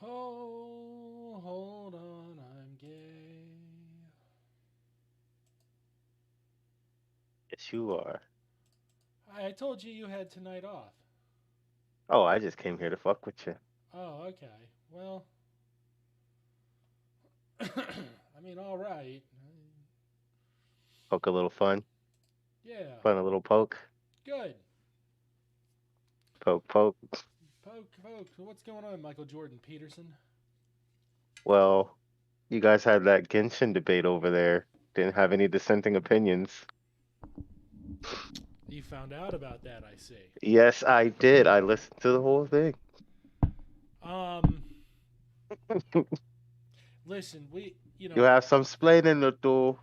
Oh, hold on, I'm gay. Yes, you are. I told you you had tonight off. Oh, I just came here to fuck with you. Oh, okay. Well, I mean, all right. Poke a little fun. Yeah, Fun a little poke. good. Poke, poke. Poke, poke. What's going on, Michael Jordan Peterson? Well, you guys had that Genshin debate over there. Didn't have any dissenting opinions. You found out about that, I see. Yes, I did. I listened to the whole thing. Um, Listen, You have some splaining to do.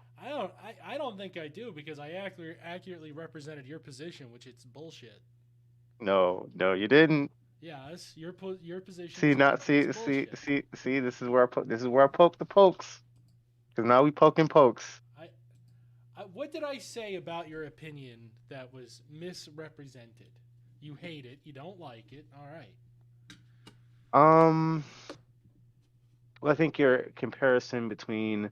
I don't think I do because I accurately represented your position, which it's bullshit. No, no, you didn't. Yes, your position See, is not it's see, see, bullshit. see, see. This is where I poke the pokes. Because now we poking pokes. I, what did I say about your opinion that was misrepresented? You hate it. You don't like it. All right. Um, well, I think your comparison between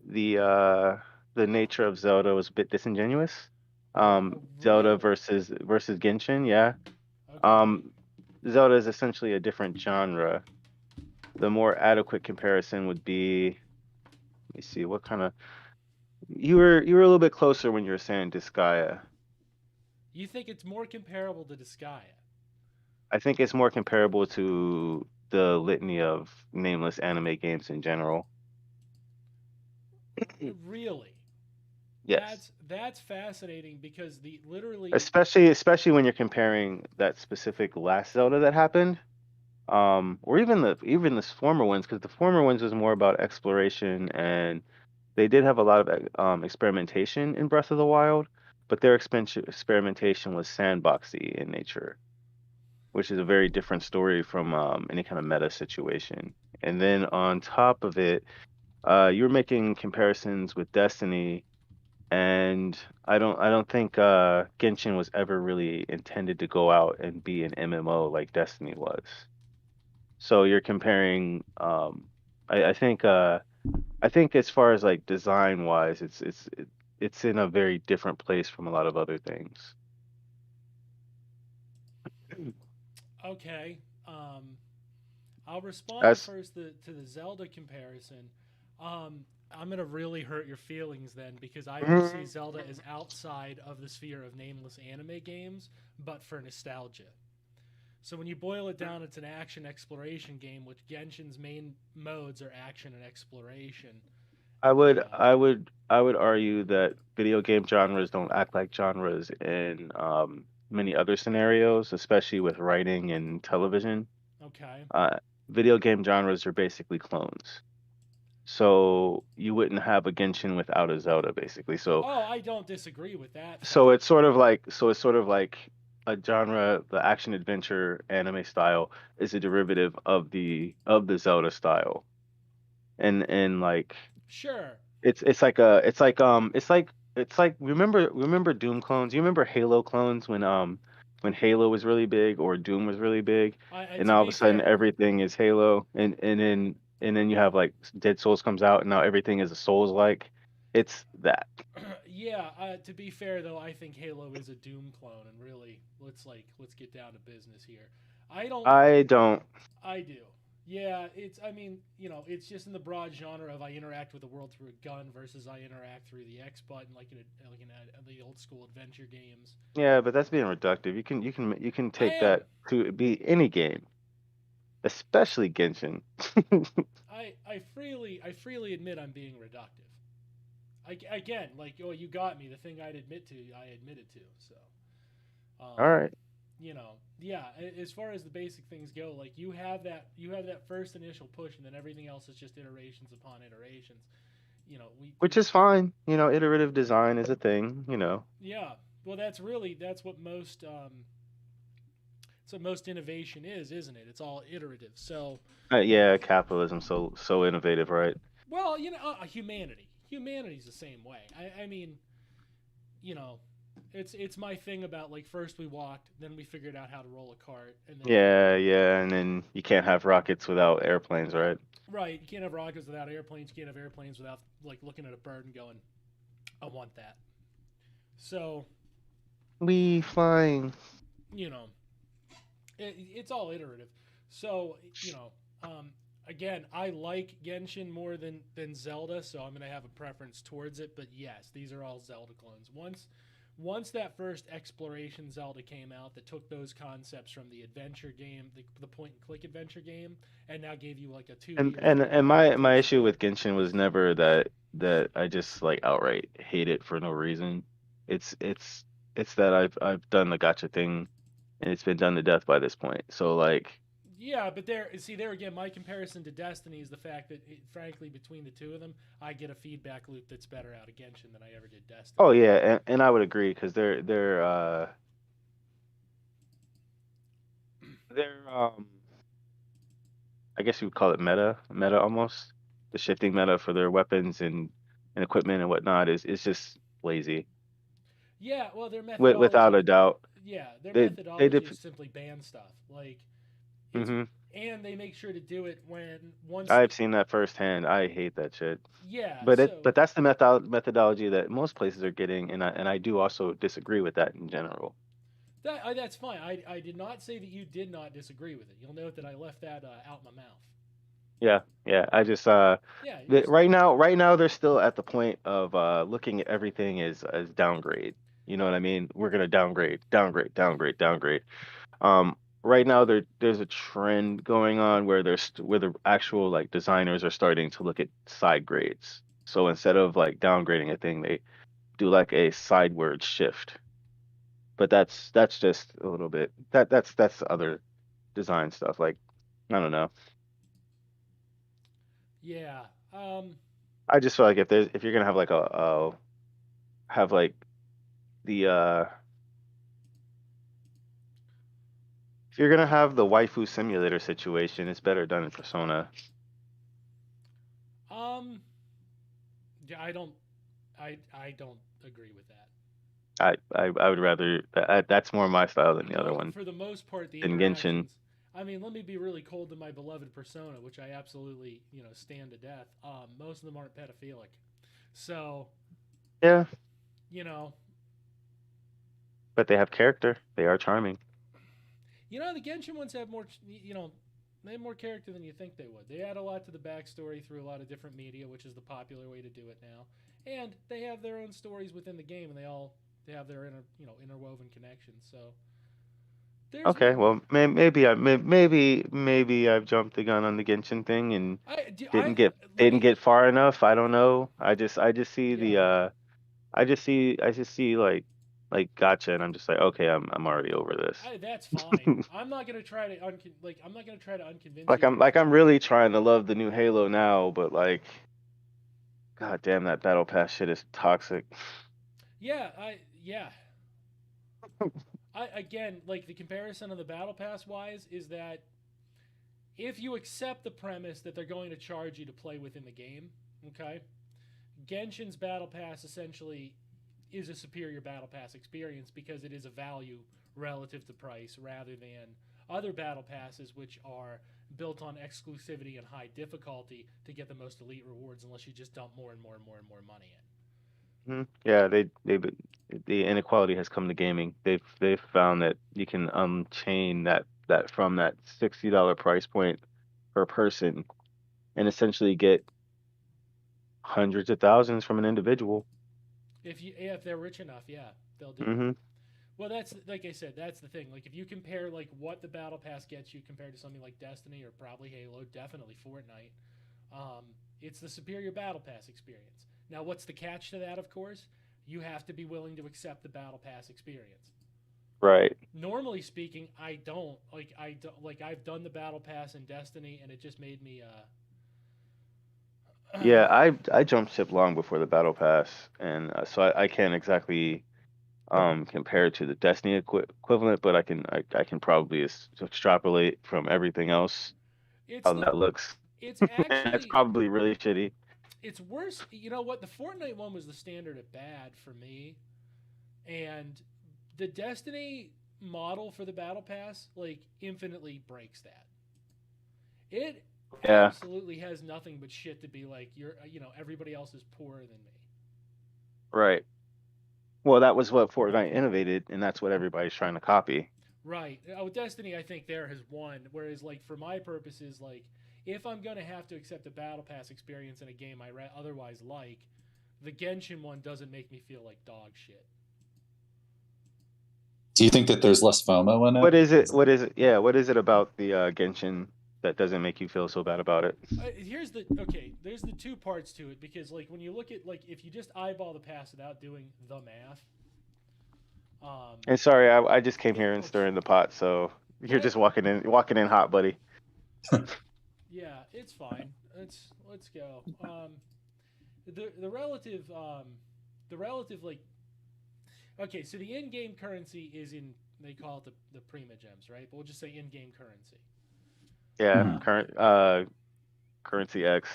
the uh the nature of Zelda was a bit disingenuous. Zelda Really? versus Genshin, yeah. Okay. Um, Zelda is essentially a different genre. The more adequate comparison would be, let me see, what kind of you were a little bit closer when you were saying Disgaea. You think it's more comparable to Disgaea? I think it's more comparable to the litany of nameless anime games in general. Really? Yes. That's fascinating because the literally Especially when you're comparing that specific last Zelda that happened, or even the former ones, because the former ones was more about exploration, and they did have a lot of experimentation in Breath of the Wild, but their experimentation was sandboxy in nature, which is a very different story from any kind of meta situation. And then on top of it, you're making comparisons with Destiny, and I don't think Genshin was ever really intended to go out and be an MMO like Destiny was. So you're comparing I think as far as like design wise, it's in a very different place from a lot of other things. okay. Um, I'll respond to That's first to the Zelda comparison. I'm gonna really hurt your feelings then because I just see Zelda as outside of the sphere of nameless anime games, but for nostalgia. So when you boil it down, it's an action exploration game, which Genshin's main modes are action and exploration. I would Uh, I would I would argue that video game genres don't act like genres in many other scenarios, especially with writing and television. okay. Uh, Video game genres are basically clones. So you wouldn't have a Genshin without a Zelda, basically. So Oh, I don't disagree with that so fact. it's sort of like a genre, the action adventure anime style is a derivative of the Zelda style. And like Sure. it's like remember Doom clones? You remember Halo clones when Halo was really big or Doom was really big, and To all of a be sudden fair, everything is Halo, and then you have like Dead Souls comes out and now everything is a Souls like. It's that. yeah. To be fair though, I think Halo is a Doom clone, and really, let's get down to business here. I don't I don't. I do. Yeah, it's. I mean, it's just in the broad genre of I interact with the world through a gun versus I interact through the X button, like in the old school adventure games. Yeah, but that's being reductive. You can I take am. that to be any game, especially Genshin. I freely admit I'm being reductive. Again, like, oh, you got me. The thing I'd admit to, I admitted to. So, All um, right. yeah. As far as the basic things go, like you have that first initial push, and then everything else is just iterations upon iterations. Which is fine. Iterative design is a thing. Yeah. Well, that's what most innovation is, isn't it? It's all iterative. So, Yeah, capitalism so innovative, right? well, humanity's the same way. I mean, you know, It's my thing about like first we walked, then we figured out how to roll a cart, and then Yeah, yeah, and then you can't have rockets without airplanes, right? right, you can't have rockets without airplanes. You can't have airplanes without like looking at a bird and going, "I want that." So We flying. you know, it's all iterative. So um, again, I like Genshin more than Zelda, so I'm gonna have a preference towards it. But yes, these are all Zelda clones. Once that first exploration Zelda came out, that took those concepts from the adventure game, the point and click adventure game, and now gave you like a 2D And or and 3D and world my to my issue explore. with Genshin was never that I just like outright hate it for no reason. It's that I've done the gotcha thing and it's been done to death by this point. So like, Yeah, but there again, my comparison to Destiny is the fact that, frankly, between the two of them, I get a feedback loop that's better out of Genshin than I ever did Destiny. oh yeah, and I would agree because they're I guess you would call it meta almost. The shifting meta for their weapons and equipment and whatnot is just lazy. Yeah, well, their Without a methodology, doubt, yeah, their they methodology did. is simply ban stuff. Like it's, Hmm. and they make sure to do it when once, I've seen that firsthand. I hate that shit. yeah. But So that's the methodology that most places are getting, and I do also disagree with that in general. that's fine. I did not say that you did not disagree with it. You'll note that I left that out my mouth. Yeah, yeah. I just Yeah, you're right now they're still at the point of looking at everything as downgrade. You know what I mean? We're gonna downgrade, downgrade, downgrade, downgrade. Right now there's a trend going on where where the actual like designers are starting to look at side grades. So instead of like downgrading a thing, they do like a sideward shift. But that's just a little bit that's other design stuff. Like I don't know. yeah. I just feel like if you're gonna have like a have like the if you're gonna have the waifu simulator situation, it's better done in Persona. Um, yeah, I don't agree with that. I would rather that's more my style than the other one. For the most part, the Than Genshin. interactions. I mean, let me be really cold to my beloved Persona, which I absolutely stand to death. Most of them aren't pedophilic, so Yeah, you know, but they have character. They are charming. the Genshin ones have more. They have more character than you think they would. They add a lot to the backstory through a lot of different media, which is the popular way to do it now. And they have their own stories within the game, and they have their interwoven connections. So there's Okay, well, maybe I've jumped the gun on the Genshin thing and I do didn't I get let didn't me get far enough. I don't know. I just see the yeah. I just see like gotcha, and I'm just like, okay, I'm already over this. That's fine. I'm not gonna try to I'm not gonna try to unconvince you of I'm anything. really trying to love the new Halo now, but like, god damn, that battle pass shit is toxic. Yeah. I again like the comparison of the battle pass wise is that if you accept the premise that they're going to charge you to play within the game, okay, Genshin's battle pass essentially is a superior battle pass experience because it is a value relative to price rather than other battle passes which are built on exclusivity and high difficulty to get the most elite rewards unless you just dump more and more and more and more money in. Yeah, the inequality has come to gaming. They've found that you can chain that from that $60 price point per person and essentially get hundreds of thousands from an individual. If they're rich enough, yeah, they'll do it. Hmm. Well, that's like I said, that's the thing. Like if you compare like what the battle pass gets you compared to something like Destiny or probably Halo, definitely Fortnite, um, it's the superior battle pass experience. Now, what's the catch to that? Of course, you have to be willing to accept the battle pass experience. Right. Normally speaking, I don't like I've done the battle pass in Destiny, and it just made me Yeah, I jumped ship long before the battle pass, and so I can't exactly compare it to the Destiny equivalent, but I can probably extrapolate from everything else it's how the that looks. it's That's actually probably really shitty. it's worse. You know what? The Fortnite one was the standard at bad for me, And the Destiny model for the battle pass like infinitely breaks that. It Yeah, absolutely has nothing but shit to be like everybody else is poorer than me. right. Well, that was what Fortnite innovated, and that's what everybody's trying to copy. Right. Destiny, I think there has won. Whereas, like for my purposes, like if I'm gonna have to accept a battle pass experience in a game I otherwise like, the Genshin one doesn't make me feel like dog shit. Do you think that there's less FOMO in it? What is it? What is it? Yeah, what is it about the Genshin that doesn't make you feel so bad about it? Here's the okay. There's the two parts to it because like when you look at like if you just eyeball the pass without doing the math, And sorry, I just came it here and looks stirring the pot, so you're what? just walking in hot, buddy. Yeah, it's fine. Let's go. The relative the relative like okay, so the in-game currency is in they call it the Prima gems, right? But we'll just say in-game currency. Yeah, Mhm. currency X.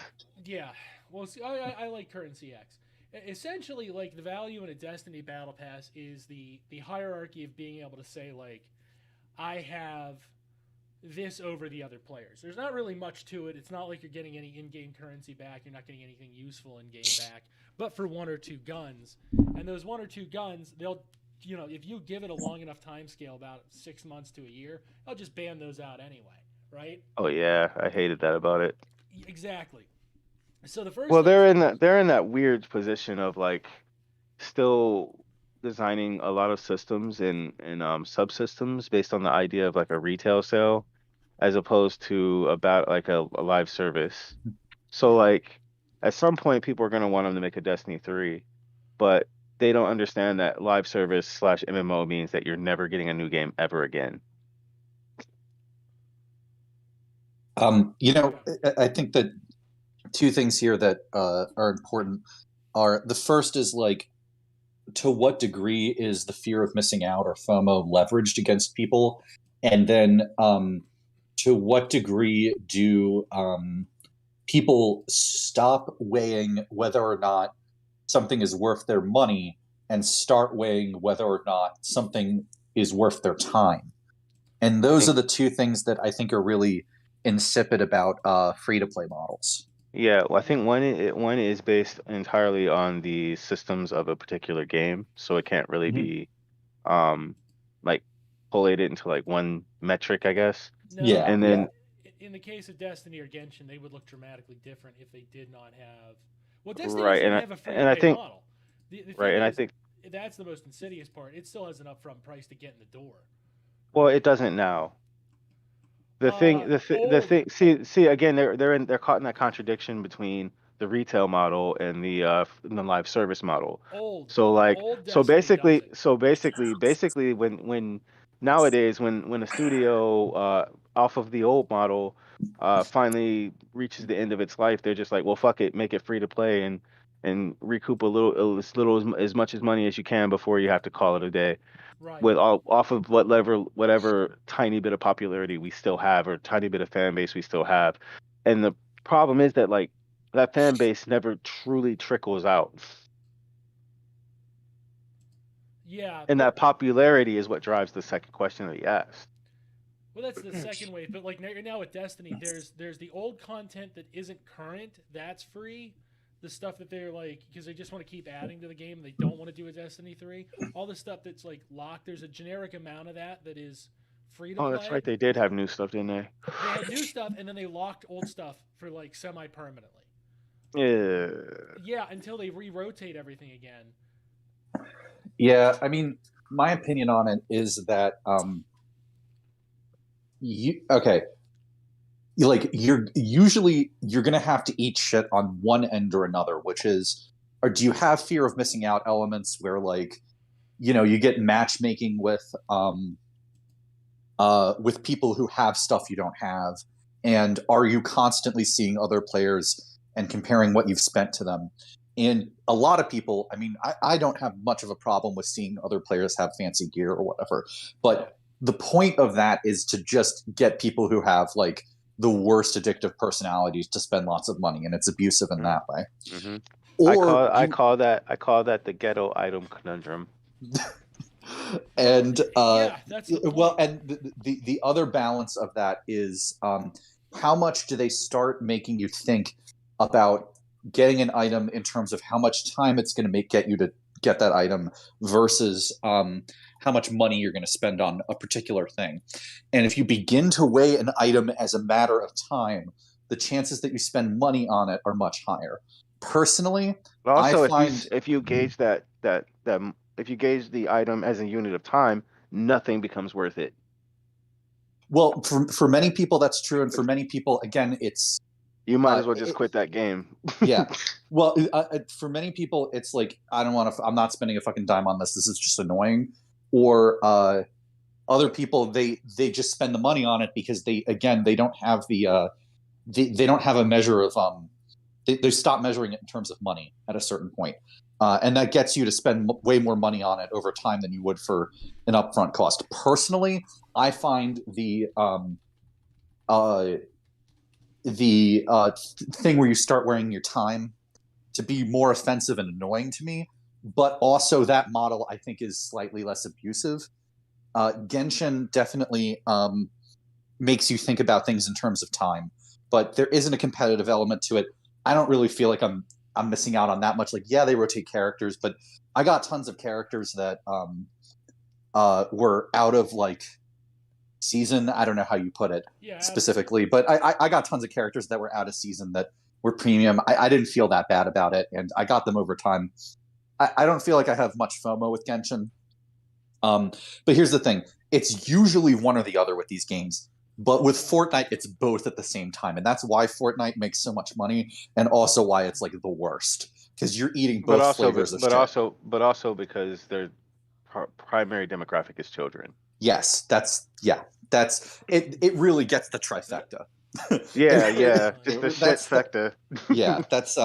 Yeah. Well, see, I like currency X. Essentially, like the value in a Destiny battle pass is the hierarchy of being able to say like, I have this over the other players. There's not really much to it. It's not like you're getting any in-game currency back. You're not getting anything useful in-game back, but for one or two guns, and those one or two guns, they'll if you give it a long enough time scale, about 6 months to a year, they'll just ban those out anyway, right? Oh yeah, I hated that about it. Exactly. So the first Well, thing for they're in that weird position of like still designing a lot of systems and subsystems based on the idea of like a retail sale as opposed to about like a live service. So yeah, like at some point people are gonna want them to make a Destiny 3, but they don't understand that live service slash MMO means that you're never getting a new game ever again. You know, okay, I think that two things here that are important are the first is like to what degree is the fear of missing out or FOMO leveraged against people, and then to what degree do people stop weighing whether or not something is worth their money and start weighing whether or not something is worth their time. And I those are think the two things that I think are really insipid about free to play models. yeah, well, I yeah, think one is based entirely on the systems of a particular game, so it can't really Mhm. be um like collated into like one metric, I guess. no, Yeah, And yeah. then in the case of Destiny or Genshin, they would look dramatically different if they did not have. Well, Destiny right, doesn't even have a free to and I play think model. The right, thing and I is, think that's the most insidious part. It still has an upfront price to get in the door, well, it right? doesn't now. The Old, thing, see again, they're caught in that contradiction between the retail model and the live service model. old, So like, old Destiny does it. basically, when nowadays when a studio off of the old model finally reaches the end of its life, they're just like, well, fuck it, make it free to play and recoup a little as much as money as you can before you have to call it a day Right. with all off of whatever tiny bit of popularity we still have or tiny bit of fan base we still have. And the problem is that like that fan base never truly trickles out. Yeah, And that popularity is what drives the second question that he asked. well, that's the second wave. But like now with Destiny, there's the old content that isn't current. That's free. The stuff that they're like because they just want to keep adding to the game. They don't want to do a Destiny 3. All the stuff that's like locked. There's a generic amount of that is free to Oh, that's play. right. They did have new stuff, didn't they? They had new stuff and then they locked old stuff for like semi permanently. Yeah. Yeah, until they re-rotate everything again. Yeah, I mean, my opinion on it is that okay, like you're gonna have to eat shit on one end or another, which is, or do you have fear of missing out elements where like you get matchmaking with people who have stuff you don't have, and are you constantly seeing other players and comparing what you've spent to them? And a lot of people, I mean, I don't have much of a problem with seeing other players have fancy gear or whatever, Yeah. but the point of that is to just get people who have like the worst addictive personalities to spend lots of money, and it's abusive in that way. Mm-hmm. Or I you call that the ghetto item conundrum. And yeah, that's the point. well, and the other balance of that is how much do they start making you think about getting an item in terms of how much time it's going to get you to get that item versus how much money you're going to spend on a particular thing. And if you begin to weigh an item as a matter of time, the chances that you spend money on it are much higher. Personally, But I also, find if you gauge if you gauge the item as a unit of time, nothing becomes worth it. well, for many people that's true, and for many people, again, it's You might as well just quit that game. yeah. Well, for many people, it's like I don't want to. I'm not spending a fucking dime on this. This is just annoying. Or other people, they just spend the money on it because they don't have they don't have a measure of they stop measuring it in terms of money at a certain point. And that gets you to spend way more money on it over time than you would for an upfront cost. Personally, I find the thing where you start wearing your time to be more offensive and annoying to me, but also that model I think is slightly less abusive. Genshin definitely makes you think about things in terms of time, but there isn't a competitive element to it. I don't really feel like I'm missing out on that much. Like, yeah, they rotate characters, but I got tons of characters that were out of like season. I don't know how you put it specifically, but I got tons of characters that were out of season that were premium. I didn't feel that bad about it, and I got them over time. I don't feel like I have much FOMO with Genshin. But here's the thing. It's usually one or the other with these games. But with Fortnite, it's both at the same time. And that's why Fortnite makes so much money and also why it's like the worst. Because you're eating both flavors of shit. But also because their primary demographic is children. Yes, that's it. It really gets the trifecta. Yeah, just the shit factor. Yeah, that's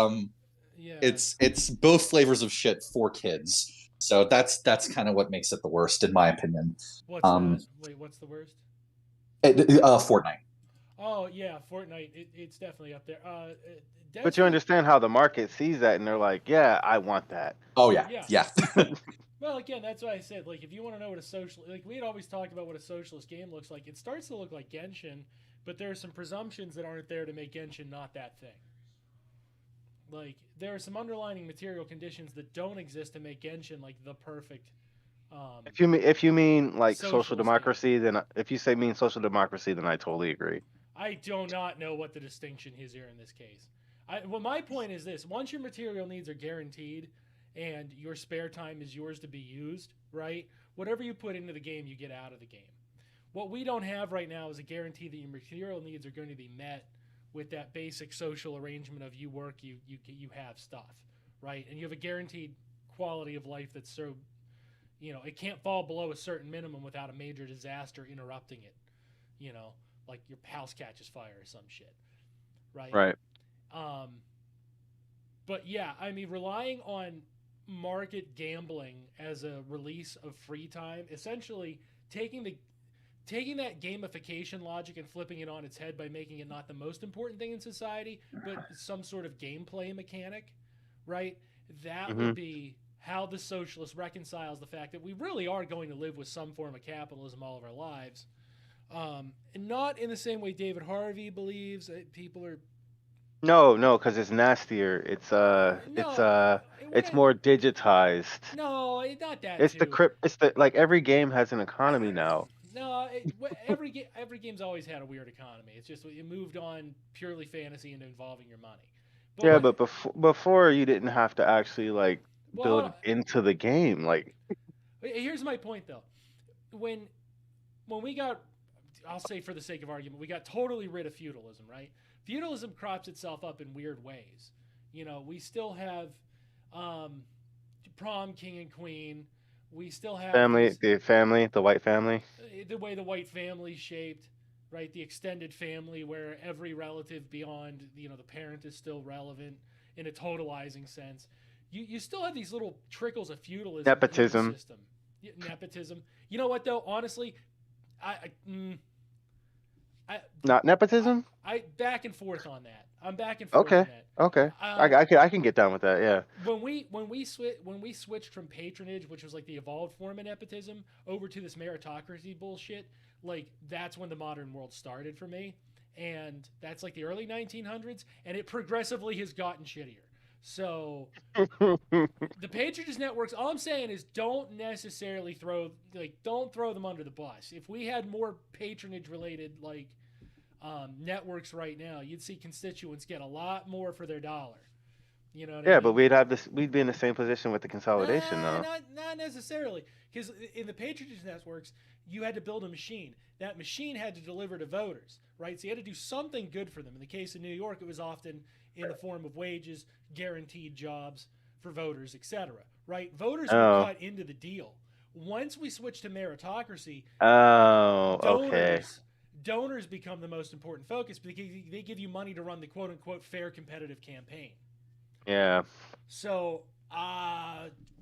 it's both flavors of shit for kids. So that's kind of what makes it the worst, in my opinion. What's the worst? Fortnite. Oh yeah, Fortnite. It's definitely up there. But you understand how the market sees that, and they're like, "Yeah, I want that." Oh yeah. Well, again, that's why I said, like, if you want to know what a social, like, we had always talked about what a socialist game looks like. It starts to look like Genshin, but there are some presumptions that aren't there to make Genshin not that thing. Like, there are some underlying material conditions that don't exist to make Genshin like the perfect. If you mean like social Socialist democracy, then if you say mean social democracy, then I totally agree. I do not know what the distinction is here in this case. Well, my point is this: once your material needs are guaranteed, and your spare time is yours to be used, right? Whatever you put into the game, you get out of the game. What we don't have right now is a guarantee that your material needs are going to be met with that basic social arrangement of you work, you have stuff, right? And you have a guaranteed quality of life that's so, it can't fall below a certain minimum without a major disaster interrupting it, like your house catches fire or some shit, right? Right. But yeah, I mean, relying on market gambling as a release of free time, essentially taking that gamification logic and flipping it on its head by making it not the most important thing in society, but some sort of gameplay mechanic, right? That would be how the socialist reconciles the fact that we really are going to live with some form of capitalism all of our lives. And not in the same way David Harvey believes that people are. No, because it's nastier. It's more digitized. No, not that. It's like every game has an economy now. No, every game's always had a weird economy. It's just it moved on purely fantasy into involving your money. But before you didn't have to actually like build into the game. Like, here's my point though: when we got, I'll say for the sake of argument, we got totally rid of feudalism, right? Feudalism crops itself up in weird ways. We still have prom king and queen. We still have the white family. The way the white family's shaped, right? The extended family where every relative beyond, the parent is still relevant in a totalizing sense. You still have these little trickles of feudalism. Nepotism. In the system. Nepotism. You know what though? Honestly, not nepotism? I back and forth on that. I'm back and forth Okay. on that. Okay. Uh, I can get down with that. Yeah. when we switched from patronage, which was like the evolved form of nepotism, over to this meritocracy bullshit, like that's when the modern world started for me, and that's like the early 1900s, and it progressively has gotten shittier. So the patronage networks, all I'm saying is don't necessarily don't throw them under the bus. If we had more patronage related networks right now, you'd see constituents get a lot more for their dollar. You know what I Yeah, mean? but we'd be in the same position with the consolidation Nah, though. not necessarily. Because in the patronage networks, you had to build a machine. That machine had to deliver to voters, right? So you had to do something good for them. In the case of New York, it was often in the form of wages, guaranteed jobs for voters, etc. Right? Voters were Oh. cut into the deal. Once we switched to meritocracy, Oh, okay. donors become the most important focus because they give you money to run the quote unquote fair competitive campaign. Yeah. So,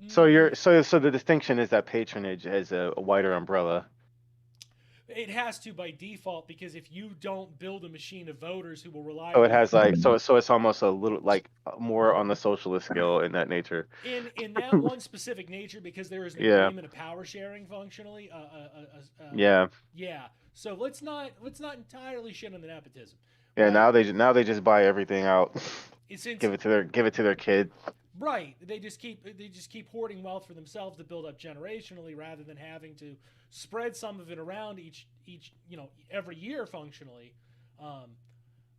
So the distinction is that patronage is a wider umbrella. it has to by default because if you don't build a machine of voters who will So reliably it has so it's almost a little like more on the socialist scale in that nature. in that one specific nature because there is an Yeah. agreement of power sharing functionally. Yeah. Yeah. So let's not entirely shit on the nepotism. Yeah, Right? now they just buy everything out. Since Give it to their kid. right, they just keep hoarding wealth for themselves to build up generationally rather than having to spread some of it around each every year functionally,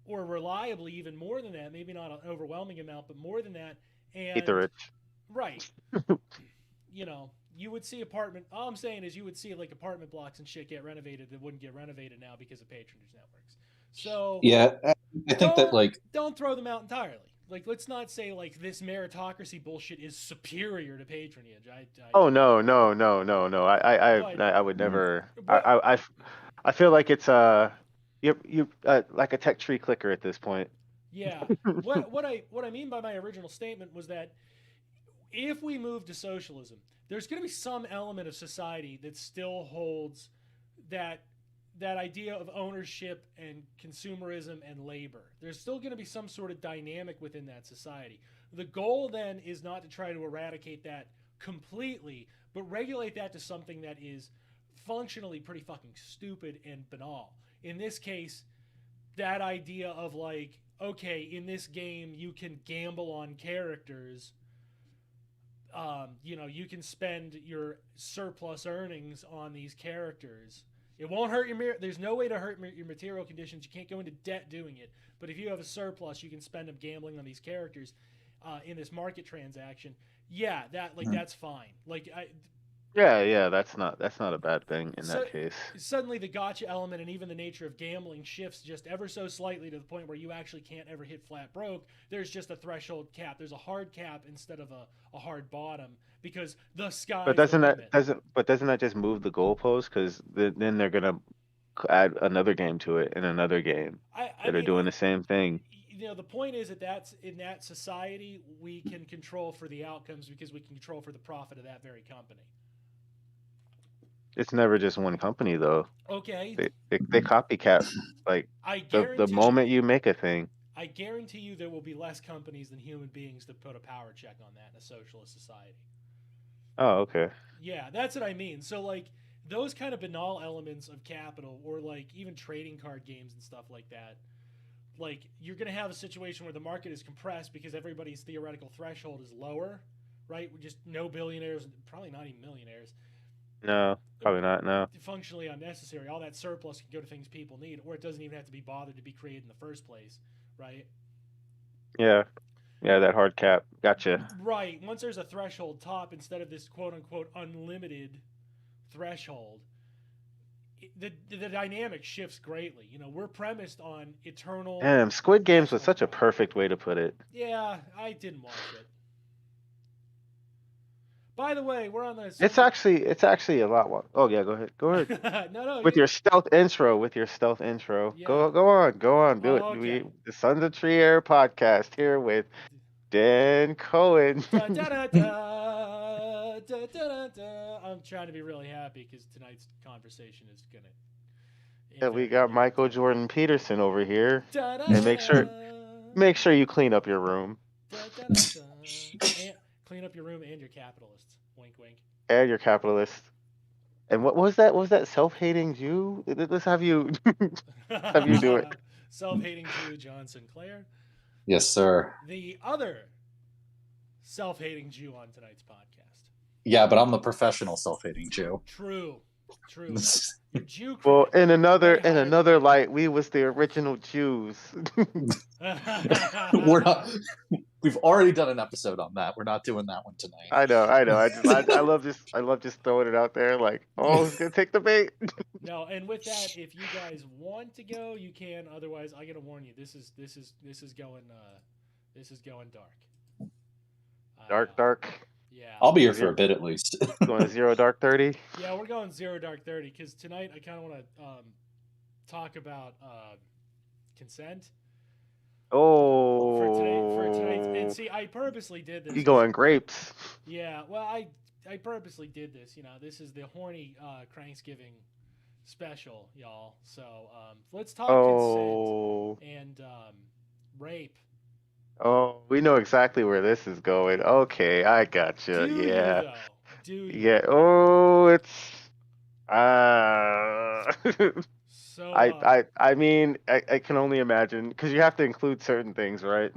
or reliably even more than that. Maybe not an overwhelming amount, but more than that. Eat the And rich. right, you would see all I'm saying is you would see like apartment blocks and shit get renovated that wouldn't get renovated now because of patronage networks. So Yeah, I think that don't throw them out entirely. Like let's not say like this meritocracy bullshit is superior to patronage. Oh no. but I would never. but I feel like it's you like a tech tree clicker at this point. yeah, what I mean by my original statement was that if we move to socialism, there's going to be some element of society that still holds that idea of ownership and consumerism and labor. There's still going to be some sort of dynamic within that society. The goal then is not to try to eradicate that completely, but regulate that to something that is functionally pretty fucking stupid and banal. In this case, that idea of like, okay, in this game you can gamble on characters. You can spend your surplus earnings on these characters. It won't hurt there's no way to hurt your material conditions. You can't go into debt doing it. But if you have a surplus, you can spend them gambling on these characters in this market transaction. Yeah, that's fine. Yeah, that's not a bad thing in that case. Suddenly the gotcha element and even the nature of gambling shifts just ever so slightly to the point where you actually can't ever hit flat broke. There's just a threshold cap. There's a hard cap instead of a hard bottom because the sky. But doesn't that just move the goalpost? Because then they're gonna add another game to it and another game that are doing the same thing. The point is that's in that society we can control for the outcomes because we can control for the profit of that very company. It's never just one company though. Okay. They copycat like the moment you make a thing. I guarantee you there will be less companies than human beings that put a power check on that in a socialist society. Oh, okay. Yeah, that's what I mean. So like those kind of banal elements of capital or like even trading card games and stuff like that, like you're going to have a situation where the market is compressed because everybody's theoretical threshold is lower, right? We're just no billionaires, probably not even millionaires. No, probably not. No. Functionally unnecessary. All that surplus can go to things people need, or it doesn't even have to be bothered to be created in the first place, right? Yeah, that hard cap. Gotcha. Right. Once there's a threshold top instead of this quote unquote unlimited threshold, the dynamic shifts greatly. We're premised on eternal. Damn, Squid Games was such a perfect way to put it. Yeah, I didn't watch it. By the way, we're on the. It's actually a lot. Oh yeah, go ahead. No. With your stealth intro. Yeah. Go on. Do okay. The Sons of Tree Air podcast here with Dan Cohen. I'm trying to be really happy because tonight's conversation is gonna. Yeah, we got Michael Jordan Peterson over here, and make Make sure you clean up your room And clean up your room and your capitalists. Wink, wink. and your capitalist. And what was that? What was that self-hating Jew? Let's have you have you do it. Self-hating Jew John Sinclair. Yes, sir. The other self-hating Jew on tonight's podcast. Yeah, but I'm the professional self-hating Jew. True. Your Jew Well, cred in another way higher another than light, we was the original Jews. We're not. We've already done an episode on that. We're not doing that one tonight. I know. I love just throwing it out there. Like, oh, who's gonna take the bait? No, and with that, if you guys want to go, you can. Otherwise, I gotta warn you, this is going dark. Dark. Yeah. I'll be here for a bit at least. Going to 0 dark 30. Yeah, we're going 0 dark 30 because tonight I kind of want to talk about consent. Oh. For tonight, and see, I purposely did this. You going grapes? Yeah, well, I purposely did this. You know, this is the Horny Cranksgiving special, y'all. So let's talk consent and rape. Oh, we know exactly where this is going. Okay, I gotcha. Do Yeah. you, though? Do you? Yeah. Oh, it's So I mean, I can only imagine because you have to include certain things, right?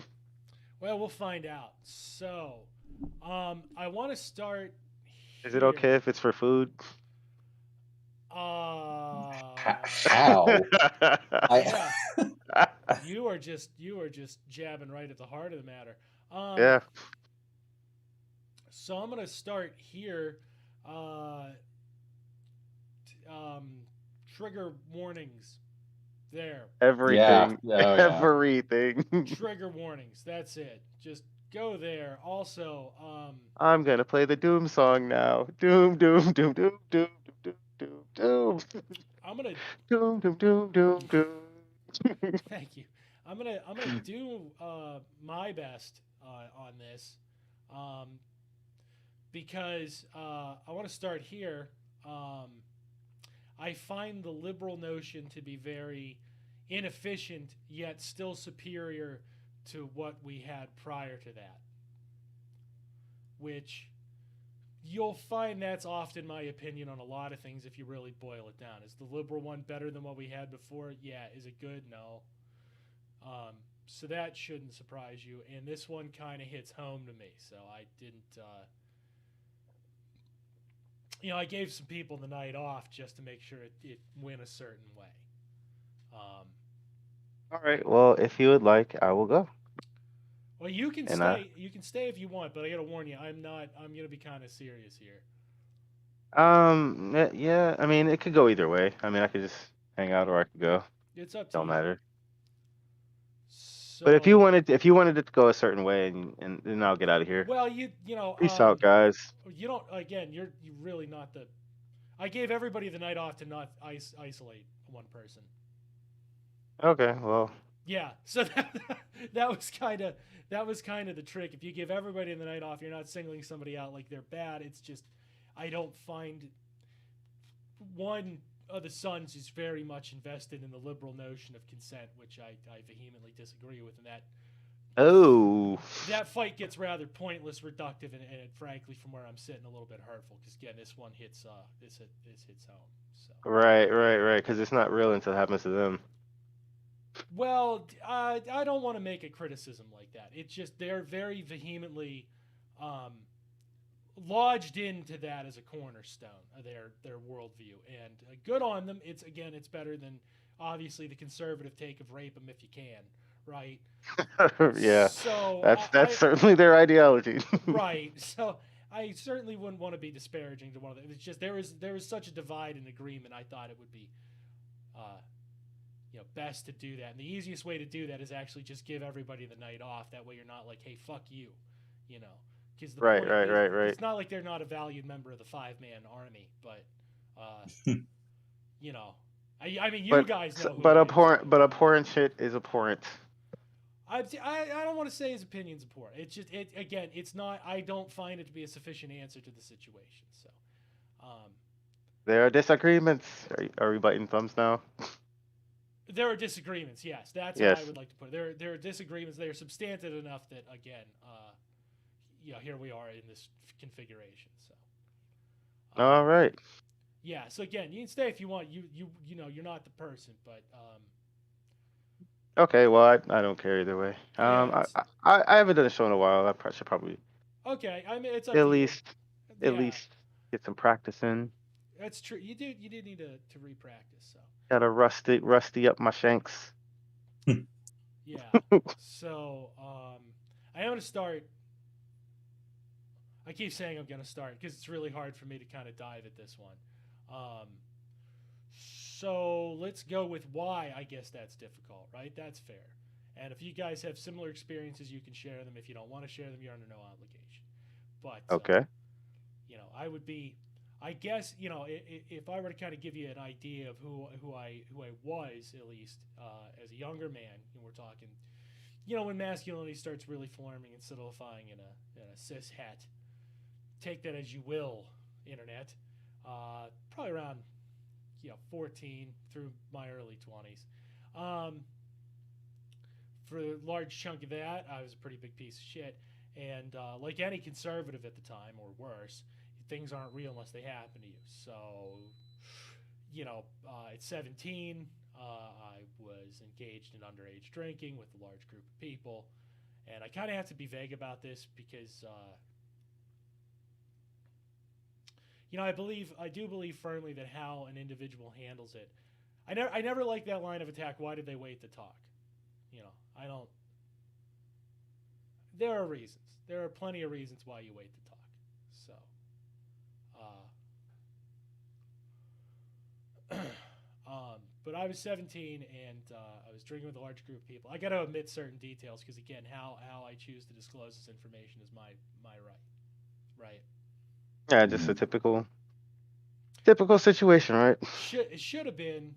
well, we'll find out. So, I want to start. Is it okay if it's for food? How? Yeah. You are just jabbing right at the heart of the matter. Yeah. So I'm gonna start here. Trigger warnings. There. Everything. Yeah. Oh, yeah. Everything. Trigger warnings. That's it. Just go there. Also, I'm gonna play the Doom song now. Doom, doom, doom, doom, doom, doom, doom, doom. I'm gonna Doom, doom, doom, doom, doom. thank you. I'm gonna do my best on this, because I want to start here. I find the liberal notion to be very inefficient, yet still superior to what we had prior to that. Which you'll find that's often my opinion on a lot of things if you really boil it down. Is the liberal one better than what we had before? Yeah. Is it good? No. So that shouldn't surprise you. And this one kind of hits home to me. So I didn't, I gave some people the night off just to make sure it went a certain way. All right. Well, if you would like, I will go. Well, you can stay. You can stay if you want, but I gotta warn you, I'm gonna be kind of serious here. Yeah. I mean, it could go either way. I mean, I could just hang out, or I could go. It's up to Don't you. matter. So, But if you wanted it to go a certain way, and then I'll get out of here. well, you know, Peace out, guys. you don't. Again, you're really not the. I gave everybody the night off to not isolate one person. Okay. Well. Yeah, so that was kind of the trick. If you give everybody the night off, you're not singling somebody out like they're bad. It's just I don't find one of the sons is very much invested in the liberal notion of consent, which I vehemently disagree with, and that fight gets rather pointless, reductive, and frankly, from where I'm sitting, a little bit hurtful. Because again, this one hits this hits home. So. Right. Because it's not real until it happens to them. Well, I don't want to make a criticism like that. It's just they're very vehemently lodged into that as a cornerstone of their worldview, and good on them. It's better than obviously the conservative take of rape them if you can, right? Yeah. So that's certainly their ideology. Right. So I certainly wouldn't want to be disparaging to one of them. It's just there was such a divide in agreement. I thought it would be. Best to do that. And the easiest way to do that is actually just give everybody the night off. That way you're not like, hey, fuck you, Because Right. It's not like they're not a valued member of the 5-man army, but, I mean, you guys know. But abhorrent shit is abhorrent. I don't want to say his opinion's abhorrent. It's just, it's not, I don't find it to be a sufficient answer to the situation. So, There are disagreements. Are we biting thumbs now? There are disagreements. Yes, that's how I Yes. would like to put it. There are disagreements. They are substantive enough that again, here we are in this configuration. So, All um, right. yeah. So again, you can stay if you want. You're not the person, but Okay. Well, I don't care either way. yeah, it's I haven't done a show in a while. Should probably okay. I mean, it's up at to you. least at Yeah, least get some practice in. that's true. You did need to repractice. So Gotta rusty up my shanks. yeah. So I am gonna start. I keep saying I'm gonna start because it's really hard for me to kind of dive at this one. Um, so let's go with why I guess that's difficult, right? That's fair. And if you guys have similar experiences, you can share them. If you don't want to share them, you're under no obligation. But Okay. I would be, I guess, if I were to kind of give you an idea of who I was at least as a younger man, and we're talking, when masculinity starts really forming and solidifying in a cis het, take that as you will, internet. Probably around 14 through my early 20s. For a large chunk of that, I was a pretty big piece of shit. And like any conservative at the time, or worse, things aren't real unless they happen to you. So, at 17, I was engaged in underage drinking with a large group of people. And I kind of have to be vague about this because, I do believe firmly that how an individual handles it. I never liked that line of attack. Why did they wait to talk? I don't. There are reasons. There are plenty of reasons why you wait to talk. So, but I was 17 and I was drinking with a large group of people. I got to omit certain details because again, how I choose to disclose this information is my right. Right. Yeah, just a typical situation, right? It should have been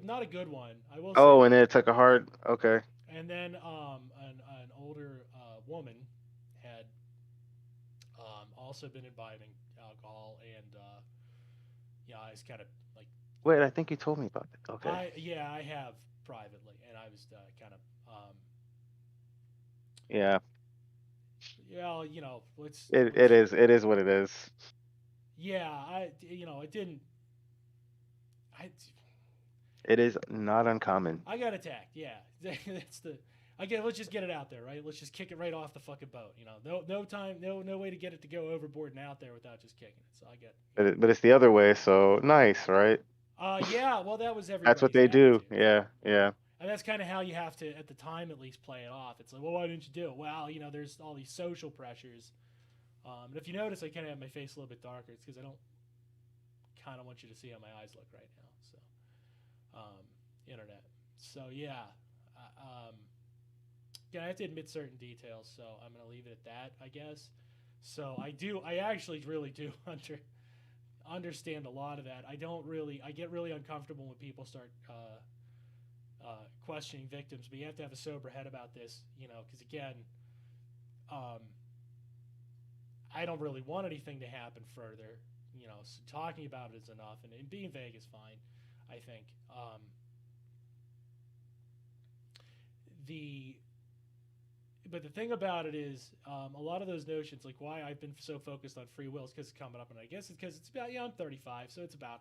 not a good one. I will say Oh, and that. then it took a hard. Okay. And then an older woman had also been imbibing alcohol, and I was kind of like Wait, I think you told me about it. Okay. I have privately, and I was kind of Yeah. let's It is what it is. it didn't. I It is not uncommon. I got attacked. Yeah, that's the. Let's just get it out there, right? Let's just kick it right off the fucking boat. No time, no way to get it to go overboard and out there without just kicking it. So I get. But it's the other way, so nice, right? Yeah. Well, that was That's what everybody's they do. attitude. Yeah, yeah. And that's kind of how you have to, at the time at least, play it off. It's like, well, why didn't you do it? Well, there's all these social pressures. And if you notice, I kind of have my face a little bit darker. It's because I don't kind of want you to see how my eyes look right now. So, internet. So yeah. Again, I have to admit certain details, so I'm going to leave it at that, I guess. So I actually really do understand a lot of that. I get really uncomfortable when people start questioning victims, but you have to have a sober head about this, because again, I don't really want anything to happen further, so talking about it is enough, and being vague is fine, I think. But the thing about it is, a lot of those notions, like why I've been so focused on free will, is because it's coming up, and I guess it's because it's about, I'm 35, so it's about,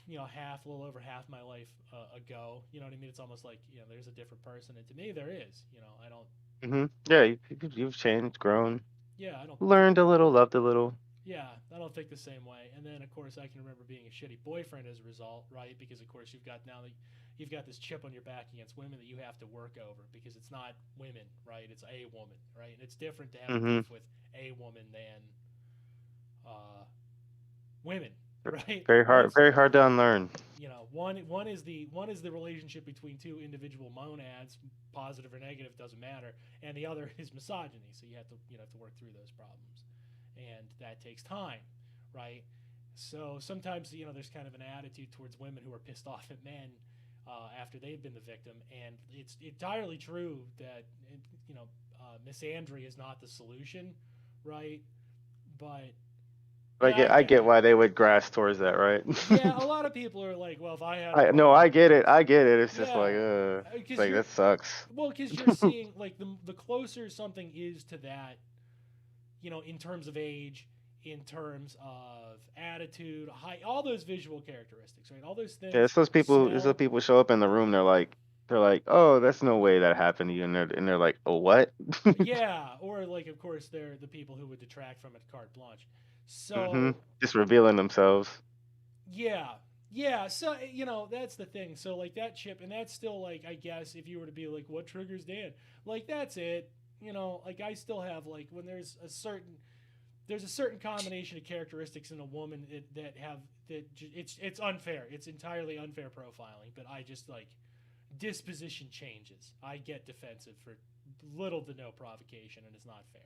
a little over half my life ago. You know what I mean? It's almost like, there's a different person, and to me, there is. I don't. Yeah, you've changed, grown, Yeah, I don't. learned a little, loved a little. Yeah, I don't think the same way. And then, of course, I can remember being a shitty boyfriend as a result, right? Because, of course, you've got this chip on your back against women that you have to work over because it's not women, right? It's a woman, right? And it's different to have beef with a woman than women, right? Very hard to unlearn. One is the relationship between two individual monads, positive or negative, doesn't matter, and the other is misogyny. So you have to work through those problems, and that takes time, right? So sometimes there's kind of an attitude towards women who are pissed off at men after they've been the victim, and it's entirely true that misandry is not the solution, right? But Yeah, I I get get it. why they would grasp towards that, right? Yeah, a lot of people are like, well, if I had a I no, partner I who get it. was, I get it. It's just yeah, it's because like that sucks. you're seeing like the closer something is to that, in terms of age, in terms of attitude, height, all those visual characteristics, right? All those Yeah, things, it's those people. It's those smell. people show up in the room. They're like, oh, that's no way that happened to you, and they're like, oh, what? Yeah, or like, of course, they're the people who would detract from it carte blanche. hmm So Just revealing themselves. yeah, yeah. So that's the thing. So like that chip, and that's still like, I guess if you were to be like, what triggers Dan? Like that's it. Like I still have like when there's a certain combination of characteristics in a woman that have it's unfair. It's entirely unfair profiling. But I just like disposition changes. I get defensive for little to no provocation, and it's not fair.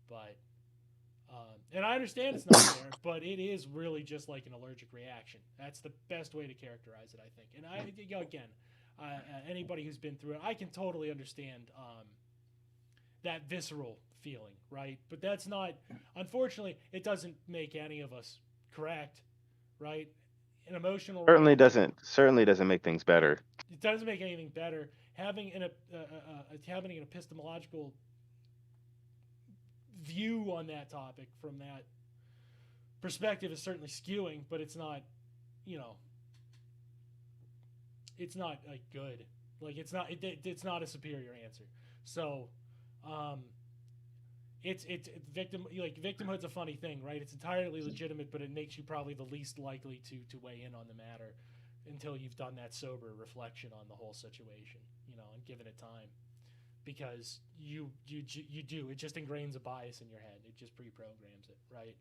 But and I understand it's not fair, but it is really just like an allergic reaction. That's the best way to characterize it, I think. And again, anybody who's been through it, I can totally understand that visceral feeling, right? But that's not, unfortunately, it doesn't make any of us correct, right? An emotional reaction, Certainly doesn't make things better. it doesn't make anything better. Having an epistemological view on that topic from that perspective is certainly skewing, but it's not, you know, it's not like good. Like it's not a superior answer. So, um, it's victimhood's a funny thing, right? It's entirely legitimate, but it makes you probably the least likely to weigh in on the matter until you've done that sober reflection on the whole situation, and given it time, because you do it just ingrains a bias in your head. It just pre-programs it, right?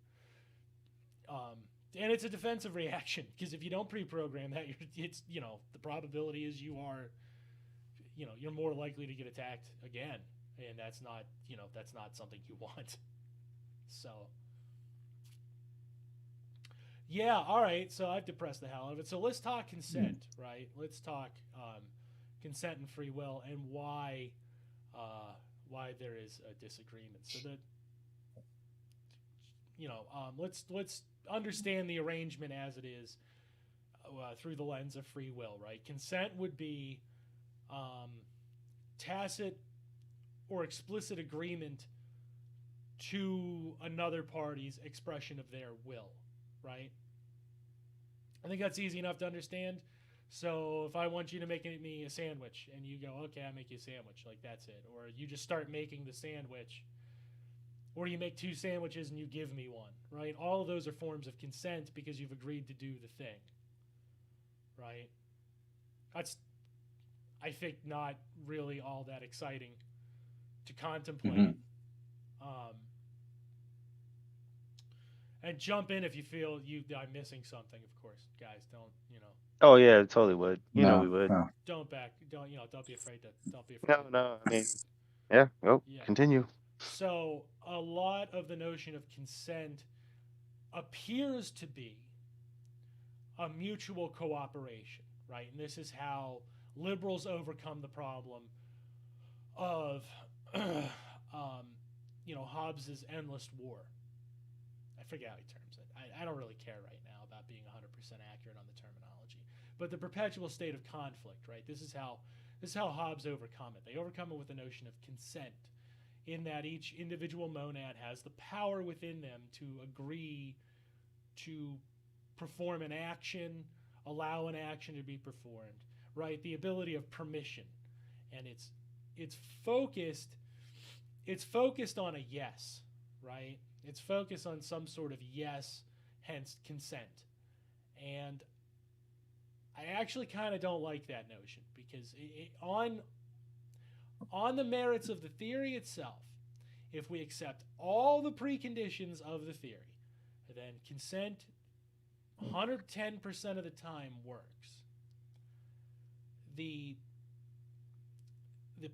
And it's a defensive reaction because if you don't pre-program that, it's the probability is you're more likely to get attacked again, and that's not something you want. So yeah, all right. So I've depressed the hell out of it. So let's talk consent, right? Let's talk consent and free will and why there is a disagreement. So that let's understand the arrangement as it is through the lens of free will, right? Consent would be tacit or explicit agreement to another party's expression of their will, right? I think that's easy enough to understand. So if I want you to make me a sandwich and you go, okay, I make you a sandwich, like that's it. Or you just start making the sandwich, or you make two sandwiches and you give me one, right? All of those are forms of consent because you've agreed to do the thing, right? That's, I think, not really all that exciting to contemplate. And jump in if you feel I'm missing something. Of course, guys, don't Oh yeah, totally would. We No, would. no. don't be afraid to No, no. I mean, yeah. Oh, yeah. continue. So a lot of the notion of consent appears to be a mutual cooperation, right? And this is how liberals overcome the problem of Hobbes's endless war. I forget how he terms it. I don't really care right now about being 100% accurate on the terminology, but the perpetual state of conflict, right? This is how Hobbes overcome it. They overcome it with the notion of consent, in that each individual monad has the power within them to agree to perform an action, allow an action to be performed, right? The ability of permission, and it's focused on a yes, right? It's focused on some sort of yes, hence consent. And I actually kind of don't like that notion because on the merits of the theory itself, if we accept all the preconditions of the theory, then consent 110% of the time works. The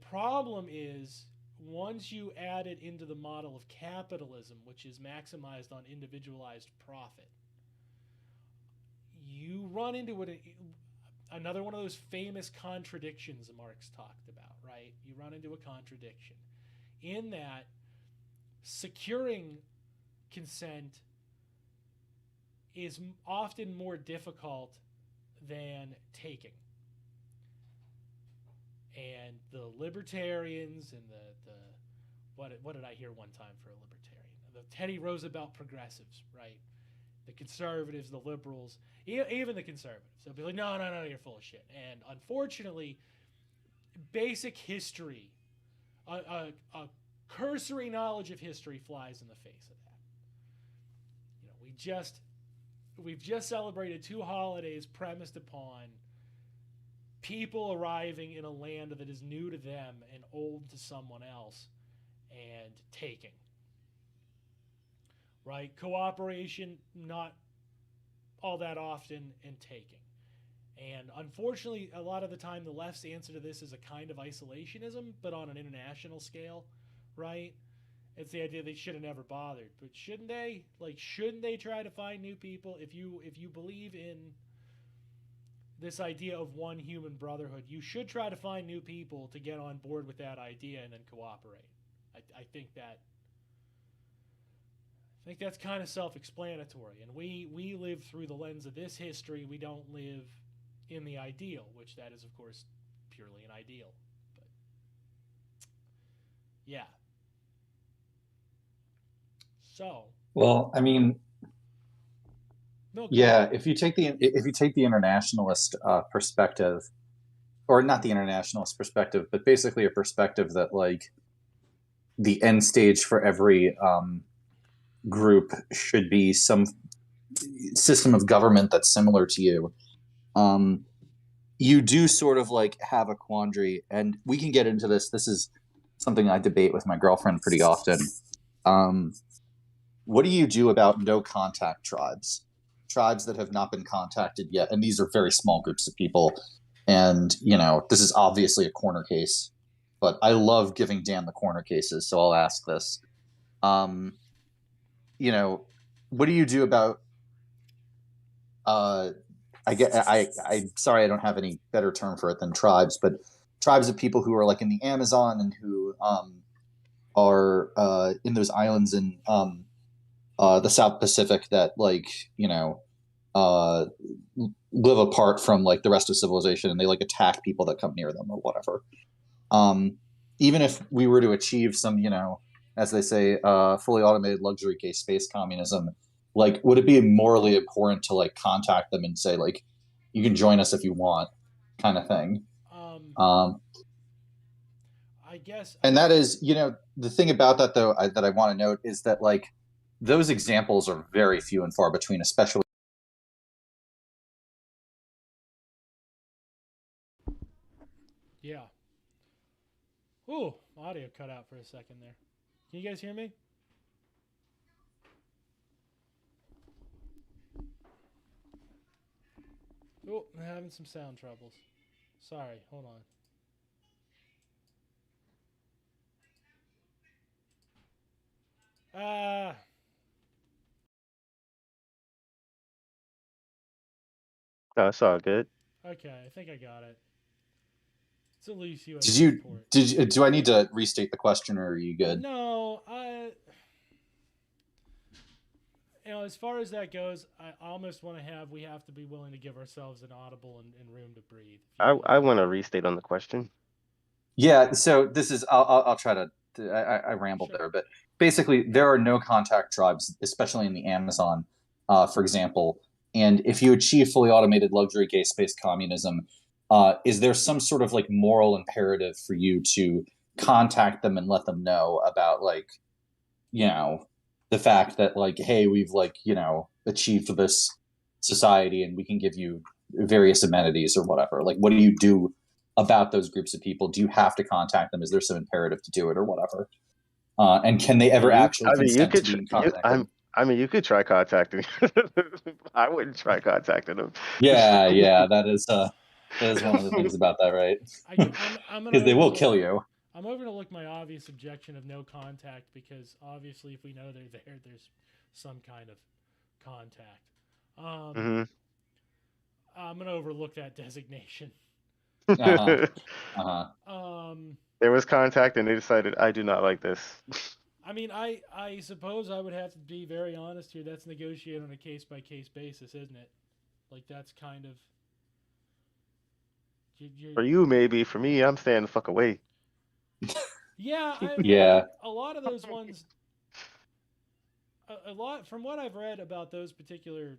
problem is once you add it into the model of capitalism, which is maximized on individualized profit, you run into another one of those famous contradictions Marx talked about, right? You run into a contradiction in that securing consent is often more difficult than taking. And the libertarians and the what did I hear one time for a libertarian? The Teddy Roosevelt progressives, right? The conservatives, the liberals, even the conservatives. They'll be like, no, no, no, you're full of shit. And unfortunately, basic history, a cursory knowledge of history flies in the face of that. You know, we've just celebrated 2 holidays premised upon people arriving in a land that is new to them and old to someone else and taking. Right? Cooperation, not all that often, and taking. And unfortunately, a lot of the time, the left's answer to this is a kind of isolationism, but on an international scale, right? It's the idea they should have never bothered, but shouldn't they? Like, shouldn't they try to find new people? If you believe in this idea of one human brotherhood, you should try to find new people to get on board with that idea and then cooperate. I think that's kind of self-explanatory, and we live through the lens of this history. We don't live in the ideal, which that is, of course, purely an ideal. But yeah. So. Well, I mean, no, yeah. If you take the internationalist perspective, or not the internationalist perspective, but basically a perspective that like the end stage for every group should be some system of government that's similar to you. You do sort of like have a quandary, and we can get into this. This is something I debate with my girlfriend pretty often. What do you do about no contact tribes that have not been contacted yet? And these are very small groups of people. And, you know, this is obviously a corner case, but I love giving Dan the corner cases. So I'll ask this. You know, what do you do about, I'm sorry, I don't have any better term for it than tribes, but tribes of people who are like in the Amazon and who are in those islands in the South Pacific that, like, you know, live apart from like the rest of civilization, and they like attack people that come near them or whatever. Even if we were to achieve some, you know, as they say, fully automated luxury case space communism, like, would it be morally important to like contact them and say like, you can join us if you want, kind of thing? I guess. And that is, you know, the thing about that though, that I want to note is that like those examples are very few and far between, especially. Yeah. Ooh, audio cut out for a second there. Can you guys hear me? Oh, I'm having some sound troubles. Sorry, hold on. That's all good. Okay, I think I got it. It's at least you. Do I need to restate the question, or are you good? No, you know, as far as that goes, I almost want to we have to be willing to give ourselves an audible and room to breathe. I want to restate on the question. Yeah, so this is, I'll try to, I rambled there, but basically there are no contact tribes, especially in the Amazon, for example. And if you achieve fully automated luxury case-based communism, is there some sort of like moral imperative for you to contact them and let them know about, like, you know, the fact that like, hey, we've like, you know, achieved this society and we can give you various amenities or whatever? Like, what do you do about those groups of people? Do you have to contact them? Is there some imperative to do it or whatever? And can they ever actually consent to being contacted? You could try contacting. I wouldn't try contacting them. Yeah, that is one of the things about that, right? Because they will kill you. I'm overlook my obvious objection of no contact, because obviously if we know they're there, there's some kind of contact. I'm gonna overlook that designation. There was contact, and they decided, I do not like this. I mean, I suppose I would have to be very honest here. That's negotiated on a case by case basis, isn't it? Like that's kind of you're For you, maybe. For me, I'm staying the fuck away. yeah. And Yeah. a lot of those ones, a lot from what I've read about those particular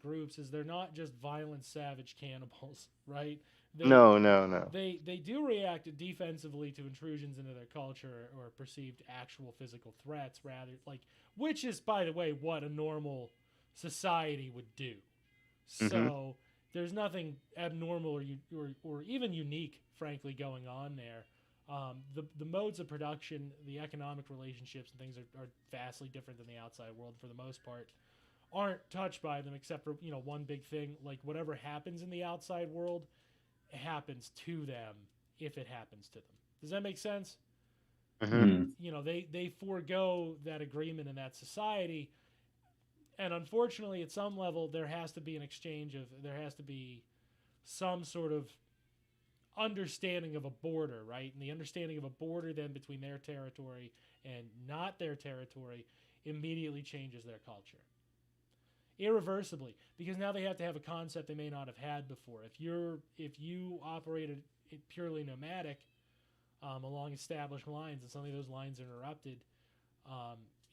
groups is they're not just violent, savage cannibals, right? They No, no, no. they do react defensively to intrusions into their culture or perceived actual physical threats, rather like which is, by the way, what a normal society would do. Hmm. So there's nothing abnormal or even unique, frankly, going on there. The modes of production, the economic relationships and things are vastly different than the outside world for the most part. Aren't touched by them except for one big thing, like whatever happens in the outside world happens to them if it happens to them. Does that make sense? Hmm. Mhm. They forego that agreement in that society, and unfortunately, at some level, there has to be an exchange of there has to be some sort of understanding of a border, right? And the understanding of a border then between their territory and not their territory immediately changes their culture irreversibly, because now they have to have a concept they may not have had before. If you operated purely nomadic along established lines and suddenly those lines are interrupted,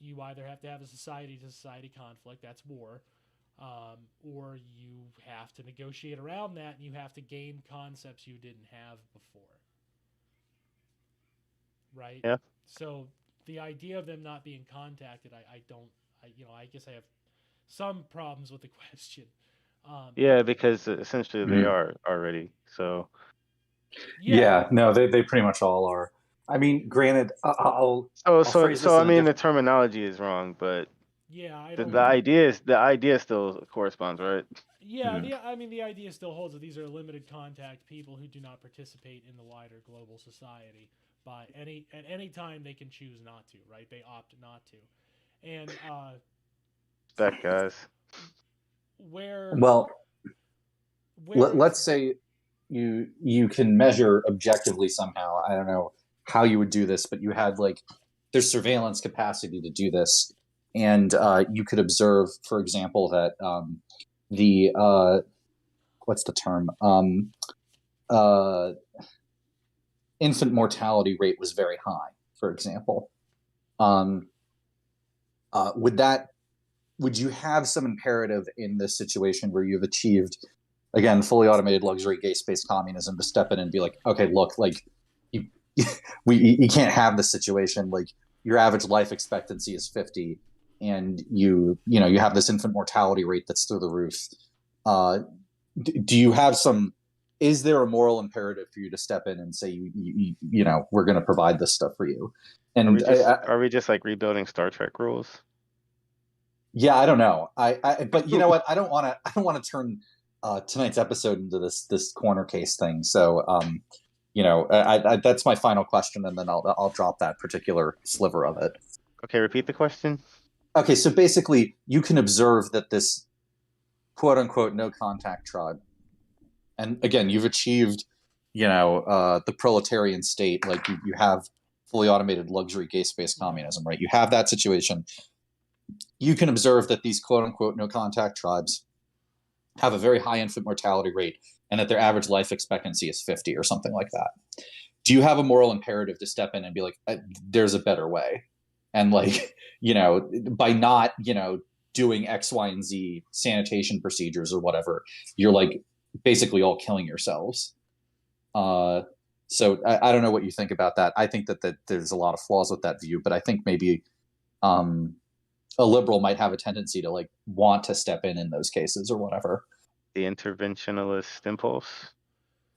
you either have to have a society to society conflict, that's war, or you have to negotiate around that and you have to gain concepts you didn't have before, right? Yeah. So the idea of them not being contacted, I don't, I guess I have some problems with the question. Yeah, because essentially they Mhm. are already. So, Yeah, Yeah, no, they pretty much all are. I mean, granted, so, I'll so, phrase so this I in a mean, the different. terminology is wrong, but yeah, I the, don't. the idea still corresponds, right? Yeah, Mhm. I mean, the idea still holds that these are limited contact people who do not participate in the wider global society. By at any time they can choose not to, right? They opt not to, and That guys. where Well, where let's say you can measure objectively somehow. I don't know how you would do this, but you had like there's surveillance capacity to do this, and you could observe, for example, that the what's the term uh, infant mortality rate was very high, for example. Um, would that would you have some imperative in this situation where you've achieved again fully automated luxury gay space communism to step in and be like, okay, look, like you you can't have this situation, like your average life expectancy is 50 and you have this infant mortality rate that's through the roof. uh, do you have some, is there a moral imperative for you to step in and say we're going to provide this stuff for you? Are we And just are we just like rebuilding Star Trek rules? yeah, I don't know. But you know what? I don't want to turn tonight's episode into this corner case thing. So, that's my final question, and then I'll drop that particular sliver of it. Okay, repeat the question. Okay, so basically, you can observe that this quote unquote no contact tribe, and again, you've achieved, the proletarian state. Like you have fully automated luxury gay space yeah, communism, right? You have that situation. You can observe that these quote unquote no contact tribes have a very high infant mortality rate and that their average life expectancy is 50 or something like that. Do you have a moral imperative to step in and be like, there's a better way? And like, by not, doing X, Y, and Z sanitation procedures or whatever, you're like basically all killing yourselves. Uh, so I don't know what you think about that. I think that there's a lot of flaws with that view, but I think maybe um, a liberal might have a tendency to like want to step in those cases or whatever. The interventionalist impulse.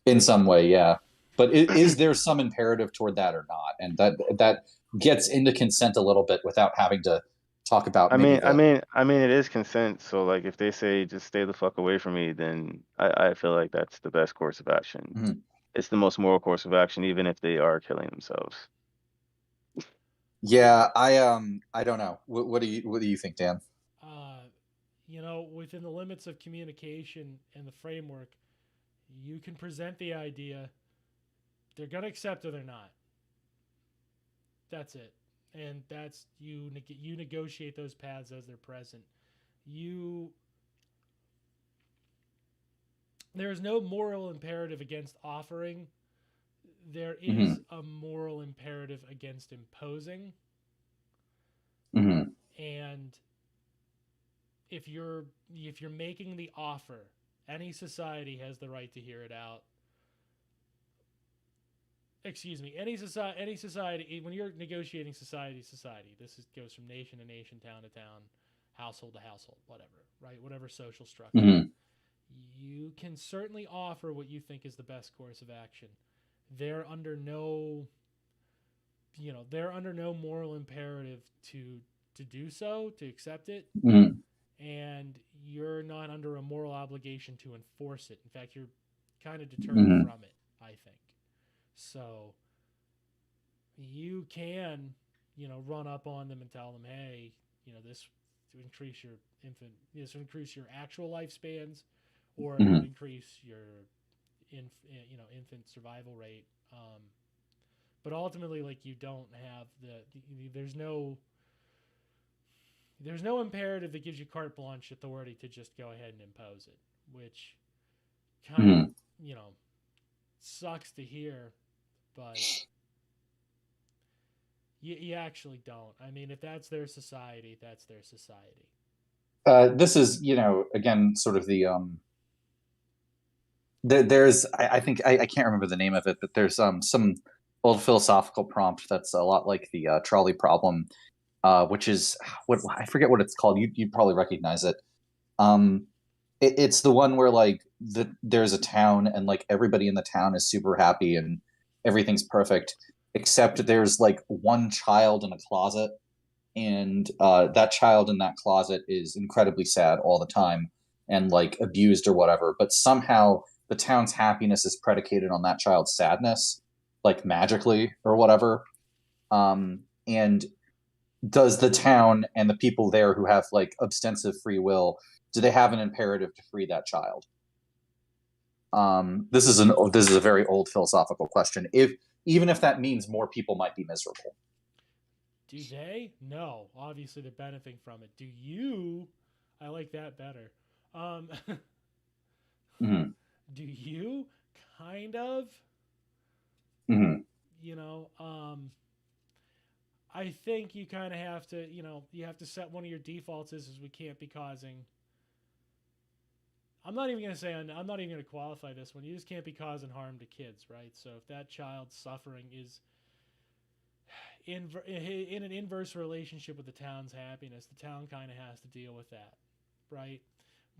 In some way, yeah. But is there some imperative toward that or not? And that gets into consent a little bit without having to talk about I maybe mean, I the. mean, I mean, it is consent. So like, if they say just stay the fuck away from me, then I feel like that's the best course of action. Mhm. It's the most moral course of action, even if they are killing themselves. Yeah, I don't know. What do you think, Dan? uh, within the limits of communication and the framework, you can present the idea. They're gonna accept or they're not. That's it. and that's you negotiate those paths as they're present. There's no moral imperative against offering. There is a moral imperative against imposing. And if you're making the offer, any society has the right to hear it out. Excuse me, any society, when you're negotiating society, goes from nation to nation, town to town, household to household, whatever, right? Whatever social structure. You can certainly offer what you think is the best course of action. They're under no moral imperative to do so, to accept it. And you're not under a moral obligation to enforce it. In fact, you're kind of deterred from it, I think. So you can, run up on them and tell them, hey, this to increase your actual lifespans, or increase your infant survival rate. But ultimately, like, you don't have there's no imperative that gives you carte blanche authority to just go ahead and impose it, which kind of, sucks to hear, but you actually don't. I mean, if that's their society, that's their society. This is, again, sort of the there's I think I can't remember the name of it, but there's some old philosophical prompt that's a lot like the trolley problem, which is what I forget what it's called. You'd probably recognize it. It's the one where like there's a town and like everybody in the town is super happy and everything's perfect, except there's like one child in a closet, and that child in that closet is incredibly sad all the time and like abused or whatever. But somehow the town's happiness is predicated on that child's sadness, like magically or whatever. And does the town and the people there who have like ostensive free will, do they have an imperative to free that child? This is a very old philosophical question. Even if that means more people might be miserable. Do they? No. Obviously, they're benefiting from it. Do you? I like that better. Do you? Kind of. I think you kind of have to, you have to set one of your defaults is we can't be causing. I'm not even going to qualify this one. You just can't be causing harm to kids, right? So if that child's suffering is in an inverse relationship with the town's happiness, the town kind of has to deal with that, right?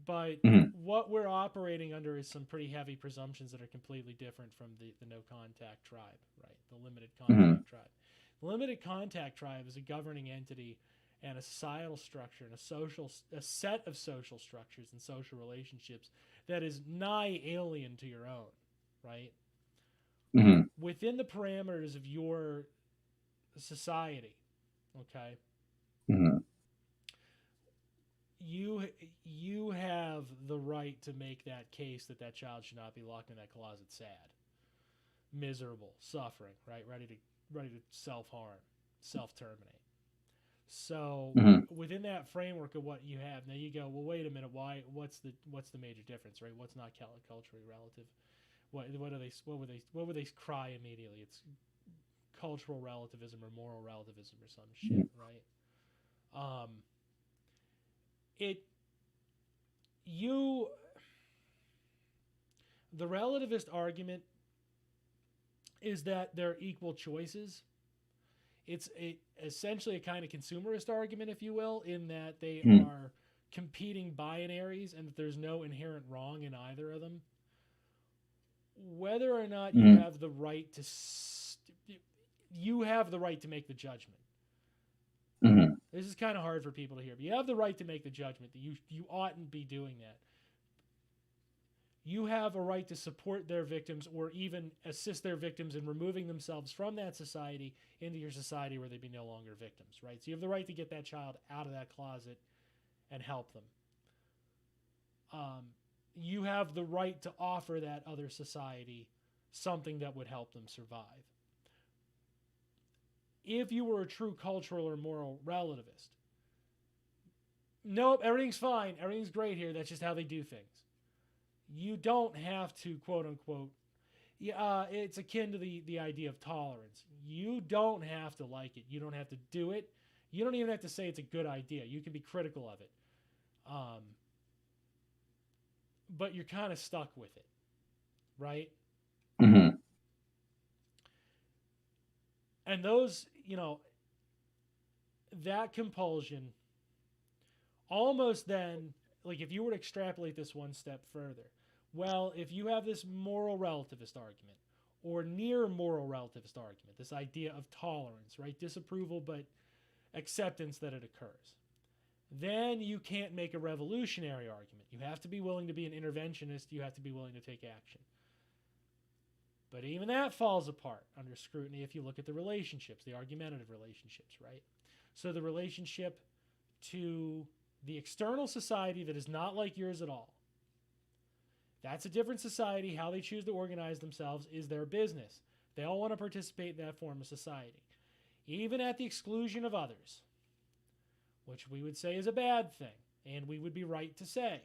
But what we're operating under is some pretty heavy presumptions that are completely different from the no contact tribe, right? The limited contact tribe. The limited contact tribe is a governing entity and a societal structure and a set of social structures and social relationships that is nigh alien to your own, right? Within the parameters of your society, okay? You have the right to make that case that child should not be locked in that closet, sad, miserable, suffering, right? Ready to self-harm, self-terminate. So within that framework of what you have, now you go, well, wait a minute, what's the major difference, right? What's not culturally relative? What would they cry immediately? It's cultural relativism or moral relativism or some shit, right? The relativist argument is that they're equal choices. It's essentially a kind of consumerist argument, if you will, in that they are competing binaries and that there's no inherent wrong in either of them. Whether or not you have the right to make the judgment. This is kind of hard for people to hear, but you have the right to make the judgment that you oughtn't be doing that. You have a right to support their victims or even assist their victims in removing themselves from that society into your society where they'd be no longer victims, right? So you have the right to get that child out of that closet and help them. You have the right to offer that other society something that would help them survive. if you were a true cultural or moral relativist. Nope, everything's fine. Everything's great here. That's just how they do things. You don't have to, quote unquote, it's akin to the idea of tolerance. You don't have to like it. You don't have to do it. You don't even have to say it's a good idea. You can be critical of it. But you're kind of stuck with it, right? Mm-hmm. And those, that compulsion almost then, like if you were to extrapolate this one step further, well, if you have this moral relativist argument or near moral relativist argument, this idea of tolerance, right? Disapproval, but acceptance that it occurs, then you can't make a revolutionary argument. You have to be willing to be an interventionist. You have to be willing to take action. But even that falls apart under scrutiny if you look at the relationships, the argumentative relationships, right? So the relationship to the external society that is not like yours at all. That's a different society. How they choose to organize themselves is their business. They all want to participate in that form of society, even at the exclusion of others, which we would say is a bad thing, and we would be right to say.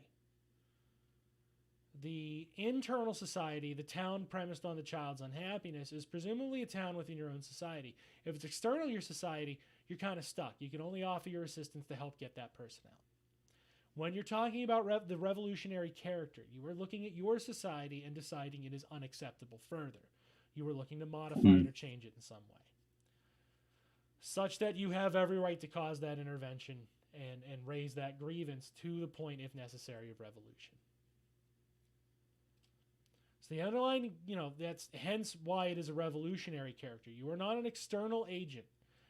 The internal society, the town premised on the child's unhappiness, is presumably a town within your own society. If it's external to your society, you're kind of stuck. You can only offer your assistance to help get that person out. When you're talking about the revolutionary character, you are looking at your society and deciding it is unacceptable further. You are looking to modify it or change it in some way, such that you have every right to cause that intervention and raise that grievance to the point, if necessary, of revolution. So the underlying, that's hence why it is a revolutionary character. You are not an external agent.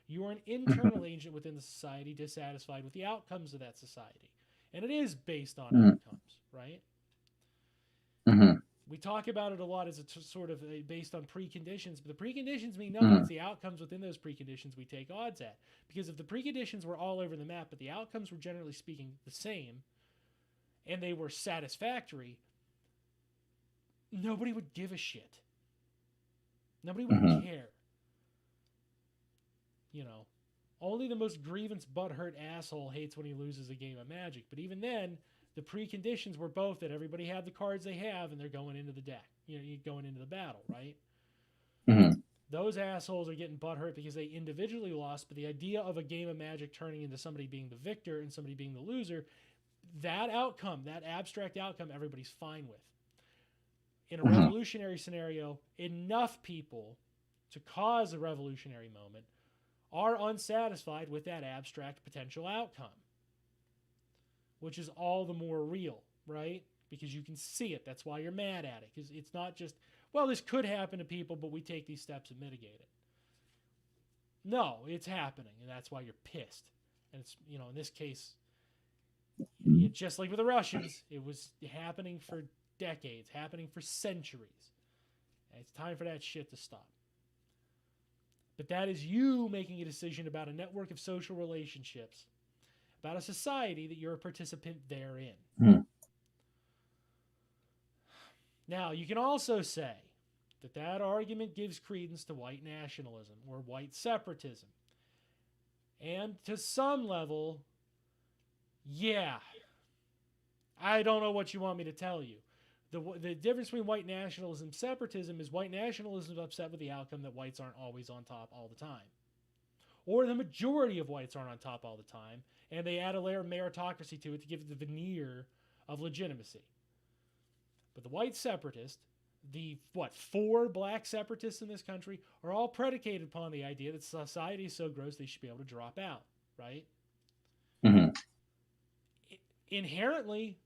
You are an internal agent within the society, dissatisfied with the outcomes of that society. And it is based on outcomes, right? Mm-hmm. We talk about it a lot as it's sort of based on preconditions, but the preconditions mean nothing. It's the outcomes within those preconditions we take odds at. Because if the preconditions were all over the map, but the outcomes were generally speaking the same, and they were satisfactory, nobody would give a shit. Nobody would care. Only the most grievance butthurt asshole hates when he loses a game of Magic. But even then, the preconditions were both that everybody had the cards they have and they're going into the deck. You're going into the battle, right? Mm-hmm. Those assholes are getting butthurt because they individually lost, but the idea of a game of Magic turning into somebody being the victor and somebody being the loser, that outcome, that abstract outcome, everybody's fine with. In a revolutionary scenario, enough people to cause a revolutionary moment are unsatisfied with that abstract potential outcome, which is all the more real, right? Because you can see it. That's why you're mad at it. Because it's not just, well, this could happen to people, but we take these steps and mitigate it. No, it's happening, and that's why you're pissed. And it's, in this case, just like with the Russians, it was happening for decades, happening for centuries. And it's time for that shit to stop. But that is you making a decision about a network of social relationships, about a society that you're a participant therein. Now, you can also say that argument gives credence to white nationalism or white separatism. And to some level, yeah, I don't know what you want me to tell you. The difference between white nationalism and separatism is white nationalism is upset with the outcome that whites aren't always on top all the time. Or the majority of whites aren't on top all the time, and they add a layer of meritocracy to it to give it the veneer of legitimacy. But the white separatist, the 4 black separatists in this country, are all predicated upon the idea that society is so gross they should be able to drop out, right? Mm-hmm. Inherently,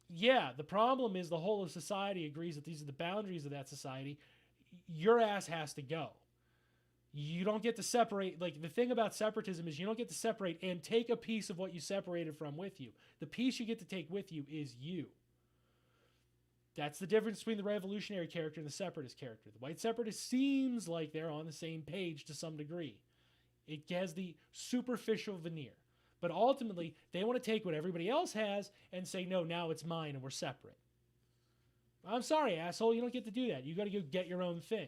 yeah, the problem is the whole of society agrees that these are the boundaries of that society. Your ass has to go. You don't get to separate. Like, the thing about separatism is you don't get to separate and take a piece of what you separated from with you. The piece you get to take with you is you. That's the difference between the revolutionary character and the separatist character. The white separatist seems like they're on the same page to some degree. It has the superficial veneer. But ultimately, they want to take what everybody else has and say, no, now it's mine and we're separate. I'm sorry, asshole, you don't get to do that. You got to go get your own thing,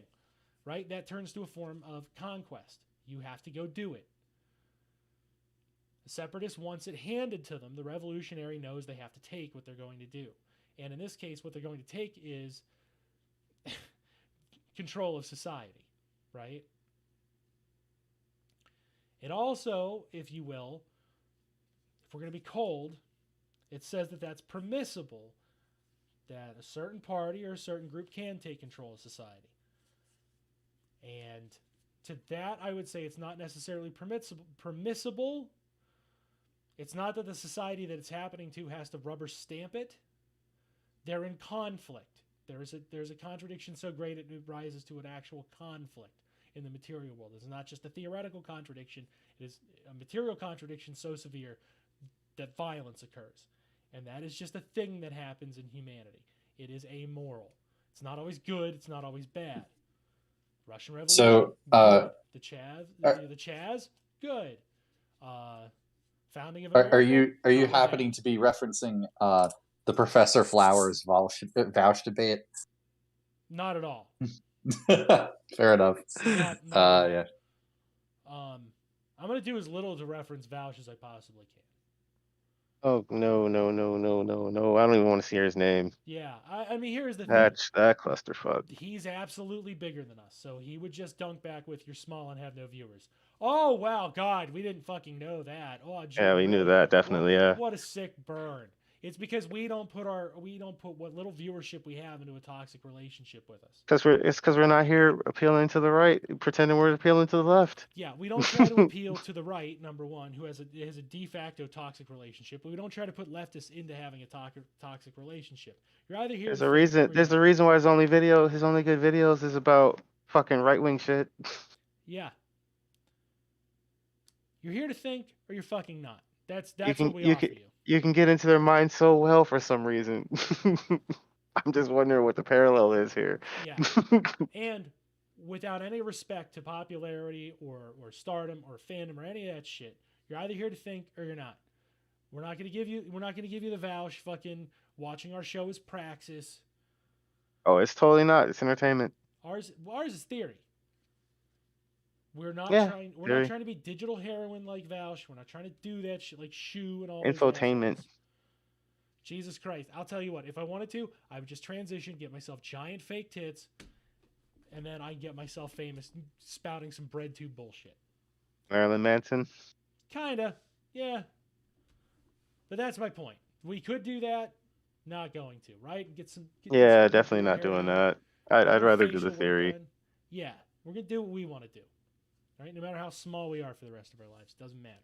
right? That turns to a form of conquest. You have to go do it. The separatist wants it handed to them. The revolutionary knows they have to take what they're going to do. And in this case, what they're going to take is control of society, right? It also, if you will, if we're going to be cold, it says that that's permissible, that a certain party or a certain group can take control of society. And to that, I would say it's not necessarily permissible. It's not that the society that it's happening to has to rubber stamp it. They're in conflict. There's a contradiction so great it rises to an actual conflict in the material world. It's not just a theoretical contradiction. It is a material contradiction so severe that violence occurs. And that is just a thing that happens in humanity. It is amoral. It's not always good. It's not always bad. Russian Revolution, So, good. The Chaz, good. Founding of America. Are you bad. happening to be referencing the Professor Flowers vouch debate? Not at all. Fair enough. Not at all. Yeah. I'm going to do as little to reference vouch as I possibly can. Oh no! I don't even want to see his name. Yeah, I mean, here's the thing. That clusterfuck. He's absolutely bigger than us, so he would just dunk back with "You're small and have no viewers." Oh wow, God, we didn't fucking know that. Oh, gee, Yeah, we knew that definitely. Yeah. What a sick burn. It's because we don't put what little viewership we have into a toxic relationship with us. Because we're not here appealing to the right, pretending we're appealing to the left. Yeah, we don't try to appeal to the right, number one, who has a de facto toxic relationship, but we don't try to put leftists into having a toxic relationship. You're either here. There's a reason why his only good videos is about fucking right wing shit. Yeah. You're here to think, or you're fucking not. That's what we offer you. You can get into their mind so well for some reason. I'm just wondering what the parallel is here. Yeah. And without any respect to popularity or stardom or fandom or any of that shit, you're either here to think or you're not. We're not gonna give you the vouch. Fucking watching our show is praxis. Oh, it's totally not. It's entertainment. Ours is theory. We're not theory. trying to be digital heroin like Vouch. We're not trying to do that shit like Shu and all. Infotainment. Jesus Christ! I'll tell you what. If I wanted to, I would just transition, get myself giant fake tits, and then I get myself famous spouting some bread tube bullshit. Marilyn Manson. Kinda, yeah. But that's my point. We could do that. Not going to, right? Get definitely not doing that. I'd rather do the theory. Yeah, we're gonna do what we want to do. Right? No matter how small we are for the rest of our lives, it doesn't matter.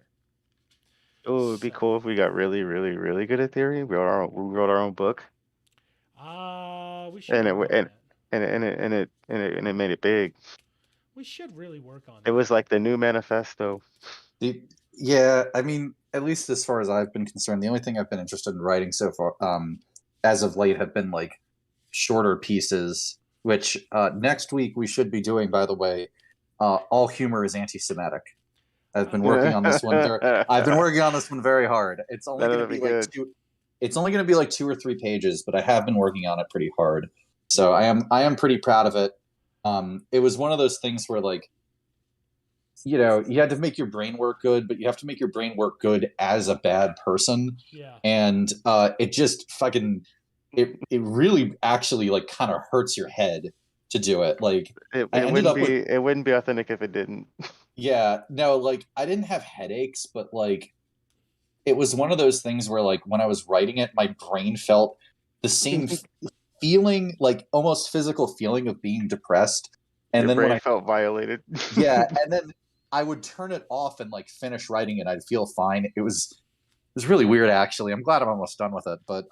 Oh, it'd be cool if we got really, really, really good at theory. We wrote our own book. We should. And it made it big. We should really work on that. It was like the new manifesto. Yeah, I mean, at least as far as I've been concerned, the only thing I've been interested in writing so far, as of late, have been like shorter pieces. Which next week we should be doing, by the way. All humor is anti-Semitic. I've been working on this one. I've been working on this one very hard. It's only going to be like It's only going to be like 2 or 3 pages, but I have been working on it pretty hard. So I am pretty proud of it. It was one of those things where, like, you know, you had to make your brain work good, but you have to make your brain work good as a bad person. Yeah. And it just fucking it really actually like kind of hurts your head to do it. Like it wouldn't be authentic if it didn't. Yeah, no, like I didn't have headaches, but like it was one of those things where like when I was writing it, my brain felt the same feeling, like almost physical feeling of being depressed. And Your then when brain felt violated. Yeah, and then I would turn it off and like finish writing it. I'd feel fine. It was really weird, actually. I'm glad I'm almost done with it, but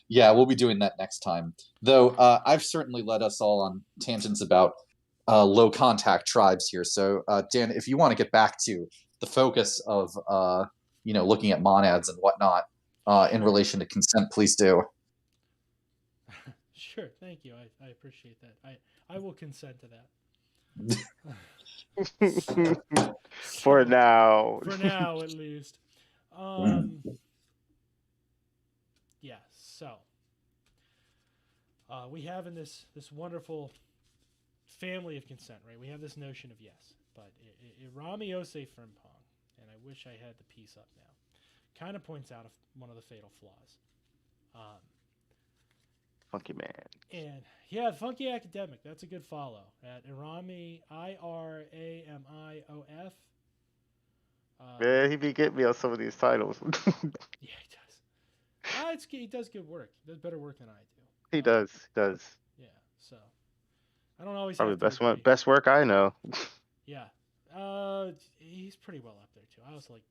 yeah, we'll be doing that next time. Though I've certainly led us all on tangents about low contact tribes here. So Dan, if you want to get back to the focus of looking at monads and whatnot in relation to consent, please do. Sure, thank you. I appreciate that. I will consent to that. For now. For now, at least. Yeah, so we have in this wonderful family of consent, right? We have this notion of yes. But Irami Ose Frimpong, and I wish I had the piece up now, kind of points out one of the fatal flaws. Funky man. And yeah, Funky Academic, that's a good follow at Irami IRAMIOF. Yeah, he be getting me on some of these titles. Yeah, he does. He does good work. He does better work than I do. He does. Yeah, so I don't always Probably have the to agree. best work I know. Yeah, he's pretty well up there too. I was like,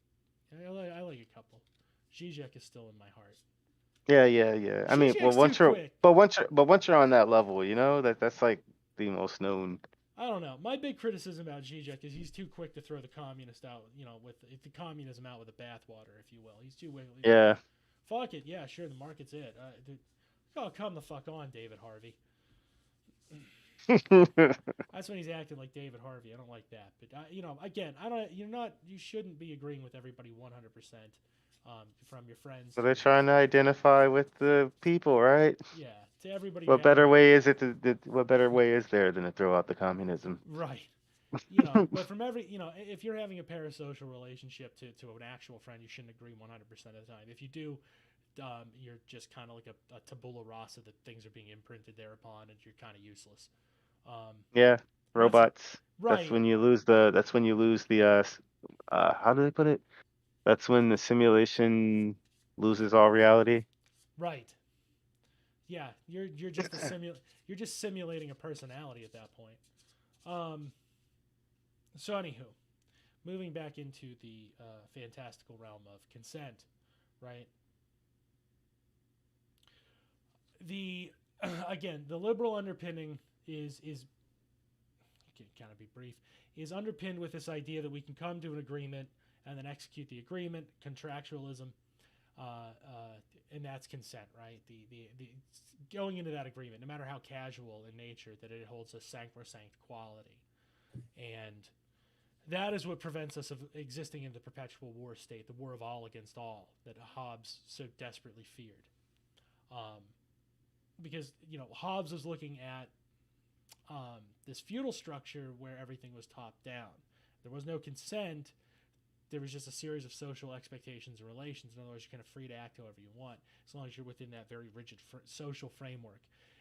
I like a couple. Zizek is still in my heart. Yeah. I mean, Zizek's too quick. once you're on that level, you know that's like the most known. I don't know. My big criticism about Zizek is he's too quick to throw the communist out. With the communism out with the bathwater, if you will. He's too wiggly. Yeah. Fuck it. Yeah, sure. The market's it. Oh, come the fuck on, David Harvey. That's when he's acting like David Harvey. I don't like that. But again, I don't. You shouldn't be agreeing with everybody 100%. From your friends. So they're trying to identify with the people, right? Yeah, to everybody. What better way is it what better way is there than to throw out the communism? Right. But from if you're having a parasocial relationship to an actual friend, you shouldn't agree 100% of the time. If you do, you're just kind of like a tabula rasa that things are being imprinted thereupon, and you're kind of useless. Yeah, robots. Right. That's when you lose the. How do they put it? That's when the simulation loses all reality. Right. Yeah, you're just you're just simulating a personality at that point. So anywho, moving back into the fantastical realm of consent, right? The liberal underpinning is kind of be brief, is underpinned with this idea that we can come to an agreement and then execute the agreement, contractualism, and that's consent, right? The going into that agreement, no matter how casual in nature, that it holds a sacrosanct quality, and that is what prevents us of existing in the perpetual war state, the war of all against all that Hobbes so desperately feared. Because Hobbes was looking at this feudal structure where everything was top down. There was no consent. There was just a series of social expectations and relations. In other words, you're kind of free to act however you want, as long as you're within that very rigid social framework.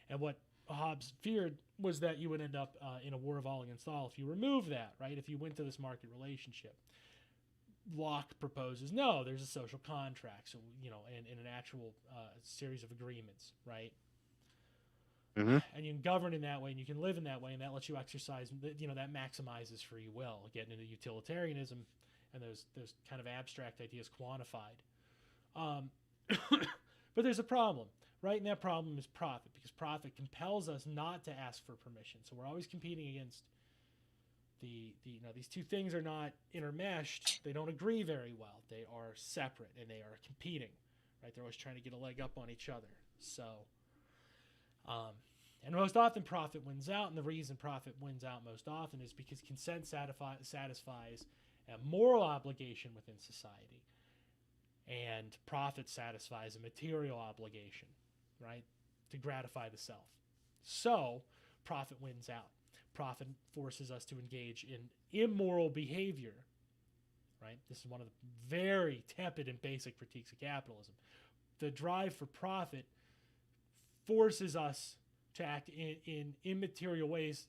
And what Hobbes feared was that you would end up in a war of all against all if you remove that, right? If you went to this market relationship. Locke proposes, no, there's a social contract, so, and an actual series of agreements, right? Mm-hmm. And you can govern in that way, and you can live in that way, and that lets you exercise, that maximizes free will, getting into utilitarianism, and those kind of abstract ideas quantified. But there's a problem, right? And that problem is profit, because profit compels us not to ask for permission. So we're always competing against these two things are not intermeshed. They don't agree very well. They are separate, and they are competing, right? They're always trying to get a leg up on each other. So, and most often profit wins out, and the reason profit wins out most often is because consent satisfies a moral obligation within society, and profit satisfies a material obligation, right, to gratify the self. So profit wins out. Profit forces us to engage in immoral behavior, right? This is one of the very tepid and basic critiques of capitalism. The drive for profit forces us to act in immaterial ways,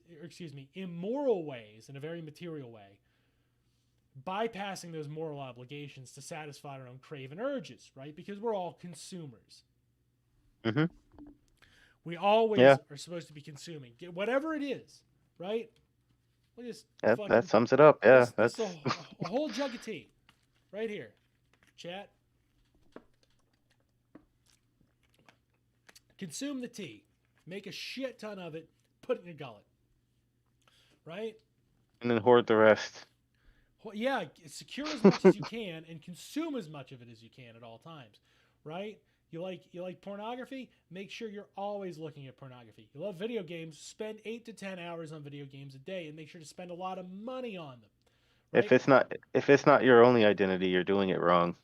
immoral ways, in a very material way, bypassing those moral obligations to satisfy our own craven urges, right? Because we're all consumers. Mm-hmm. We always are supposed to be consuming, whatever it is, right? That sums it up. Yeah, that's a whole jug of tea, right here, chat. Consume the tea, make a shit ton of it, put it in your gullet, right? And then hoard the rest. Well, yeah, secure as much as you can and consume as much of it as you can at all times, right? You like pornography? Make sure you're always looking at pornography. You love video games? Spend 8 to 10 hours on video games a day, and make sure to spend a lot of money on them. Right? If it's not your only identity, you're doing it wrong.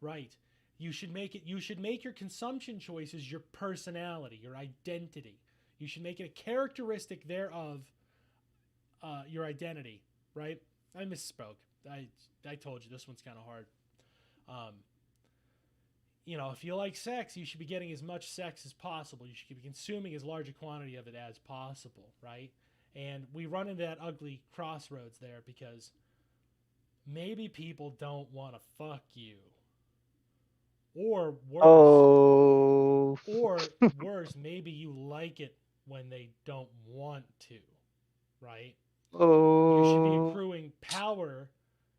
Right. You should make your consumption choices your personality, your identity. You should make it a characteristic thereof, your identity, right? I misspoke. I told you this one's kind of hard. If you like sex, you should be getting as much sex as possible. You should be consuming as large a quantity of it as possible, right? And we run into that ugly crossroads there because maybe people don't want to fuck you. Or worse. Oh. Or worse, maybe you like it when they don't want to, right? Oh. You should be accruing power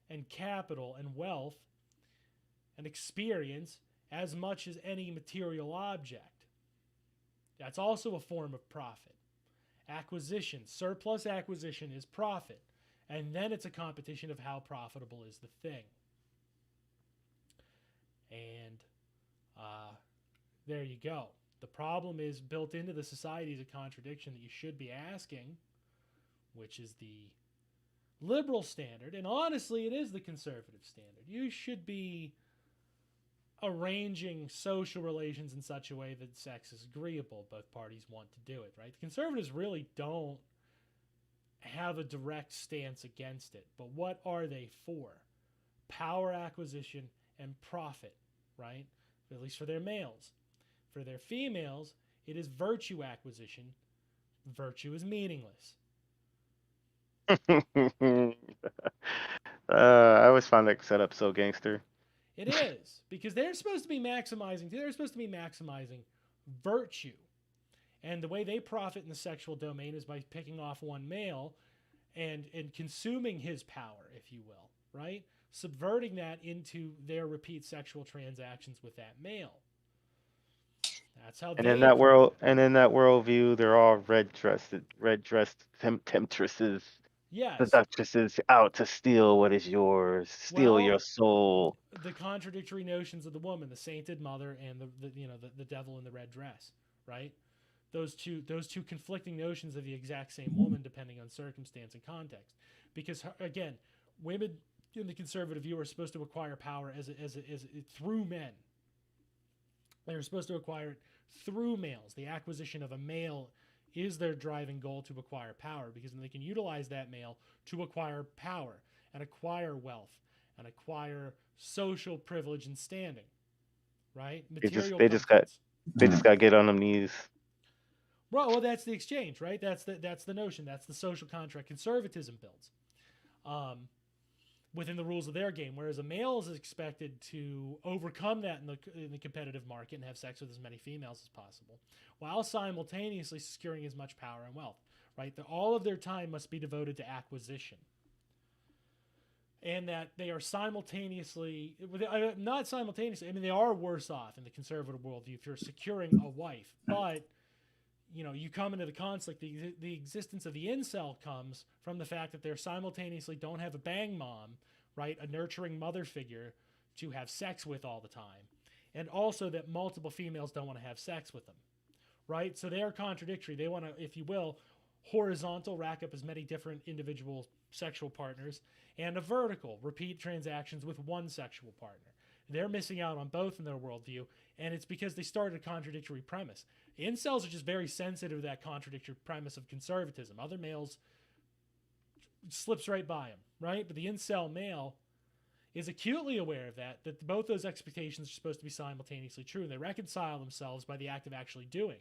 and capital and wealth and experience as much as any material object. That's also a form of profit. Acquisition, surplus acquisition is profit. And then it's a competition of how profitable is the thing. And there you go. The problem is built into the society is a contradiction that you should be asking, which is the liberal standard. And honestly, it is the conservative standard. You should be arranging social relations in such a way that sex is agreeable. Both parties want to do it, right? The conservatives really don't have a direct stance against it. But what are they for? Power acquisition and profit, right? At least for their males. For their females, it is virtue acquisition. Virtue is meaningless. I always found that setup so gangster. It is, because they're supposed to be maximizing virtue. And the way they profit in the sexual domain is by picking off one male and consuming his power, if you will, right? Subverting that into their repeat sexual transactions with that male. That's how. And in that worldview, they're all red dressed temptresses. Yes. Seductresses out to steal what is yours, steal your soul. The contradictory notions of the woman, the sainted mother, and the devil in the red dress, right? Those two conflicting notions of the exact same woman, depending on circumstance and context. Because again, women in the conservative view are supposed to acquire power as through men. They're supposed to acquire it through males. The acquisition of a male is their driving goal to acquire power, because then they can utilize that male to acquire power and acquire wealth and acquire social privilege and standing, right? They just got to get on them knees. Well, that's the exchange, right? That's the notion. That's the social contract conservatism builds. Within the rules of their game, whereas a male is expected to overcome that in the competitive market and have sex with as many females as possible, while simultaneously securing as much power and wealth, right? All of their time must be devoted to acquisition. And that they are not simultaneously, I mean, they are worse off in the conservative worldview if you're securing a wife, but you come into the conflict. The existence of the incel comes from the fact that they simultaneously don't have a bang mom, right? A nurturing mother figure to have sex with all the time. And also that multiple females don't want to have sex with them, right? So they are contradictory. They want to, if you will, horizontal, rack up as many different individual sexual partners, and a vertical, repeat transactions with one sexual partner. They're missing out on both in their worldview, and it's because they started a contradictory premise. Incels are just very sensitive to that contradictory premise of conservatism. Other males slips right by them, right? But the incel male is acutely aware of that both those expectations are supposed to be simultaneously true, and they reconcile themselves by the act of actually doing.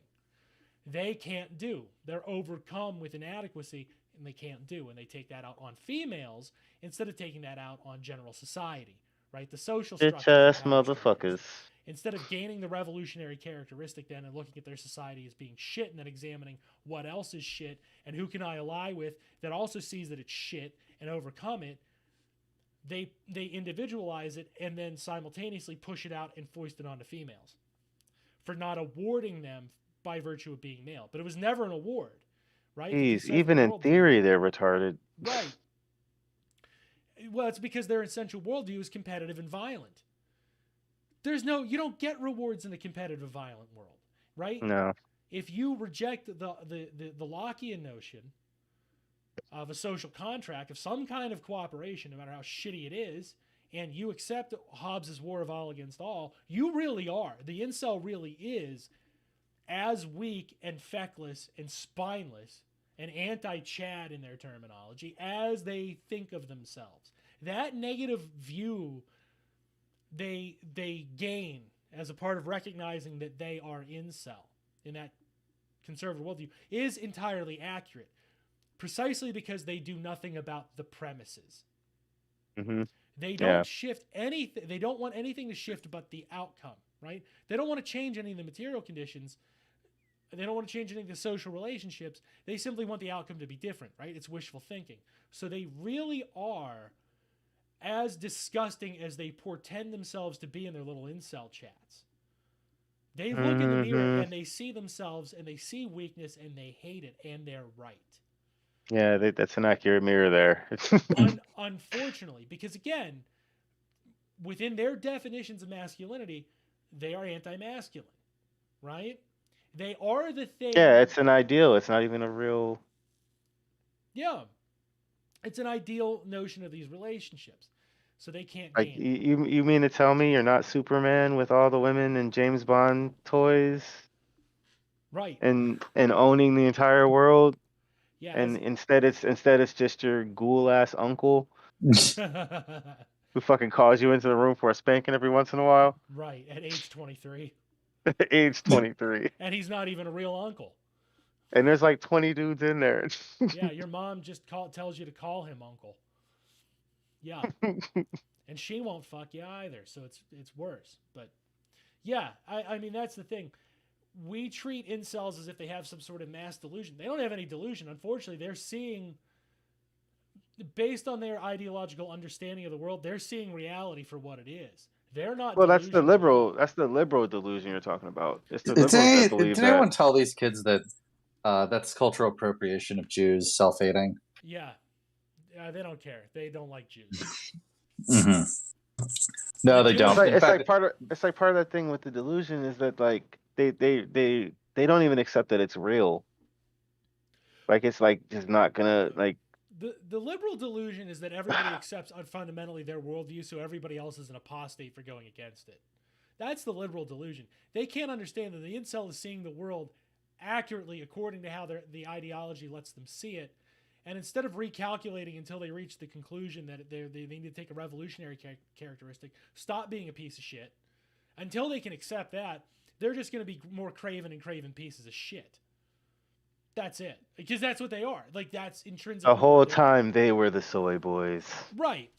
They can't do. They're overcome with inadequacy, and they can't do, and they take that out on females instead of taking that out on general society, right? The social structure. Bitch-ass motherfuckers. Instead of gaining the revolutionary characteristic then and looking at their society as being shit and then examining what else is shit and who can I ally with that also sees that it's shit and overcome it, they individualize it and then simultaneously push it out and foist it onto females for not awarding them by virtue of being male. But it was never an award, right? Jeez, even in theory, they're retarded. Right. Well, it's because their essential worldview is competitive and violent. You don't get rewards in a competitive, violent world, right? No. If you reject the Lockean notion of a social contract, of some kind of cooperation, no matter how shitty it is, and you accept Hobbes' war of all against all, you really are. The incel really is as weak and feckless and spineless and anti-Chad in their terminology as they think of themselves. That negative view they gain as a part of recognizing that they are incel in that conservative worldview is entirely accurate, precisely because they do nothing about the premises. Mm-hmm. They don't shift anything. They don't want anything to shift but the outcome, right? They don't want to change any of the material conditions. They don't want to change any of the social relationships. They simply want the outcome to be different, right? It's wishful thinking. So they really are as disgusting as they portend themselves to be in their little incel chats. They look in the mirror and they see themselves and they see weakness and they hate it, and they're right. Yeah, that's an accurate mirror there. Unfortunately, because again, within their definitions of masculinity, they are anti-masculine, right? They are the thing. Yeah, it's an ideal. It's not even a real. Yeah, it's an ideal notion of these relationships, so they can't Like gain. you mean to tell me you're not Superman with all the women and James Bond toys, Right? and owning the entire world? Yeah. And instead it's just your ghoul ass uncle who fucking calls you into the room for a spanking every once in a while. Right, at age 23. Age 23. And he's not even a real uncle. And there's like 20 dudes in there. Yeah, your mom just tells you to call him uncle. Yeah. And she won't fuck you either, so it's worse. But yeah, I mean, that's the thing. We treat incels as if they have some sort of mass delusion. They don't have any delusion. Unfortunately, they're seeing, based on their ideological understanding of the world, they're seeing reality for what it is. They're not. Well, that's the liberal delusion you're talking about. It's the liberals that believe did that. anyone tell these kids that that's cultural appropriation of Jews, self-hating? Yeah. They don't care. They don't like Jews. Mm-hmm. No, they don't. It's like part of that thing with the delusion is that like they don't even accept that it's real. Like it's like just not gonna like. The liberal delusion is that everybody accepts fundamentally their worldview, so everybody else is an apostate for going against it. That's the liberal delusion. They can't understand that the incel is seeing the world accurately according to how the ideology lets them see it. And instead of recalculating until they reach the conclusion that they need to take a revolutionary characteristic, stop being a piece of shit, until they can accept that, they're just going to be more craven pieces of shit. That's it. Because that's what they are. Like, that's intrinsically. The whole time they were the soy boys. Right.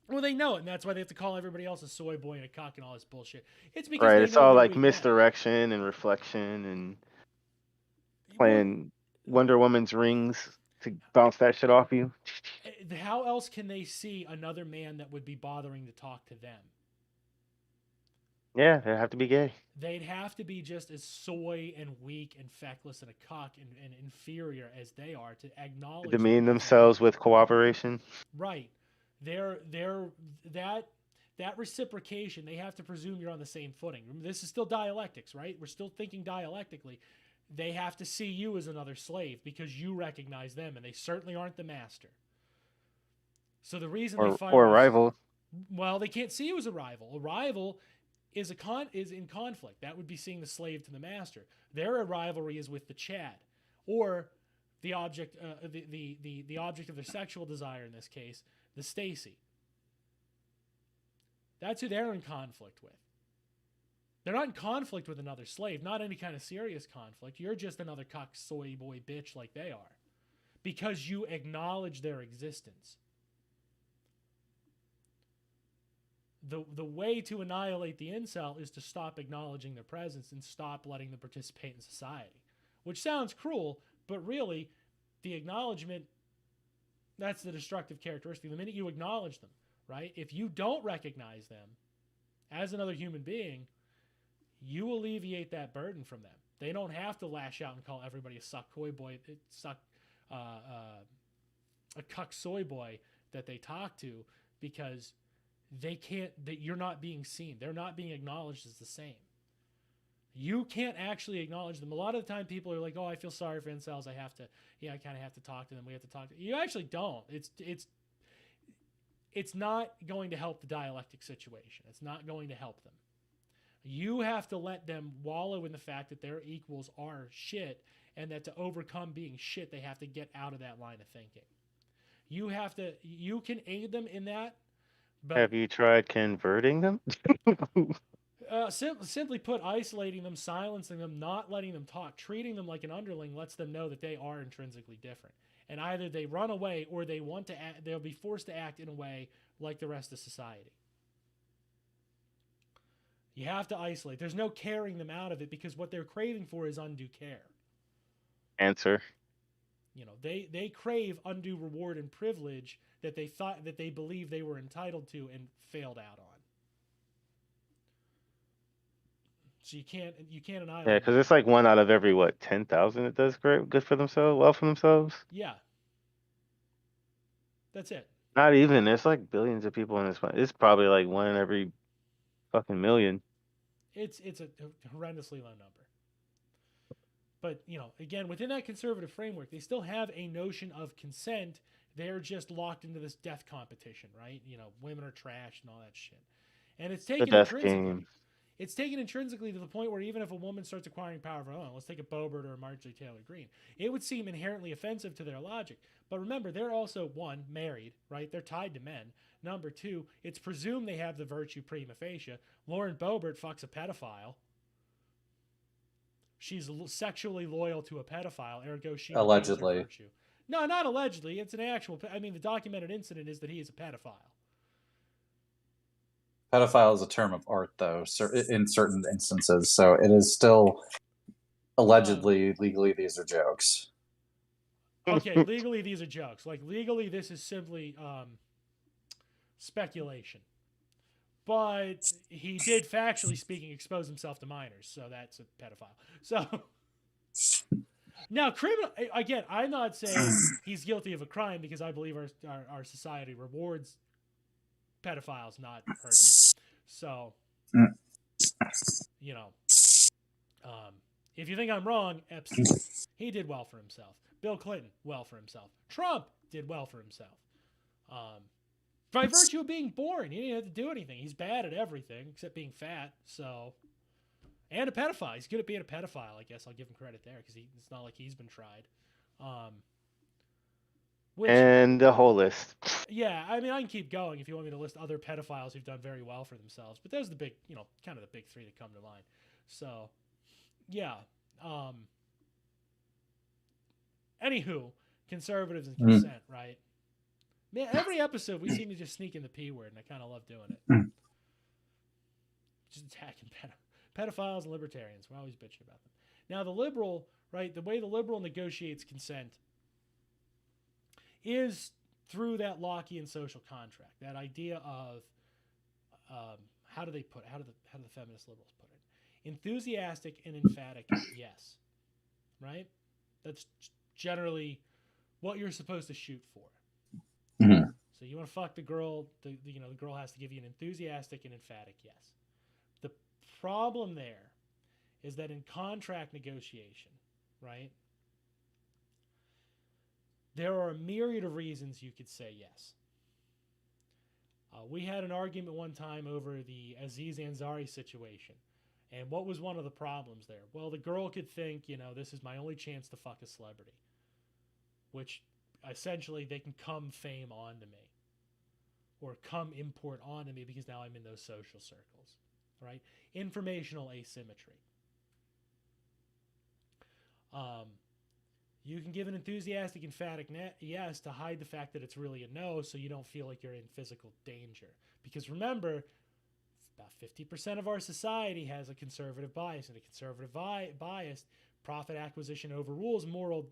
Well, they know it, and that's why they have to call everybody else a soy boy and a cock and all this bullshit. It's because right. they It's know all they're like weak misdirection and reflection and playing Wonder Woman's rings to bounce that shit off you. How else can they see another man that would be bothering to talk to them? Yeah, they have to be gay. They'd have to be just as soy and weak and feckless and a cock and inferior as they are to acknowledge. Demean themselves with cooperation. Right. They're that reciprocation, they have to presume you're on the same footing. This is still dialectics, right? We're still thinking dialectically. They have to see you as another slave because you recognize them, and they certainly aren't the master. So the reason they fight or a rival. Well, they can't see you as a rival. A rival is in conflict. That would be seeing the slave to the master. Their rivalry is with the Chad, or the object, the object of their sexual desire in this case, the Stacy. That's who they're in conflict with. They're not in conflict with another slave, not any kind of serious conflict. You're just another cock soy boy bitch like they are, because you acknowledge their existence. The way to annihilate the incel is to stop acknowledging their presence and stop letting them participate in society, which sounds cruel, but really, the acknowledgement, that's the destructive characteristic. The minute you acknowledge them, right? If you don't recognize them as another human being, you alleviate that burden from them. They don't have to lash out and call everybody a cuck soy boy that they talk to, because they can't, that you're not being seen. They're not being acknowledged as the same. You can't actually acknowledge them. A lot of the time people are like, oh, I feel sorry for incels. I kind of have to talk to them. We have to talk to them. You actually don't. It's not going to help the dialectic situation. It's not going to help them. You have to let them wallow in the fact that their equals are shit, and that to overcome being shit, they have to get out of that line of thinking. You can aid them in that, but Have you tried converting them? simply put, isolating them, silencing them, not letting them talk, treating them like an underling lets them know that they are intrinsically different. And either they run away or they want to act, they'll be forced to act in a way like the rest of society. You have to isolate. There's no carrying them out of it because what they're craving for is undue care. Answer. They crave undue reward and privilege that they thought that they believe they were entitled to and failed out on. So you can't annihilate. Yeah, because it's like one out of every 10,000 that does good for themselves, well for themselves. Yeah, that's it. Not even. There's like billions of people in this one. It's probably like one in every fucking million. It's a horrendously low number. But again, within that conservative framework, they still have a notion of consent. They're just locked into this death competition, right? Women are trash and all that shit. And it's taken intrinsically. It's taken intrinsically to the point where even if a woman starts acquiring power of her own, let's take a Boebert or a Marjorie Taylor Greene, it would seem inherently offensive to their logic. But remember, they're also, one, married, right? They're tied to men. Number two, it's presumed they have the virtue prima facie. Lauren Boebert fucks a pedophile. She's sexually loyal to a pedophile, ergo she allegedly. Virtue. No, not allegedly. It's an actual. I mean, the documented incident is that he is a pedophile. Pedophile is a term of art, though, in certain instances. So it is still allegedly, legally, these are jokes. Okay, legally, these are jokes. Like, legally, this is simply speculation. But he did, factually speaking, expose himself to minors, so that's a pedophile. So, now, again, I'm not saying he's guilty of a crime because I believe our society rewards pedophiles, not hurts. So, if you think I'm wrong, Epstein, he did well for himself. Bill Clinton, well for himself. Trump did well for himself. By virtue of being born, he didn't have to do anything. He's bad at everything except being fat. So, and a pedophile. He's good at being a pedophile. I guess I'll give him credit there because it's not like he's been tried. And the whole list. Yeah, I mean, I can keep going if you want me to list other pedophiles who've done very well for themselves. But those are the big, kind of the big three that come to mind. So, yeah. Anywho, conservatives and consent, right? Man, every episode we seem to just sneak in the P word, and I kind of love doing it. Just attacking pedophiles and libertarians. We're always bitching about them. Now, the liberal, right, the way the liberal negotiates consent is through that Lockean social contract, that idea of how do the feminist liberals put it? Enthusiastic and emphatic yes, right? That's generally what you're supposed to shoot for. Mm-hmm. So you want to fuck the girl, the girl has to give you an enthusiastic and emphatic yes. The problem there is that in contract negotiation, right, there are a myriad of reasons you could say yes. We had an argument one time over the Aziz Ansari situation. And what was one of the problems there? Well, the girl could think, this is my only chance to fuck a celebrity. Which, essentially, they can come fame onto me. Or come import onto me because now I'm in those social circles. Right? Informational asymmetry. You can give an enthusiastic, emphatic yes to hide the fact that it's really a no so you don't feel like you're in physical danger. Because remember, about 50% of our society has a conservative bias, and a conservative bias, profit acquisition overrules moral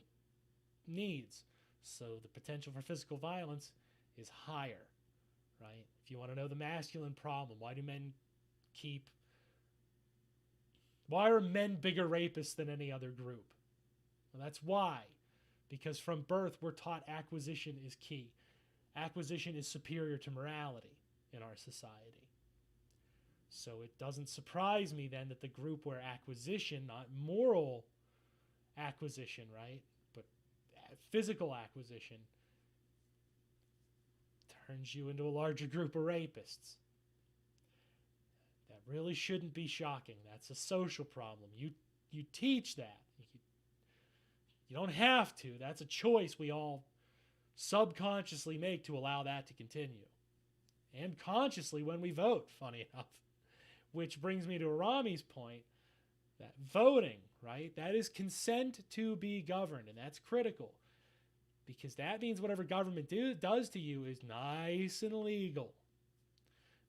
needs. So the potential for physical violence is higher, right? If you want to know the masculine problem, why are men bigger rapists than any other group? Well, that's why. Because from birth, we're taught acquisition is key. Acquisition is superior to morality in our society. So it doesn't surprise me then that the group where acquisition, not moral acquisition, right, but physical acquisition, turns you into a larger group of rapists. That really shouldn't be shocking. That's a social problem. You teach that. You don't have to. That's a choice we all subconsciously make to allow that to continue. And consciously when we vote, funny enough. Which brings me to Rami's point that voting, right, that is consent to be governed, and that's critical. Because that means whatever government does to you is nice and legal.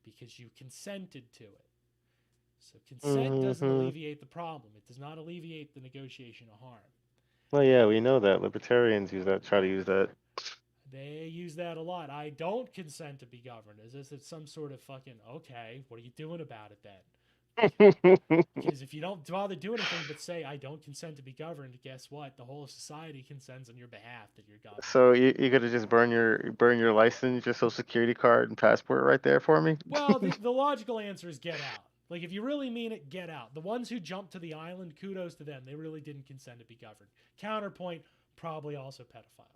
Because you consented to it. So consent doesn't alleviate the problem. It does not alleviate the negotiation of harm. Well, yeah, we know that. Libertarians try to use that. They use that a lot. I don't consent to be governed. Is this it's some sort of fucking, okay, what are you doing about it then? Because if you don't bother do anything but say, I don't consent to be governed, guess what? The whole of society consents on your behalf that you're governed. So you gotta just burn your license, your social security card and passport right there for me? Well, the logical answer is get out. Like, if you really mean it, get out. The ones who jumped to the island, kudos to them. They really didn't consent to be governed. Counterpoint, probably also pedophiles.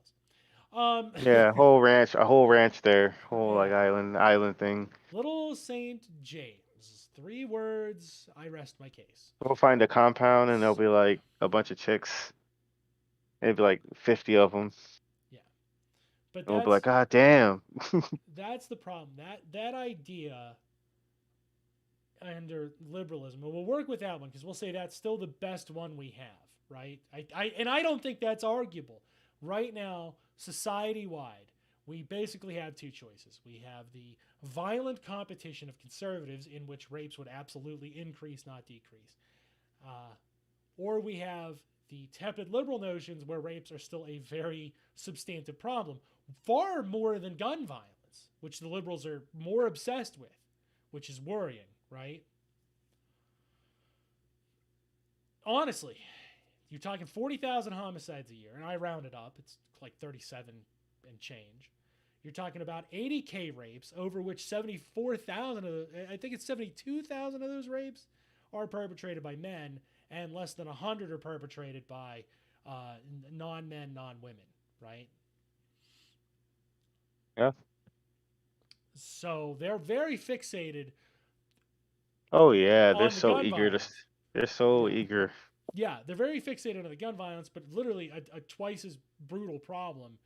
Yeah, a whole ranch there, whole like Yeah. island thing. Little Saint James. 3 words. I rest my case. We'll find a compound and there'll be like a bunch of chicks. It'd be like 50 of them. Yeah, but And we'll be like, God damn. that's the problem. That idea under liberalism, and we'll work with that one because we'll say that's still the best one we have, right? I don't think that's arguable. Right now, society-wide, we basically have 2 choices. We have the violent competition of conservatives in which rapes would absolutely increase, not decrease. Or we have the tepid liberal notions where rapes are still a very substantive problem, far more than gun violence, which the liberals are more obsessed with, which is worrying, right? Honestly, you're talking 40,000 homicides a year, and I round it up. It's like 37 and change. You're talking about 80K rapes, over which 74,000 of I think it's 72,000 of those rapes are perpetrated by men, and less than 100 are perpetrated by non-men, non-women, right? Yeah. So they're very fixated. Oh yeah, they're On the so gun eager violence. they're so Yeah. eager. Yeah, they're very fixated on the gun violence, but literally a twice as brutal problem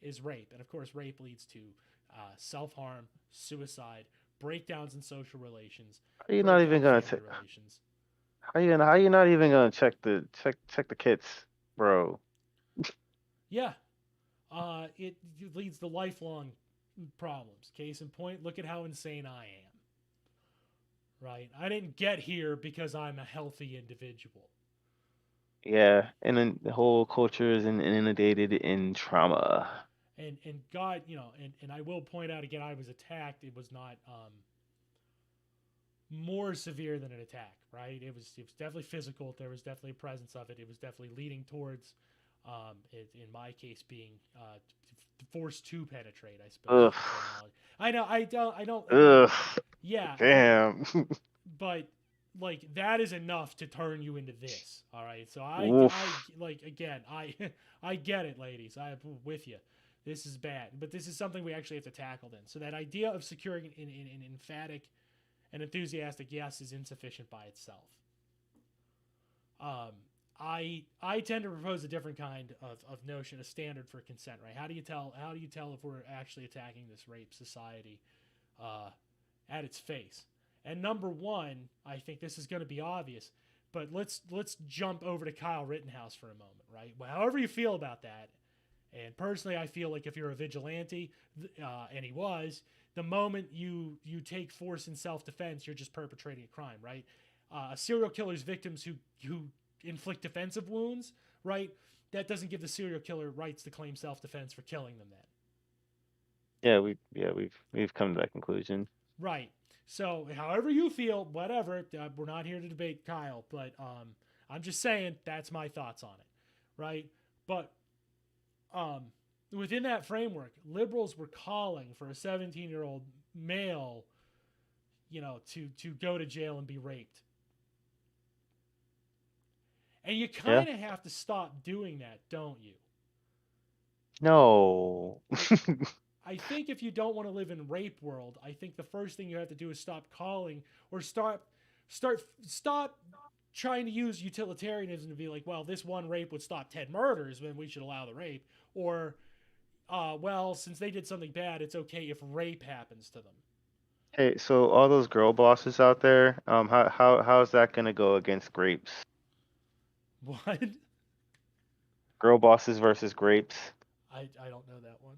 is rape. And of course, rape leads to self-harm, suicide, breakdowns in social relations. How you not even gonna family relations. how you not even gonna check the kits, bro? Yeah. It leads to lifelong problems. Case in point, look at how insane I am. Right? I didn't get here because I'm a healthy individual. Yeah, and then the whole culture is inundated in trauma. And God, and I will point out again, I was attacked. It was not more severe than an attack, right? It was definitely physical. There was definitely a presence of it. It was definitely leading towards, in my case, being forced to penetrate. I suppose. Ugh. I know. I don't. Ugh. Yeah. Damn. But like that is enough to turn you into this. All right. So I get it, ladies. I'm with you. This is bad, but this is something we actually have to tackle then. So that idea of securing an emphatic and enthusiastic yes is insufficient by itself. I tend to propose a different kind of notion, a standard for consent, right? How do you tell if we're actually attacking this rape society at its face? And number one, I think this is going to be obvious, but let's jump over to Kyle Rittenhouse for a moment, right? Well, however you feel about that, and personally, I feel like if you're a vigilante, and he was, the moment you take force in self-defense, you're just perpetrating a crime, right? A serial killer's victims who inflict defensive wounds, right? That doesn't give the serial killer rights to claim self-defense for killing them. Then, we've come to that conclusion. Right. So, however you feel, whatever. We're not here to debate Kyle, but I'm just saying that's my thoughts on it, right? But within that framework, liberals were calling for a 17-year-old male, to go to jail and be raped. And you kind of have to stop doing that, don't you? No. I think if you don't want to live in rape world, I think the first thing you have to do is stop calling or start stop trying to use utilitarianism to be like, well, this one rape would stop 10 murders, then we should allow the rape, or well, since they did something bad, it's okay if rape happens to them. Hey, so all those girl bosses out there, how's that gonna go against grapes? What? Girl bosses versus grapes? I don't know that one.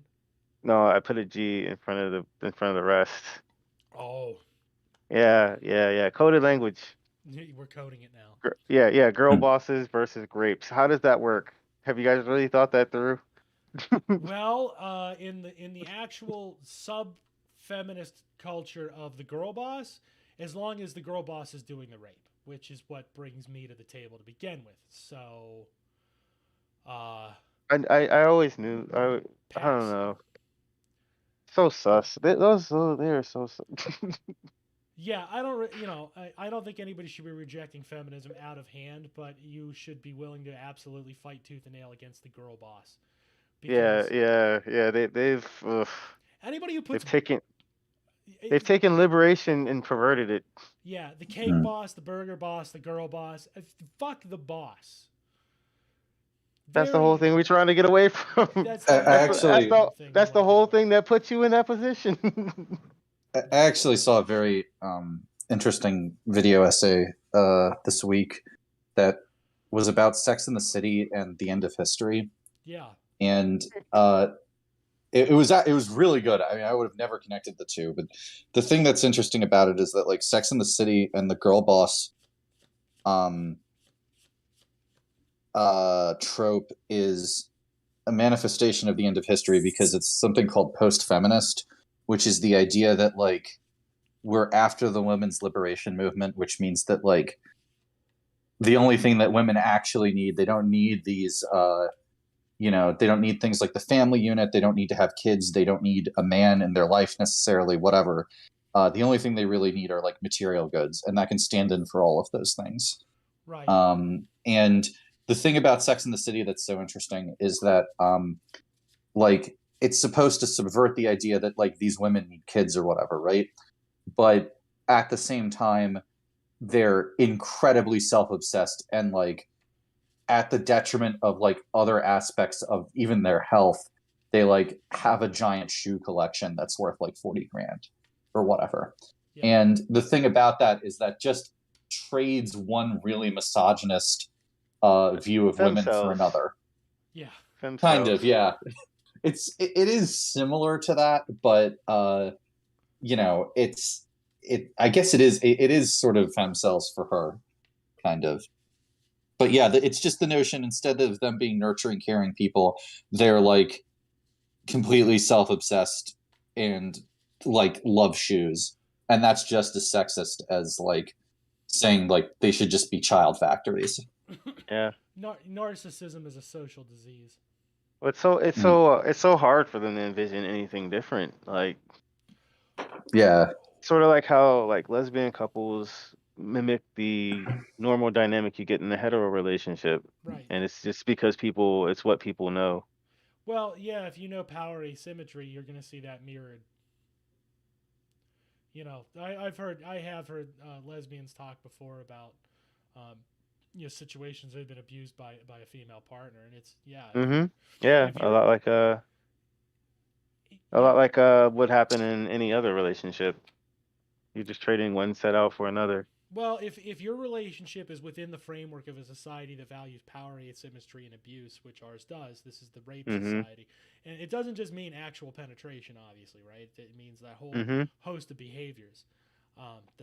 No, I put a G in front of the rest. Oh, Yeah. Coded language. we're coding it now. Yeah. Girl bosses versus grapes. How does that work? Have you guys really thought that through? Well, in the actual sub-feminist culture of the girl boss, as long as the girl boss is doing the rape, which is what brings me to the table to begin with. So, I always knew. I don't pass. know. So sus. They are so sus. Yeah, I don't think anybody should be rejecting feminism out of hand, but you should be willing to absolutely fight tooth and nail against the girl boss. Because Yeah. anybody who They've puts taken they've taken liberation and perverted it. yeah, the cake boss, the burger boss, the girl boss, fuck the boss. That's the whole thing we're trying to get away from. That's That's the whole thing that puts you in that position. I actually saw a very interesting video essay this week that was about Sex in the City and the end of history. Yeah. And it was really good. I mean, I would have never connected the two, but the thing that's interesting about it is that like Sex in the City and the girl boss trope is a manifestation of the end of history because it's something called post-feminist, which is the idea that like we're after the women's liberation movement, which means that like the only thing that women actually need, they don't need these they don't need things like the family unit, they don't need to have kids, they don't need a man in their life necessarily, whatever. The only thing they really need are like material goods, and that can stand in for all of those things. Right. And the thing about Sex in the City that's so interesting is that like it's supposed to subvert the idea that like these women need kids or whatever, right? But at the same time, they're incredibly self-obsessed and like at the detriment of like other aspects of even their health. They like have a giant shoe collection that's worth like 40 grand or whatever. Yeah. And the thing about that is that just trades one really misogynist view of women for another. Yeah. Kind of, yeah. It is similar to that, but I guess it is sort of femcells for her, kind of. But yeah, it's just the notion, instead of them being nurturing, caring people, they're like completely self-obsessed and like love shoes. And that's just as sexist as like saying like they should just be child factories. Yeah. Narcissism is a social disease. It's so hard for them to envision anything different. Like, yeah, sort of like how like lesbian couples mimic the normal dynamic you get in a hetero relationship, right? And it's just because it's what people know. Well, yeah, if you know power asymmetry, you're going to see that mirrored. You know, I have heard lesbians talk before about situations they've been abused by a female partner, and it's a lot like what happened in any other relationship. You're just trading one set out for another. Well, if your relationship is within the framework of a society that values power, asymmetry, and abuse, which ours does, this is the rape society, and it doesn't just mean actual penetration, obviously, right? It means that whole host of behaviors.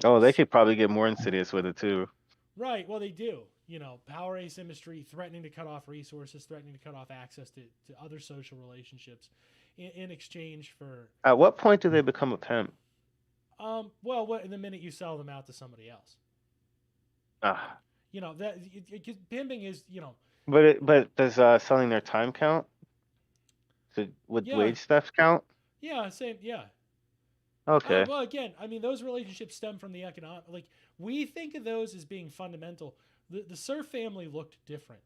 They could probably get more insidious with it too. Right. Well, they do. You know, power asymmetry, threatening to cut off resources, threatening to cut off access to other social relationships, in exchange for. At what point do they become a pimp? Well, the minute you sell them out to somebody else. You know that pimping is, But does selling their time count? Would wage theft count? Yeah, same. Yeah. Okay. Well, again, I mean, those relationships stem from the economic. Like, we think of those as being fundamental. The Cerf family looked different.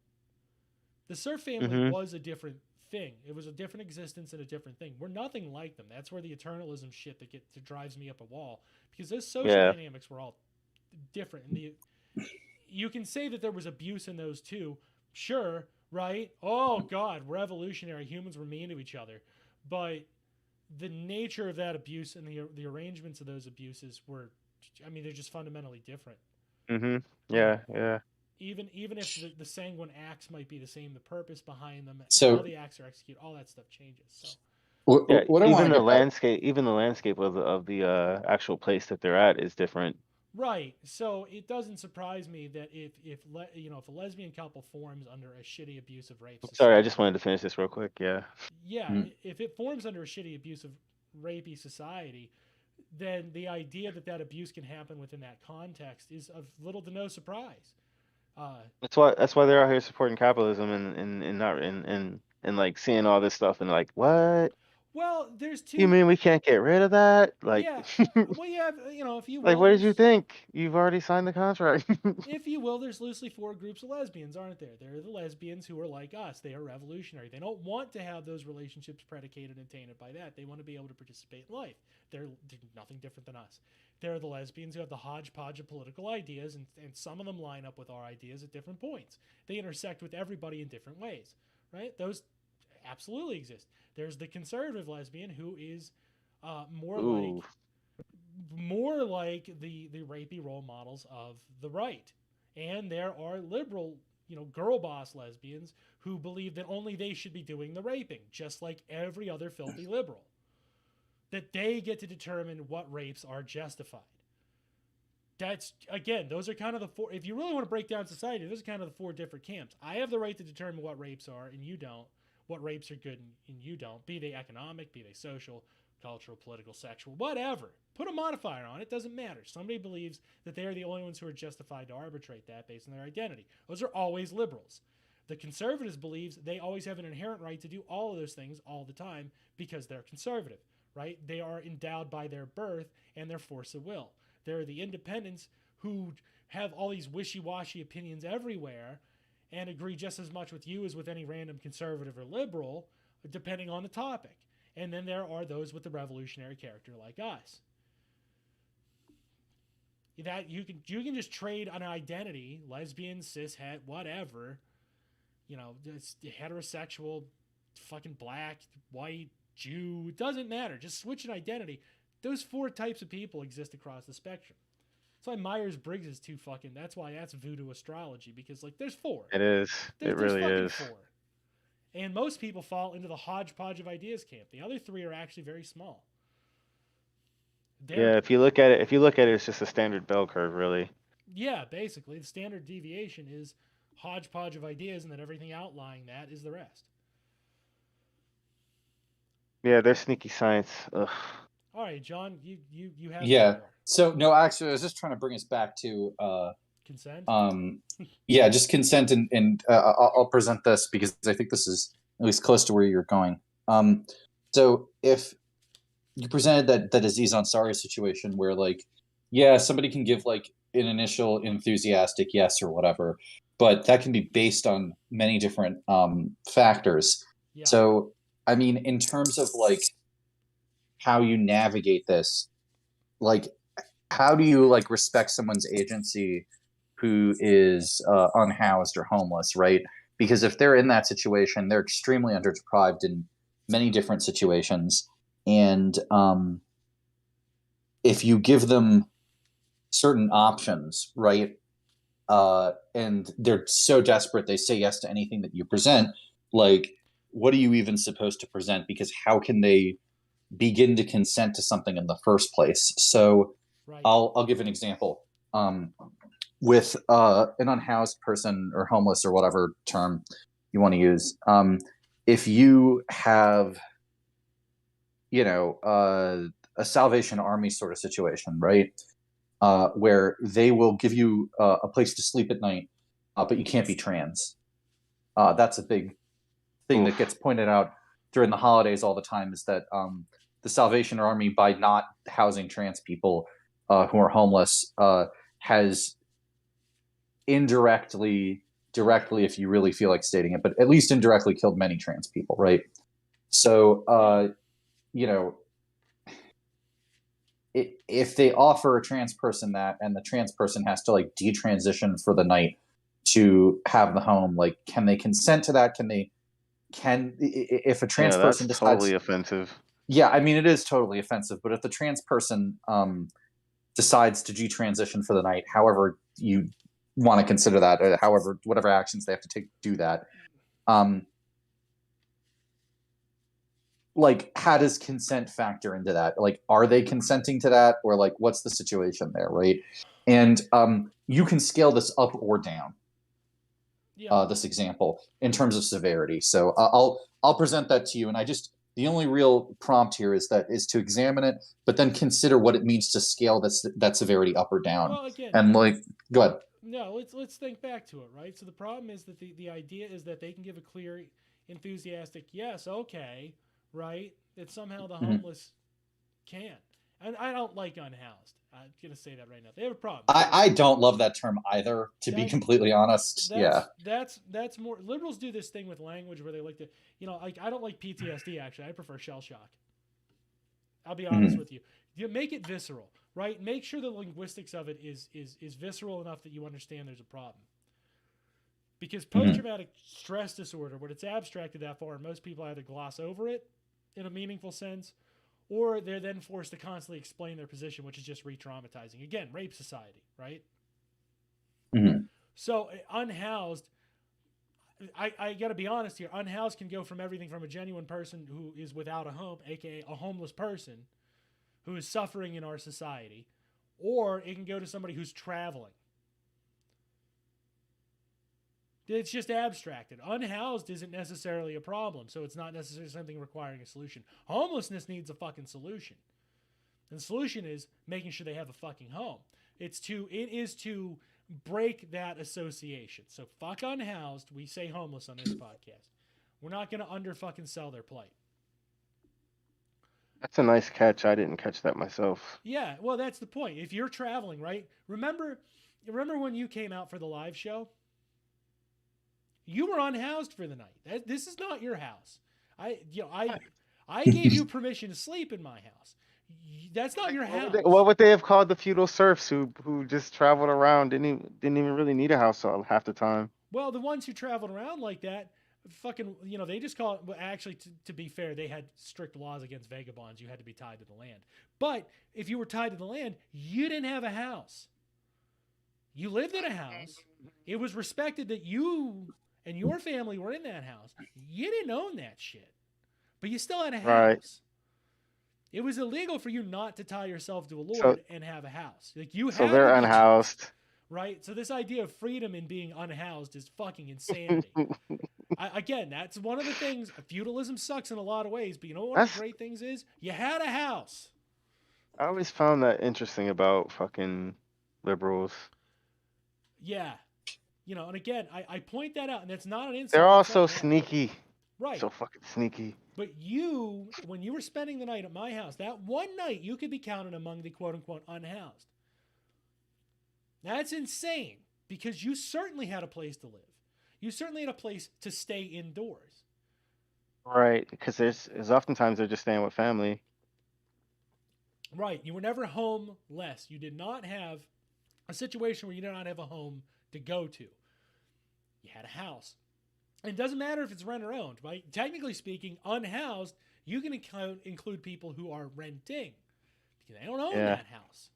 The Cerf family was a different thing. It was a different existence and a different thing. We're nothing like them. That's where the eternalism shit that drives me up a wall, because those social dynamics were all different. And you can say that there was abuse in those too, sure, right? Oh God, revolutionary, humans were mean to each other, but the nature of that abuse and the arrangements of those abuses were, I mean, they're just fundamentally different. Mm-hmm. You Yeah, know, yeah. even if the sanguine acts might be the same, the purpose behind them, how So the acts are executed, all that stuff changes. So Yeah, what I want to get back. even the landscape of the actual place that they're at is different. right, so it doesn't surprise me that if a lesbian couple forms under a shitty abusive rape Sorry, I just society, wanted to finish this real quick. Yeah. yeah, Mm. if it forms under a shitty abusive rapey society, then the idea that that abuse can happen within that context is of little to no surprise. Uh, That's why they're out here supporting capitalism and not and like seeing all this stuff and like, what? well, there's You two. mean we can't get rid of that? Like Yeah, well, yeah, if you like will, what did you think? You've already signed the contract. there's loosely four groups of lesbians, aren't there? There are the lesbians who are like us. They are revolutionary. They don't want to have those relationships predicated and tainted by that. They want to be able to participate in life. They're nothing different than us. There are the lesbians who have the hodgepodge of political ideas, and some of them line up with our ideas at different points. They intersect with everybody in different ways, right? Those absolutely exist. There's the conservative lesbian who is more like Ooh. the rapey role models of the right. And there are liberal, girl boss lesbians who believe that only they should be doing the raping, just like every other filthy liberal. That they get to determine what rapes are justified. That's, again, those are kind of the four. If you really want to break down society, those are kind of the four different camps. I have the right to determine what rapes are, and you don't. What rapes are good, and you don't. Be they economic, be they social, cultural, political, sexual, whatever. Put a modifier on it, doesn't matter. Somebody believes that they are the only ones who are justified to arbitrate that based on their identity. Those are always liberals. The conservatives believes they always have an inherent right to do all of those things all the time because they're conservative, right? They are endowed by their birth and their force of will. There are the independents who have all these wishy-washy opinions everywhere and agree just as much with you as with any random conservative or liberal, depending on the topic. And then there are those with the revolutionary character like us. That you can just trade an identity, lesbian, cishet, whatever, heterosexual, fucking black, white, Jew, it doesn't matter. Just switch an identity. Those four types of people exist across the spectrum. That's why Myers-Briggs is too fucking, that's why that's voodoo astrology, because there's four. It is. It There's really fucking is. four. And most people fall into the hodgepodge of ideas camp. The other three are actually very small. Yeah, if you look at it, it's just a standard bell curve, really. Yeah, basically, the standard deviation is hodgepodge of ideas, and then everything outlying that is the rest. Yeah, they're sneaky science. Ugh. All right, John, you have Yeah. the So no, actually, I was just trying to bring us back to consent. yeah, just consent, and I'll present this because I think this is at least close to where you're going. So if you presented that Aziz Ansari situation where yeah, somebody can give an initial enthusiastic yes or whatever, but that can be based on many different factors. Yeah. So I mean, in terms of how you navigate this, how do you respect someone's agency who is unhoused or homeless, right? Because if they're in that situation, they're extremely underdeprived in many different situations. And if you give them certain options, right, and they're so desperate they say yes to anything that you present, what are you even supposed to present? Because how can they begin to consent to something in the first place? So right. I'll give an example. With an unhoused person or homeless or whatever term you want to use, if you have a Salvation Army sort of situation, right, where they will give you a place to sleep at night, but you can't be trans. That's a big thing that gets pointed out during the holidays all the time, is that the Salvation Army, by not housing trans people who are homeless, has indirectly, directly, if you really feel like stating it, but at least indirectly killed many trans people, right? So if they offer a trans person that, and the trans person has to like detransition for the night to have the home, like, can they consent to that? If a trans Yeah, that's person decides, totally offensive. yeah, I mean, it is totally offensive, but if the trans person decides to detransition for the night, however you want to consider that, however, whatever actions they have to take to do that, like, how does consent factor into that? Like, are they consenting to that, or like, what's the situation there, right? And you can scale this up or down. Yeah. This example in terms of severity. So I'll present that to you, and the only real prompt here is to examine it, but then consider what it means to scale that severity up or down. Well, again, and like, go ahead. No, let's think back to it, right? So the problem is that the idea is that they can give a clear, enthusiastic yes, okay, right? That somehow the homeless can't. And I don't like unhoused. I'm gonna say that right now. They have a problem. I don't love that term either, to be completely honest. That's more liberals do this thing with language where they like to, like, I don't like PTSD actually. I prefer shell shock. I'll be honest with you. You make it visceral, right? Make sure the linguistics of it is visceral enough that you understand there's a problem. Because post-traumatic stress disorder, when it's abstracted that far, most people either gloss over it in a meaningful sense, or they're then forced to constantly explain their position, which is just re-traumatizing. Again, rape society, right? So unhoused, I got to be honest here, unhoused can go from everything from a genuine person who is without a home, aka a homeless person, who is suffering in our society, or it can go to somebody who's traveling. It's just abstracted. Unhoused isn't necessarily a problem, so it's not necessarily something requiring a solution. Homelessness needs a fucking solution. And the solution is making sure they have a fucking home. It is to break that association. So fuck unhoused. We say homeless on this podcast. We're not going to under fucking sell their plight. That's a nice catch. I didn't catch that myself. Yeah, well, that's the point. If you're traveling, right? Remember when you came out for the live show? You were unhoused for the night. This is not your house. I gave you permission to sleep in my house. That's not your house. What would they have called the feudal serfs who just traveled around, didn't even really need a house half the time? Well, the ones who traveled around like that, fucking, they just call it. Well, actually, to be fair, they had strict laws against vagabonds. You had to be tied to the land. But if you were tied to the land, you didn't have a house. You lived in a house. It was respected that you and your family were in that house. You didn't own that shit, but you still had a house. Right. It was illegal for you not to tie yourself to a lord and have a house. Like, you so they're unhoused. Right? So this idea of freedom in being unhoused is fucking insanity. Again, that's one of the things. Feudalism sucks in a lot of ways, but you know what one of the great things is? You had a house. I always found that interesting about fucking liberals. Yeah. And again, I point that out, and that's not an insult. They're all so sneaky. Right. So fucking sneaky. But when you were spending the night at my house, that one night you could be counted among the quote-unquote unhoused. That's insane, because you certainly had a place to live. You certainly had a place to stay indoors. Right, because there's oftentimes they're just staying with family. Right. You were never homeless. You did not have a situation where you did not have a home to go to. You had a house. And it doesn't matter if it's rent or owned, right? Technically speaking, unhoused, you can include people who are renting because they don't own that house.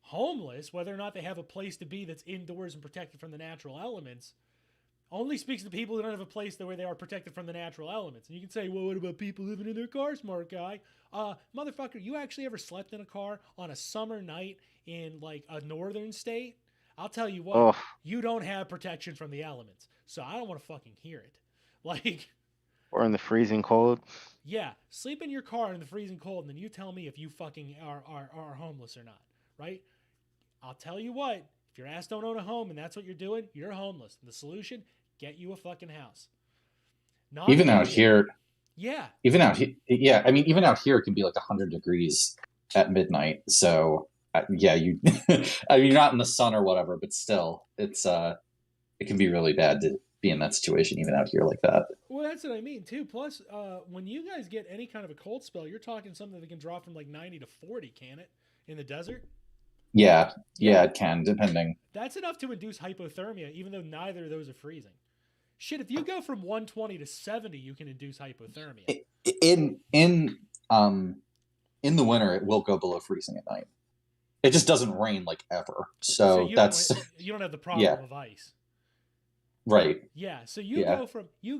Homeless, whether or not they have a place to be that's indoors and protected from the natural elements, only speaks to people who don't have a place where they are protected from the natural elements. And you can say, well, what about people living in their car, smart guy? Motherfucker, you actually ever slept in a car on a summer night in like a northern state? I'll tell you what, you don't have protection from the elements. So I don't want to fucking hear it. Like, or in the freezing cold. Yeah, sleep in your car in the freezing cold, and then you tell me if you fucking are homeless or not, right? I'll tell you what, if your ass don't own a home and that's what you're doing, you're homeless. And the solution, get you a fucking house. Even out here. Yeah. Even out here, yeah. I mean, even out here, it can be like 100 degrees at midnight. So, yeah, I mean, you're not in the sun or whatever, but still, it can be really bad to be in that situation, even out here like that. Well, that's what I mean, too. Plus, when you guys get any kind of a cold spell, you're talking something that can drop from like 90 to 40, can it? in the desert. Yeah, it can, depending. That's enough to induce hypothermia, even though neither of those are freezing. Shit, if you go from 120 to 70, you can induce hypothermia. In the winter, it will go below freezing at night. It just doesn't rain like ever. So you that's you don't have the problem of ice. Right. Yeah, so you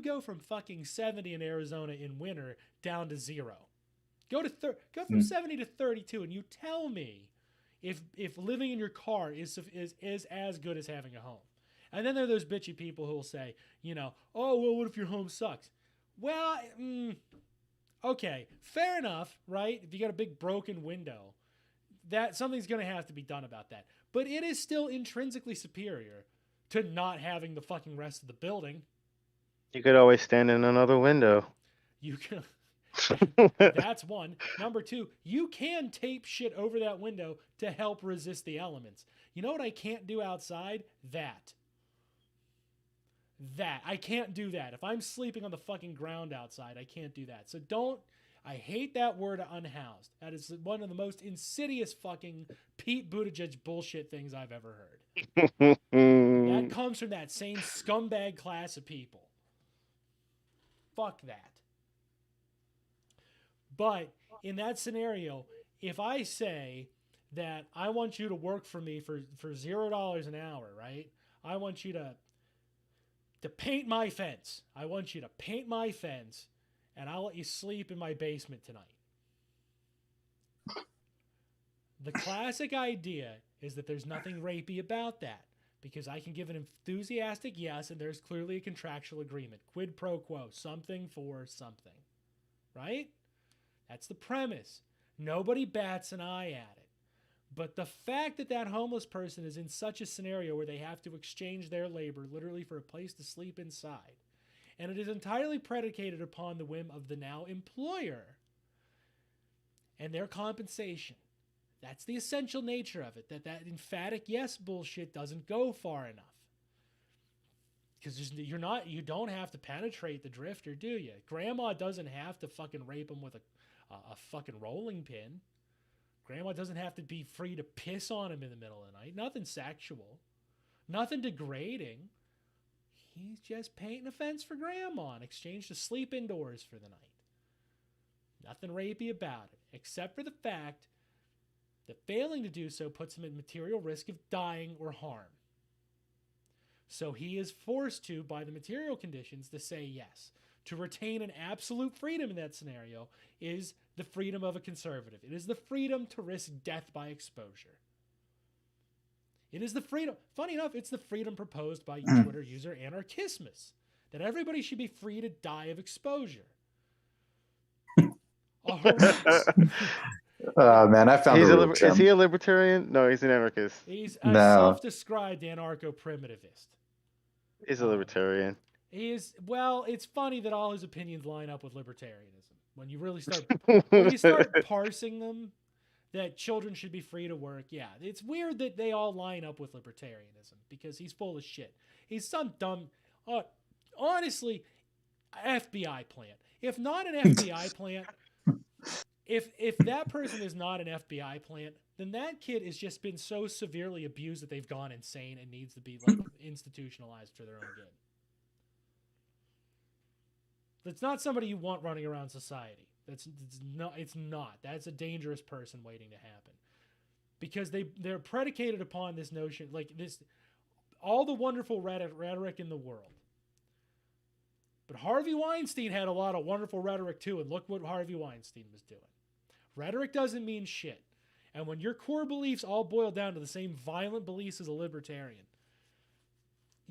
go from fucking 70 in Arizona in winter down to 0. Go from 70 to 32, and you tell me if living in your car is as good as having a home. And then there are those bitchy people who will say, oh, well, what if your home sucks? Well, okay, fair enough, right? If you got a big broken window, that something's going to have to be done about that. But it is still intrinsically superior to not having the fucking rest of the building. You could always stand in another window. You can. That's one. Number 2, you can tape shit over that window to help resist the elements. You know what I can't do outside? That. I can't do that. If I'm sleeping on the fucking ground outside, I can't do that. So I hate that word unhoused. That is one of the most insidious fucking Pete Buttigieg bullshit things I've ever heard. That comes from that same scumbag class of people. Fuck that. But in that scenario, if I say that I want you to work for me for $0 an hour, right? I want you to paint my fence. I want you to paint my fence, and I'll let you sleep in my basement tonight. The classic idea is that there's nothing rapey about that, because I can give an enthusiastic yes, and there's clearly a contractual agreement. Quid pro quo, something for something. Right? That's the premise. Nobody bats an eye at it. But the fact that that homeless person is in such a scenario where they have to exchange their labor literally for a place to sleep inside, and it is entirely predicated upon the whim of the now employer and their compensation. That's the essential nature of it, that emphatic yes bullshit doesn't go far enough. Because you don't have to penetrate the drifter, do you? Grandma doesn't have to fucking rape him with a fucking rolling pin. Grandma doesn't have to be free to piss on him in the middle of the night. Nothing sexual. Nothing degrading. He's just painting a fence for Grandma in exchange to sleep indoors for the night. Nothing rapey about it, except for the fact that failing to do so puts him at material risk of dying or harm. So he is forced to, by the material conditions, to say yes. To retain an absolute freedom in that scenario is the freedom of a conservative. It is the freedom to risk death by exposure. It is the freedom, funny enough, it's the freedom proposed by Twitter user Anarchismus, that everybody should be free to die of exposure. Man, I found is he a libertarian? No, he's an anarchist. He's a self-described anarcho-primitivist. He's a libertarian. Well, it's funny that all his opinions line up with libertarianism. When you start parsing them, that children should be free to work. Yeah, it's weird that they all line up with libertarianism because he's full of shit. He's some dumb, honestly, FBI plant. If not an FBI plant, if that person is not an FBI plant, then that kid has just been so severely abused that they've gone insane and needs to be institutionalized for their own good. That's not somebody you want running around society. It's not. That's a dangerous person waiting to happen. Because they're predicated upon this notion, all the wonderful rhetoric in the world. But Harvey Weinstein had a lot of wonderful rhetoric too, and look what Harvey Weinstein was doing. Rhetoric doesn't mean shit. And when your core beliefs all boil down to the same violent beliefs as a libertarian,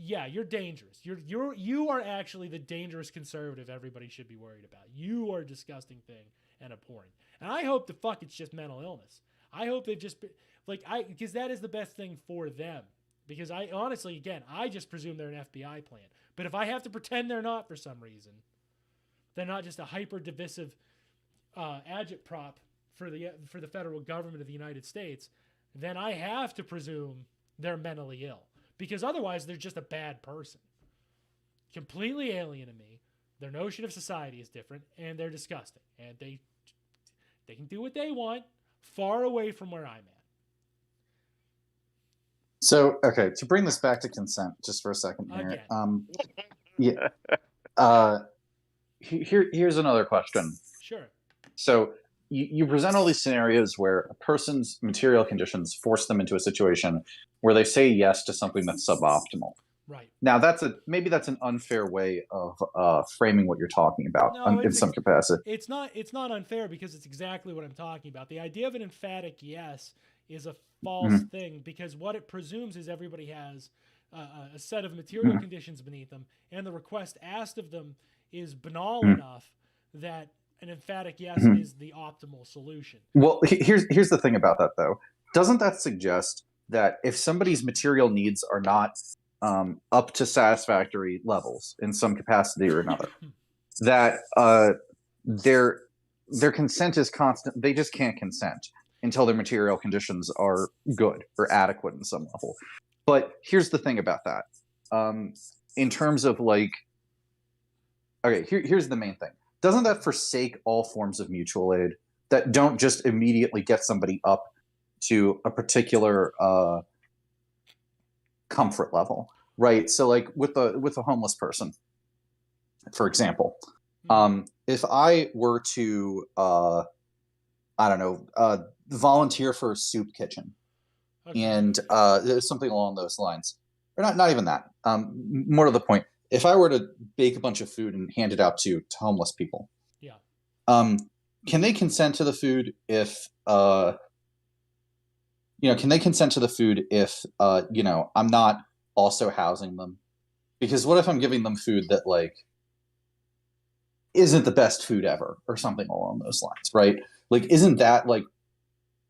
yeah, you're dangerous. You are actually the dangerous conservative everybody should be worried about. You are a disgusting thing and abhorrent. And I hope it's just mental illness. I hope they've just been, because that is the best thing for them. Because I honestly, again, I just presume they're an FBI plant. But if I have to pretend they're not for some reason, they're not just a hyper divisive agitprop for the federal government of the United States, then I have to presume they're mentally ill. Because otherwise, they're just a bad person. Completely alien to me. Their notion of society is different, and they're disgusting. And they can do what they want, far away from where I'm at. So, okay, to bring this back to consent just for a second here. Again. Yeah. Here's another question. Sure. So you present all these scenarios where a person's material conditions force them into a situation where they say yes to something that's suboptimal. Right. Now maybe that's an unfair way of framing what you're talking about in some capacity. It's not unfair because it's exactly what I'm talking about. The idea of an emphatic yes is a false thing because what it presumes is everybody has a set of material conditions beneath them, and the request asked of them is banal enough that an emphatic yes is the optimal solution. Well, here's the thing about that, though. Doesn't that suggest that if somebody's material needs are not up to satisfactory levels in some capacity or another, that their consent is constant? They just can't consent until their material conditions are good or adequate in some level. But here's the thing about that. In terms of like, okay, here's the main thing. Doesn't that forsake all forms of mutual aid that don't just immediately get somebody up to a particular comfort level, right? So, like with a homeless person, for example, if I were to, I don't know, volunteer for a soup kitchen, and something along those lines, or not even that. More to the point, if I were to bake a bunch of food and hand it out to homeless people, can they consent to the food if can they consent to the food if I'm not also housing them? Because what if I'm giving them food that like isn't the best food ever or something along those lines, right? Like, isn't that like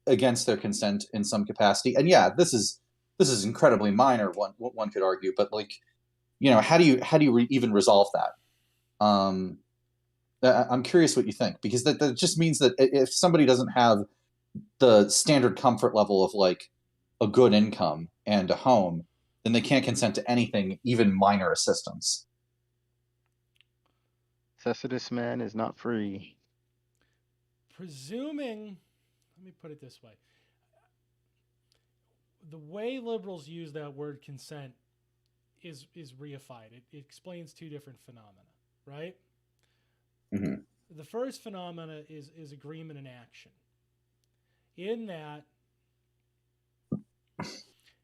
against their consent in some capacity? And yeah, this is incredibly minor, one could argue, but like, how do you even resolve that? I'm curious what you think, because that just means that if somebody doesn't have the standard comfort level of like a good income and a home, then they can't consent to anything, even minor assistance. Necessitous man is not free. Presuming, let me put it this way. The way liberals use that word consent is reified. It explains two different phenomena, right? Mm-hmm. The first phenomena is agreement in action. In that,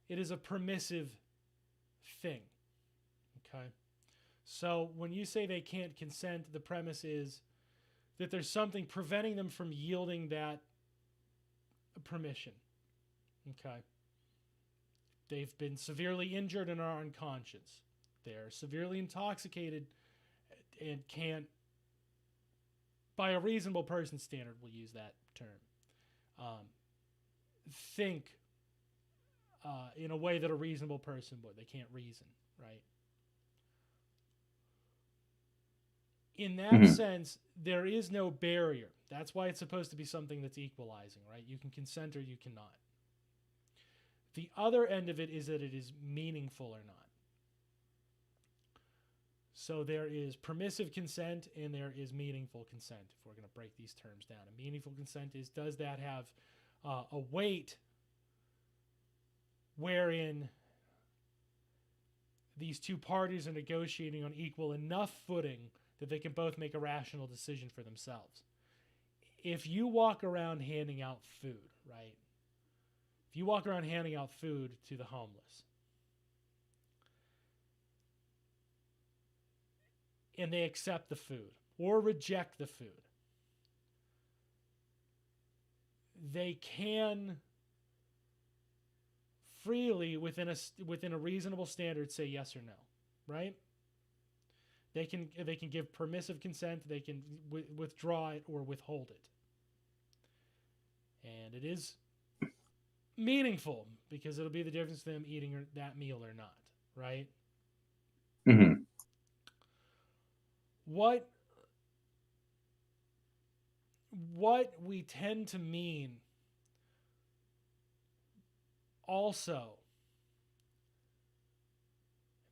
it is a permissive thing. Okay? So when you say they can't consent, the premise is that there's something preventing them from yielding that permission. Okay? They've been severely injured and are unconscious. They're severely intoxicated and can't, by a reasonable person standard, we'll use that term, think in a way that a reasonable person would. They can't reason, right? In that sense, there is no barrier. That's why it's supposed to be something that's equalizing, right? You can consent or you cannot. The other end of it is that it is meaningful or not. So there is permissive consent and there is meaningful consent, if we're going to break these terms down. A meaningful consent is, does that have a weight wherein these two parties are negotiating on equal enough footing that they can both make a rational decision for themselves? If you walk around handing out food, right? If you walk around handing out food to the homeless, and they accept the food or reject the food, they can freely, within a reasonable standard, say yes or no, right? They can give permissive consent. They can withdraw it or withhold it, and it is meaningful because it'll be the difference to them eating that meal or not, right? Mm-hmm. What we tend to mean also,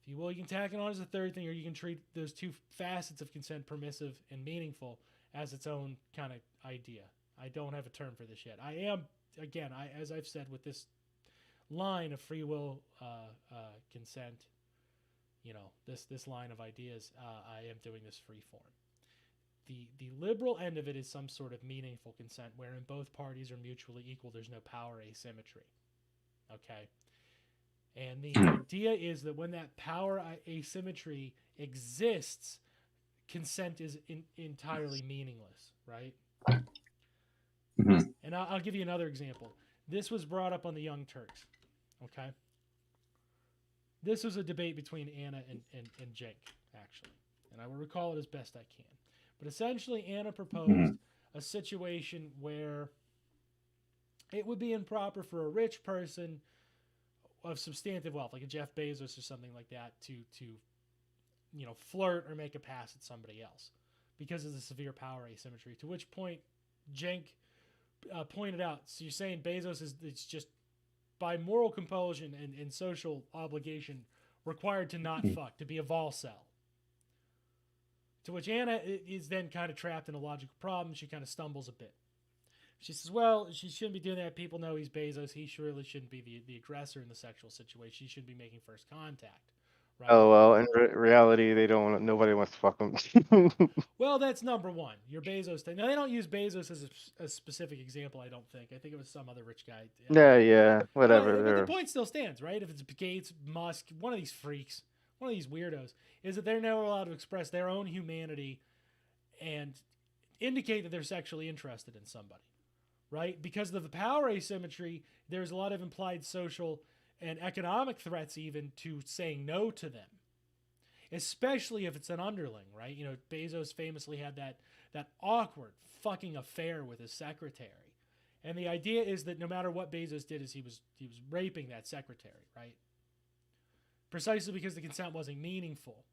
if you will, you can tack it on as a third thing, or you can treat those two facets of consent, permissive and meaningful, as its own kind of idea. I don't have a term for this yet. I am, again, as I've said with this line of free will consent, this line of ideas, I am doing this free form. The liberal end of it is some sort of meaningful consent wherein both parties are mutually equal. There's no power asymmetry. Okay? And the idea is that when that power asymmetry exists, consent is entirely meaningless, right? Mm-hmm. And I'll give you another example. This was brought up on the Young Turks, okay? This was a debate between Anna and Cenk, actually. And I will recall it as best I can. But essentially, Anna proposed a situation where it would be improper for a rich person of substantive wealth, like a Jeff Bezos or something like that, to flirt or make a pass at somebody else because of the severe power asymmetry. To which point, Cenk pointed out, so you're saying Bezos it's just by moral compulsion and social obligation required to not fuck, to be a volcel. To which Anna is then kind of trapped in a logical problem. She kind of stumbles a bit. She says, well, she shouldn't be doing that. People know he's Bezos. He surely shouldn't be the aggressor in the sexual situation. She shouldn't be making first contact. Right? Oh, well, in reality, nobody wants to fuck them. Well, that's number one. Your Bezos thing. Now, they don't use Bezos as a specific example, I don't think. I think it was some other rich guy. Yeah, whatever. But the point still stands, right? If it's Gates, Musk, one of these freaks, one of these weirdos, is that they're never allowed to express their own humanity and indicate that they're sexually interested in somebody, right? Because of the power asymmetry, there's a lot of implied social and economic threats even to saying no to them, especially if it's an underling, right? Bezos famously had that awkward fucking affair with his secretary. And the idea is that no matter what Bezos did, is he was raping that secretary, right? Precisely because the consent wasn't meaningful,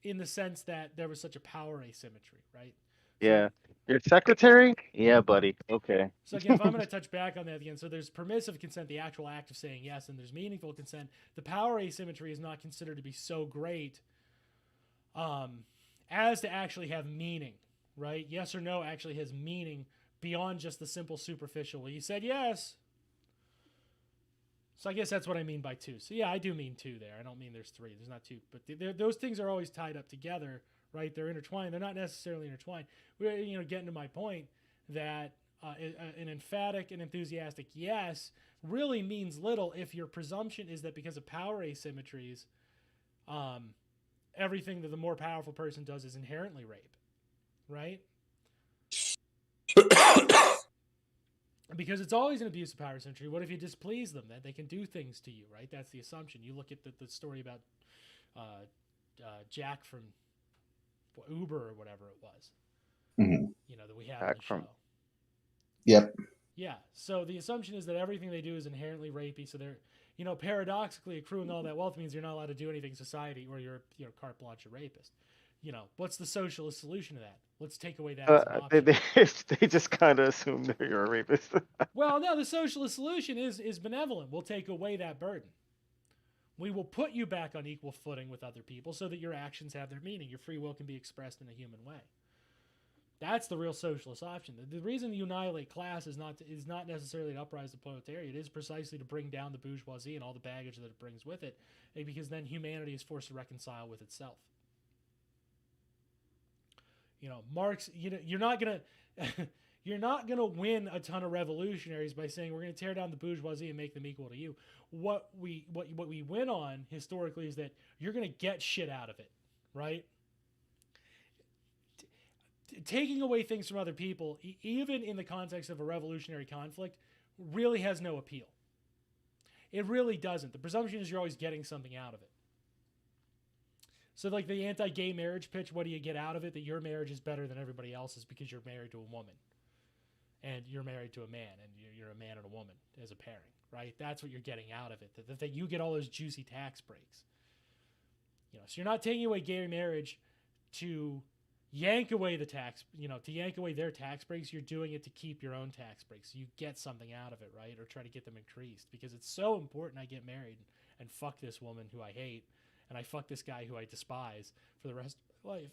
in the sense that there was such a power asymmetry, right? Yeah. Your secretary? Yeah, buddy. Okay. So again, if I'm going to touch back on that again, so there's permissive consent, the actual act of saying yes, and there's meaningful consent. The power asymmetry is not considered to be so great as to actually have meaning, right? Yes or no actually has meaning beyond just the simple superficial. Well, you said yes. So I guess that's what I mean by two. So yeah, I do mean two there. I don't mean there's three. There's not two. But those things are always tied up together, right? They're intertwined. They're not necessarily intertwined. We're getting to my point that an emphatic and enthusiastic yes really means little if your presumption is that because of power asymmetries, everything that the more powerful person does is inherently rape, right? Because it's always an abuse of power asymmetry. What if you displease them? That they can do things to you, right? That's the assumption. You look at the story about Jack from Uber or whatever it was. Mm-hmm. That we had on the show. Yep. Yeah. So the assumption is that everything they do is inherently rapey. So they're, paradoxically accruing all that wealth means you're not allowed to do anything in society, or you're, carte blanche a rapist. What's the socialist solution to that? Let's take away that as an option. They just kind of assume that you're a rapist. Well, no, the socialist solution is benevolent. We'll take away that burden. We will put you back on equal footing with other people so that your actions have their meaning. Your free will can be expressed in a human way. That's the real socialist option. The reason you annihilate class is not necessarily to uprise the proletariat. It is precisely to bring down the bourgeoisie and all the baggage that it brings with it, because then humanity is forced to reconcile with itself. Marx, you're not gonna win a ton of revolutionaries by saying we're gonna tear down the bourgeoisie and make them equal to you. What we win on historically is that you're gonna get shit out of it, right? Taking away things from other people, even in the context of a revolutionary conflict, really has no appeal. It really doesn't. The presumption is you're always getting something out of it. So like the anti-gay marriage pitch, what do you get out of it? That your marriage is better than everybody else's because you're married to a woman. And you're married to a man, and you're a man and a woman as a pairing, right? That's what you're getting out of it. That you get all those juicy tax breaks. So you're not taking away gay marriage to yank away the tax, to yank away their tax breaks. You're doing it to keep your own tax breaks. So you get something out of it, right? Or try to get them increased, because it's so important I get married and fuck this woman who I hate, and I fuck this guy who I despise for the rest of my life,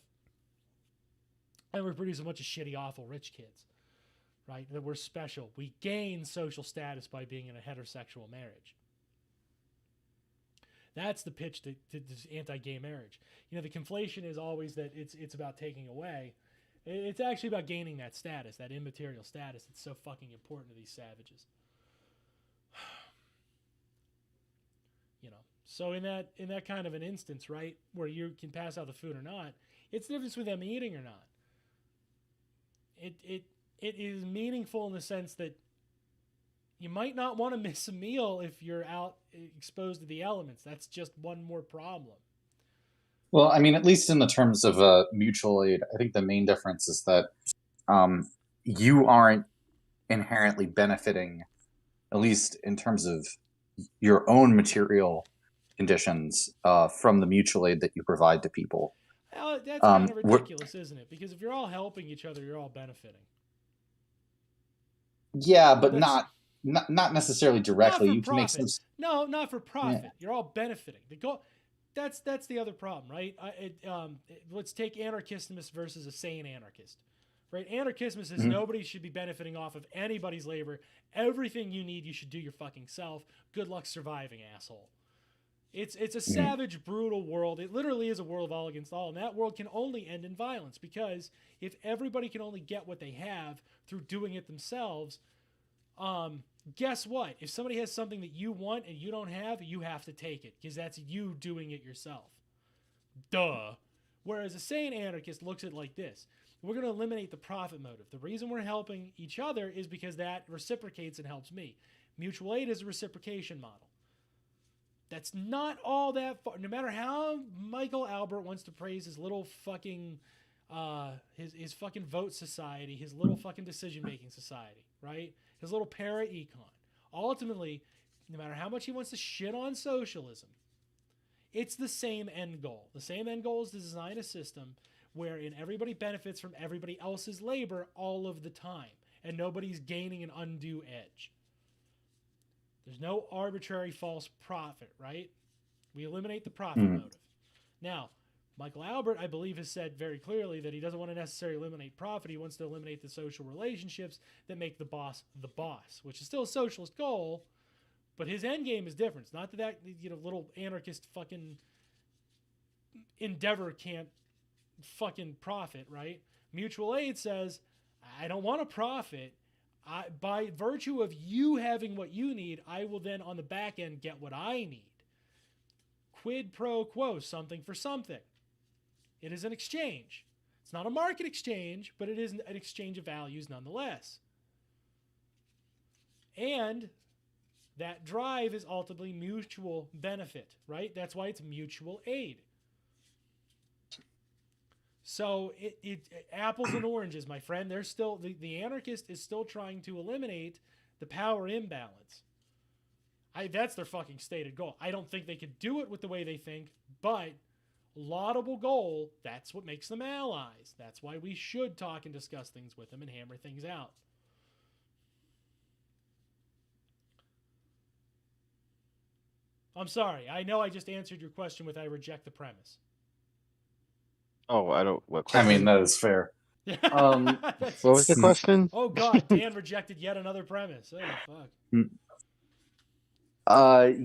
and we produce a bunch of shitty, awful rich kids. right? That we're special. We gain social status by being in a heterosexual marriage. That's the pitch to this anti-gay marriage. You know, the conflation is always that it's about taking away. It's actually about gaining that status, that immaterial status that's so fucking important to these savages. You know, so in that kind of an instance, right, where you can pass out the food or not, it's the difference with them eating or not. It is meaningful in the sense that you might not want to miss a meal if you're out exposed to the elements. That's just one more problem. Well, I mean, at least in the terms of mutual aid, I think the main difference is that you aren't inherently benefiting, at least in terms of your own material conditions, from the mutual aid that you provide to people. That's kind of ridiculous, isn't it? Because if you're all helping each other, you're all benefiting. Yeah, but not necessarily directly. Not for you can make some. No, not for profit. Yeah. You're all benefiting. That's the other problem, right? Let's take anarchismus versus a sane anarchist, right? Anarchismus is nobody should be benefiting off of anybody's labor. Everything you need, you should do your fucking self. Good luck surviving, asshole. It's a savage, brutal world. It literally is a world of all against all, and that world can only end in violence, because if everybody can only get what they have through doing it themselves, guess what? If somebody has something that you want and you don't have, you have to take it, because that's you doing it yourself. Duh. Whereas a sane anarchist looks at it like this. We're going to eliminate the profit motive. The reason we're helping each other is because that reciprocates and helps me. Mutual aid is a reciprocation model. That's not all that far. No matter how Michael Albert wants to praise his little fucking his fucking vote society, his little fucking decision-making society, right? His little para-econ. Ultimately, no matter how much he wants to shit on socialism, it's the same end goal. The same end goal is to design a system wherein everybody benefits from everybody else's labor all of the time, and nobody's gaining an undue edge. There's no arbitrary false profit, right? We eliminate the profit motive. Now, Michael Albert, I believe, has said very clearly that he doesn't want to necessarily eliminate profit. He wants to eliminate the social relationships that make the boss, which is still a socialist goal, but his end game is different. It's not that little anarchist fucking endeavor can't fucking profit, right? Mutual aid says, I don't want to profit. By virtue of you having what you need, I will then on the back end get what I need. Quid pro quo, something for something. It is an exchange. It's not a market exchange, but it is an exchange of values nonetheless. And that drive is ultimately mutual benefit, right? That's why it's mutual aid. So it apples and oranges, my friend. They're still the anarchist is still trying to eliminate the power imbalance. That's their fucking stated goal. I don't think they could do it with the way they think, but laudable goal. That's what makes them allies. That's why we should talk and discuss things with them and hammer things out. I'm sorry. I know I just answered your question with I reject the premise. Oh, I don't. What question? I mean, that is fair. What was the question? Oh God, Dan rejected yet another premise. Oh fuck.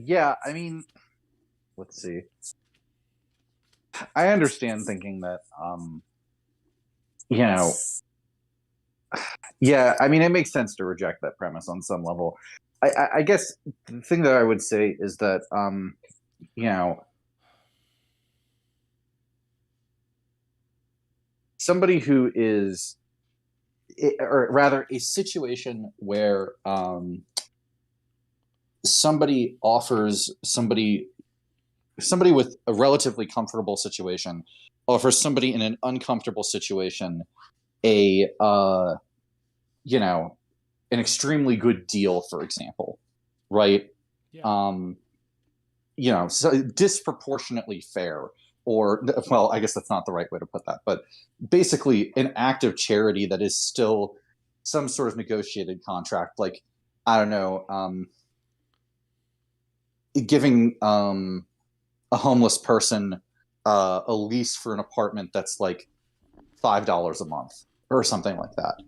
Yeah. I mean, let's see. I understand thinking that, yeah. I mean, it makes sense to reject that premise on some level. I guess the thing that I would say is that, somebody who is, or rather a situation where somebody offers somebody with a relatively comfortable situation offers somebody in an uncomfortable situation an extremely good deal, for example, right? Yeah. So disproportionately fair. Or, well, I guess that's not the right way to put that, but basically an act of charity that is still some sort of negotiated contract. Like, I don't know, giving a homeless person a lease for an apartment that's like $5 a month or something like that.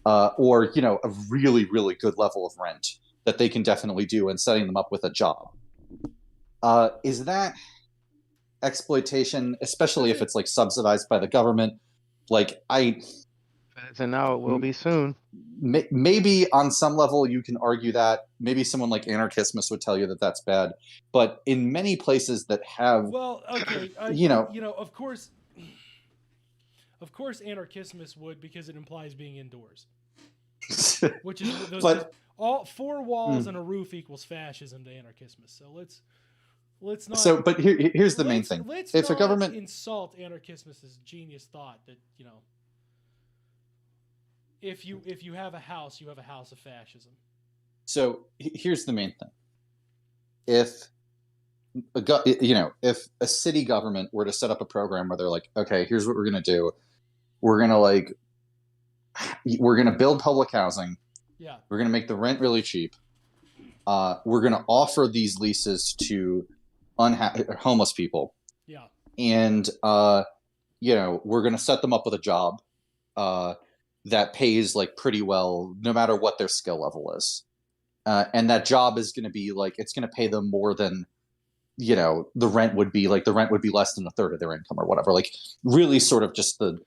or a really really good level of rent that they can definitely do, and setting them up with a job. Is that exploitation, especially if it's like subsidized by the government? Like And now it will be soon. maybe on some level you can argue that. Maybe someone like Anarchismus would tell you that that's bad, but in many places that have, Well, okay, of course, Anarchismus would, because it implies being indoors, which is but all four walls and a roof equals fascism to Anarchismus. So let's not. So, but here's the main thing: Let's if not a government insult Anarchismus's genius thought that if you have a house, you have a house of fascism. So here's the main thing: if if a city government were to set up a program where they're like, okay, here's what we're gonna do: we're gonna build public housing. Yeah. We're gonna make the rent really cheap. We're gonna offer these leases to homeless people. Yeah. And we're gonna set them up with a job that pays like pretty well, no matter what their skill level is. And that job is going to be like, it's going to pay them more than, the rent would be. Like the rent would be less than a third of their income or whatever. Like really sort of just the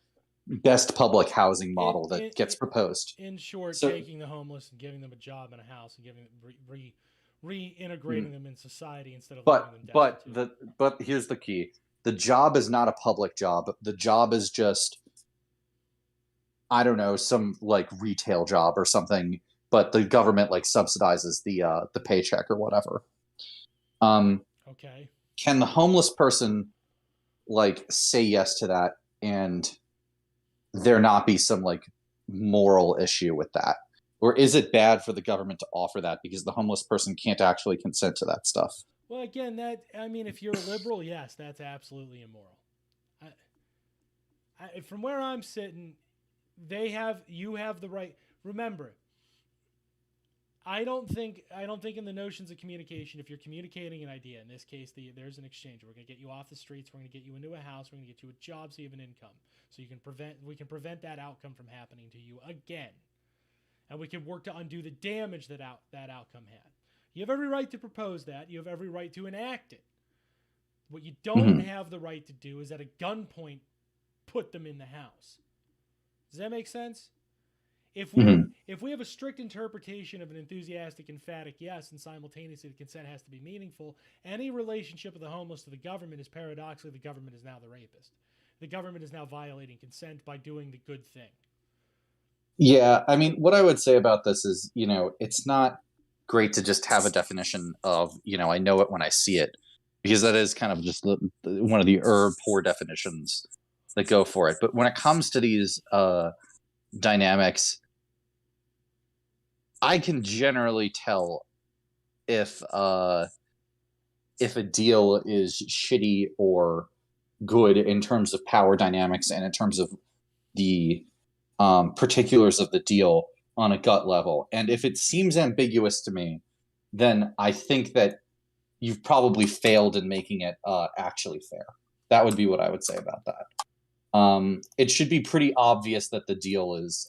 best public housing model that gets proposed. In short, taking the homeless and giving them a job and a house and giving them reintegrating them in society instead of leaving them destitute. But here's the key: the job is not a public job. The job is just, I don't know, some like retail job or something, but the government like subsidizes the paycheck or whatever. Okay. Can the homeless person like say yes to that and there not be some like moral issue with that? Or is it bad for the government to offer that because the homeless person can't actually consent to that stuff? Well, again, if you're a liberal, yes, that's absolutely immoral. From where I'm sitting, you have the right. Remember, I don't think in the notions of communication, if you're communicating an idea, in this case, there's an exchange. We're going to get you off the streets. We're going to get you into a house. We're going to get you a job so you have an income. So we can prevent that outcome from happening to you again. And we can work to undo the damage that outcome had. You have every right to propose that. You have every right to enact it. What you don't have the right to do is at a gunpoint put them in the house. Does that make sense? If we have a strict interpretation of an enthusiastic, emphatic yes, and simultaneously the consent has to be meaningful, any relationship of the homeless to the government is paradoxically the government is now the rapist. The government is now violating consent by doing the good thing. Yeah, I mean, what I would say about this is, it's not great to just have a definition of, I know it when I see it, because that is kind of just one of the poor definitions that go for it. But when it comes to these dynamics, I can generally tell if a deal is shitty or good in terms of power dynamics and in terms of the particulars of the deal on a gut level. And if it seems ambiguous to me, then I think that you've probably failed in making it actually fair. That would be what I would say about that. It should be pretty obvious that the deal is,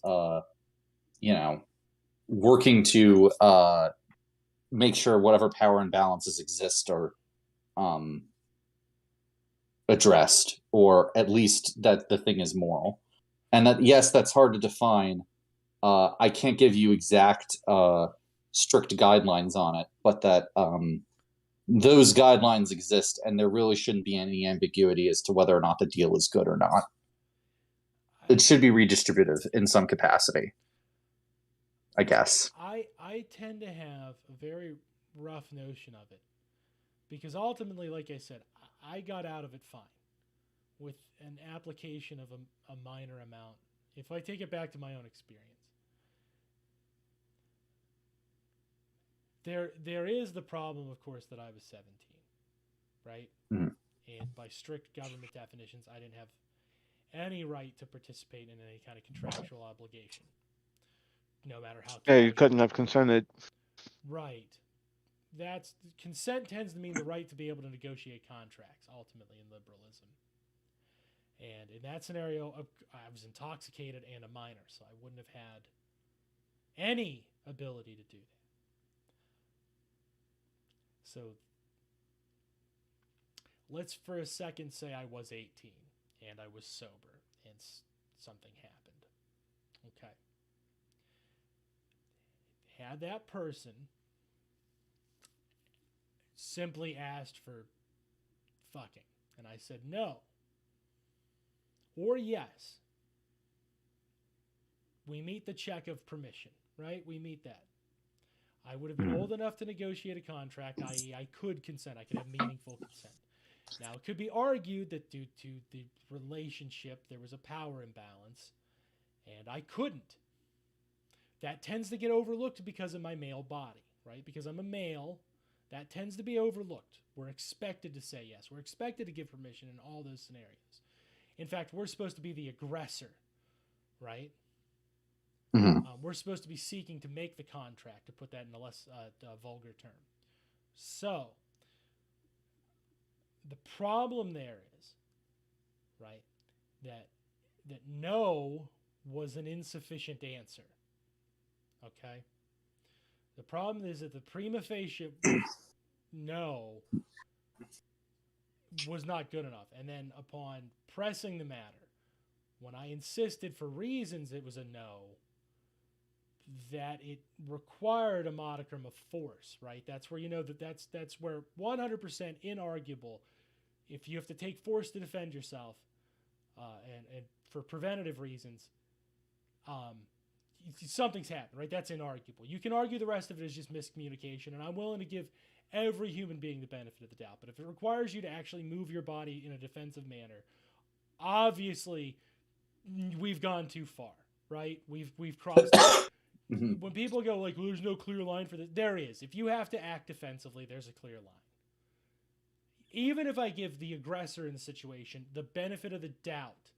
working to make sure whatever power imbalances exist are addressed, or at least that the thing is moral. And that, yes, that's hard to define. I can't give you exact strict guidelines on it, but that those guidelines exist, and there really shouldn't be any ambiguity as to whether or not the deal is good or not. It should be redistributive in some capacity, I guess. I tend to have a very rough notion of it, because ultimately, like I said, I got out of it fine with an application of a minor amount. If I take it back to my own experience, there is the problem, of course, that I was 17, right? Mm-hmm. And by strict government definitions, I didn't have any right to participate in any kind of contractual obligation, no matter how. Yeah, you couldn't have consented. Right. That's consent tends to mean the right to be able to negotiate contracts, ultimately in liberalism. And in that scenario, I was intoxicated and a minor, so I wouldn't have had any ability to do that. So let's for a second say I was 18 and I was sober and something happened. Okay. Had that person simply asked for fucking and I said no or yes, we meet the check of permission, right? We meet that. I would have been old enough to negotiate a contract, i.e. I could consent. I could have meaningful consent. Now, it could be argued that due to the relationship, there was a power imbalance, and I couldn't. That tends to get overlooked because of my male body, right? Because I'm a male, that tends to be overlooked. We're expected to say yes. We're expected to give permission in all those scenarios. In fact, we're supposed to be the aggressor, right? We're supposed to be seeking to make the contract, to put that in a less vulgar term. So, the problem there is, right, that no was an insufficient answer. Okay? The problem is that the prima facie no was not good enough. And then upon pressing the matter, when I insisted for reasons it was a no, that it required a modicum of force, right? That's where you know that's where 100% inarguable. If you have to take force to defend yourself, and for preventative reasons, something's happened, right? That's inarguable. You can argue the rest of it is just miscommunication, and I'm willing to give every human being the benefit of the doubt. But if it requires you to actually move your body in a defensive manner, obviously we've gone too far, right? We've crossed. When people go like, well, there's no clear line for this, there is. If you have to act defensively, there's a clear line. Even if I give the aggressor in the situation the benefit of the doubt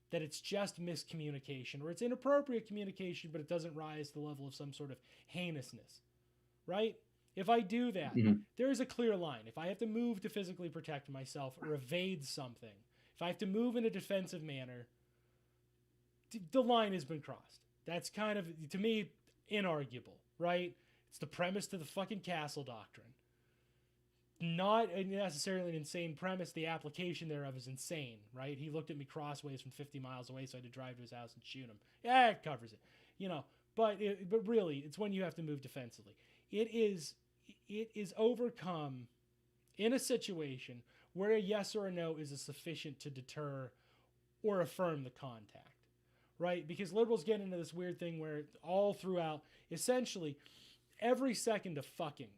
that it's just miscommunication or it's inappropriate communication, but it doesn't rise to the level of some sort of heinousness, right? If I do that, there is a clear line. If I have to move to physically protect myself or evade something, if I have to move in a defensive manner, the line has been crossed. That's kind of, to me, inarguable, right? It's the premise to the fucking castle doctrine. Not necessarily an insane premise. The application thereof is insane, right? He looked at me crossways from 50 miles away, so I had to drive to his house and shoot him. Yeah, it covers it. You know, but really, it's when you have to move defensively. It is overcome in a situation where a yes or a no is sufficient to deter or affirm the contact. Right? Because liberals get into this weird thing where all throughout, essentially, every second of fucking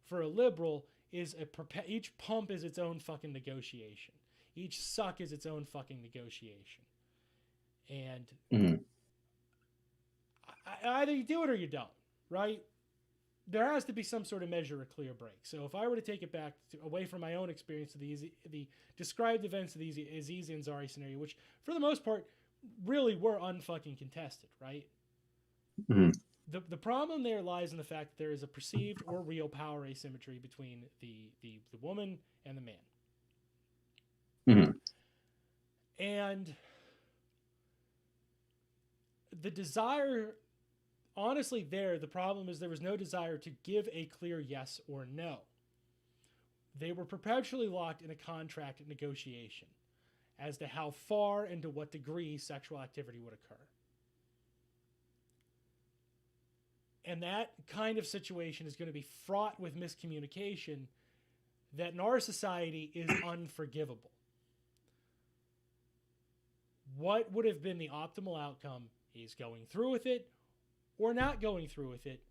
for a liberal is each pump is its own fucking negotiation. Each suck is its own fucking negotiation. And either you do it or you don't, right? There has to be some sort of measure of clear break. So if I were to take it back away from my own experience to the described events of the Azizi and Zari scenario, which for the most part really were unfucking contested, right? The problem there lies in the fact that there is a perceived or real power asymmetry between the woman and the man. And the desire, honestly, the problem is there was no desire to give a clear yes or no. They were perpetually locked in a contract negotiation as to how far and to what degree sexual activity would occur. And that kind of situation is going to be fraught with miscommunication that in our society is unforgivable. What would have been the optimal outcome is going through with it or not going through with it,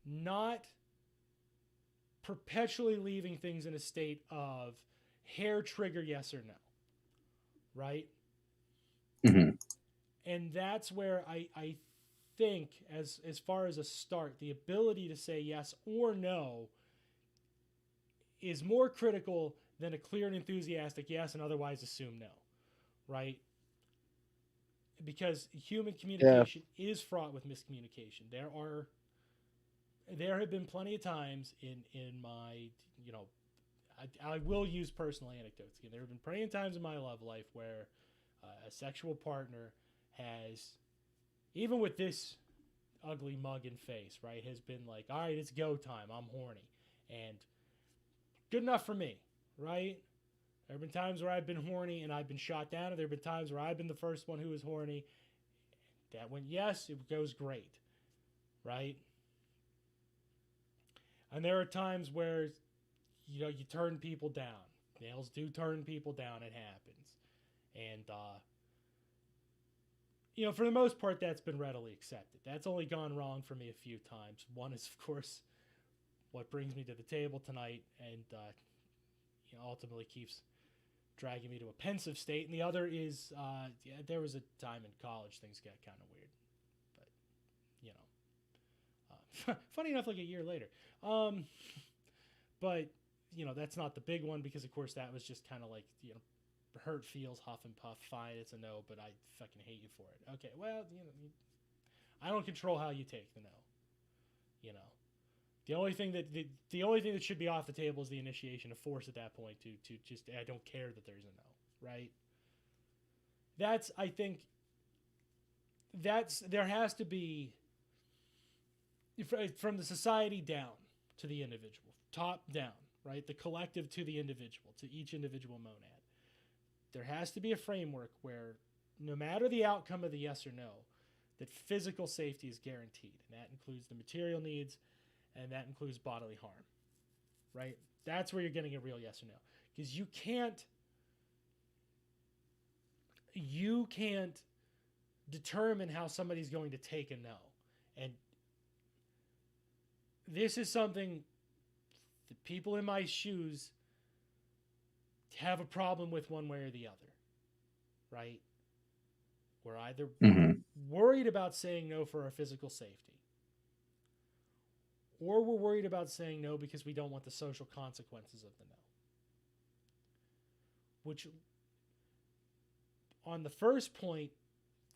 not perpetually leaving things in a state of hair trigger yes or no. Right? And that's where I think, as far as a start, the ability to say yes or no is more critical than a clear and enthusiastic yes and otherwise assume no. Right? Because human communication is fraught with miscommunication. There have been plenty of times in my, you know, I will use personal anecdotes. There have been plenty of times in my love life where a sexual partner has, even with this ugly mug and face, right, has been like, all right, it's go time. I'm horny. And good enough for me, right? There have been times where I've been horny and I've been shot down, and there have been times where I've been the first one who was horny. That went, yes, it goes great, right? And there are times where, you turn people down. Males do turn people down. It happens. And, for the most part, that's been readily accepted. That's only gone wrong for me a few times. One is, of course, what brings me to the table tonight and, ultimately keeps dragging me to a pensive state. And the other is, there was a time in college things got kind of weird. But, funny enough, like a year later. But, that's not the big one because, of course, that was just kind of like, hurt feels, huff and puff, fine, it's a no, but I fucking hate you for it. Okay, well, I don't control how you take the no. The only thing that should be off the table is the initiation of force at that point to just, I don't care that there's a no, right? I think there has to be, from the society down to the individual, top down, right? The collective to the individual, to each individual monad. There has to be a framework where no matter the outcome of the yes or no, that physical safety is guaranteed. And that includes the material needs, and that includes bodily harm, right? That's where you're getting a real yes or no. Because you can't determine how somebody's going to take a no. And this is something that people in my shoes have a problem with one way or the other, right? We're either worried about saying no for our physical safety, or we're worried about saying no because we don't want the social consequences of the no. Which, on the first point,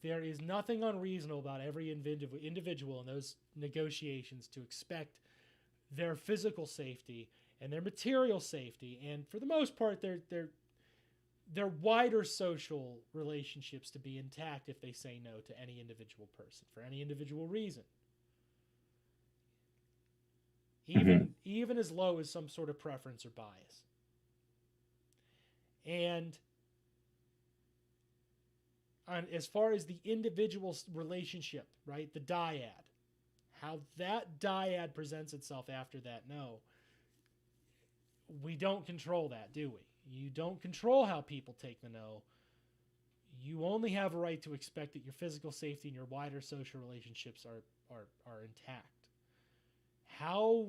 there is nothing unreasonable about every individual in those negotiations to expect their physical safety and their material safety, and for the most part, their wider social relationships to be intact if they say no to any individual person for any individual reason. Even as low as some sort of preference or bias. And as far as the individual relationship, right, the dyad, how that dyad presents itself after that no, we don't control that, do we? You don't control how people take the no. You only have a right to expect that your physical safety and your wider social relationships are intact. How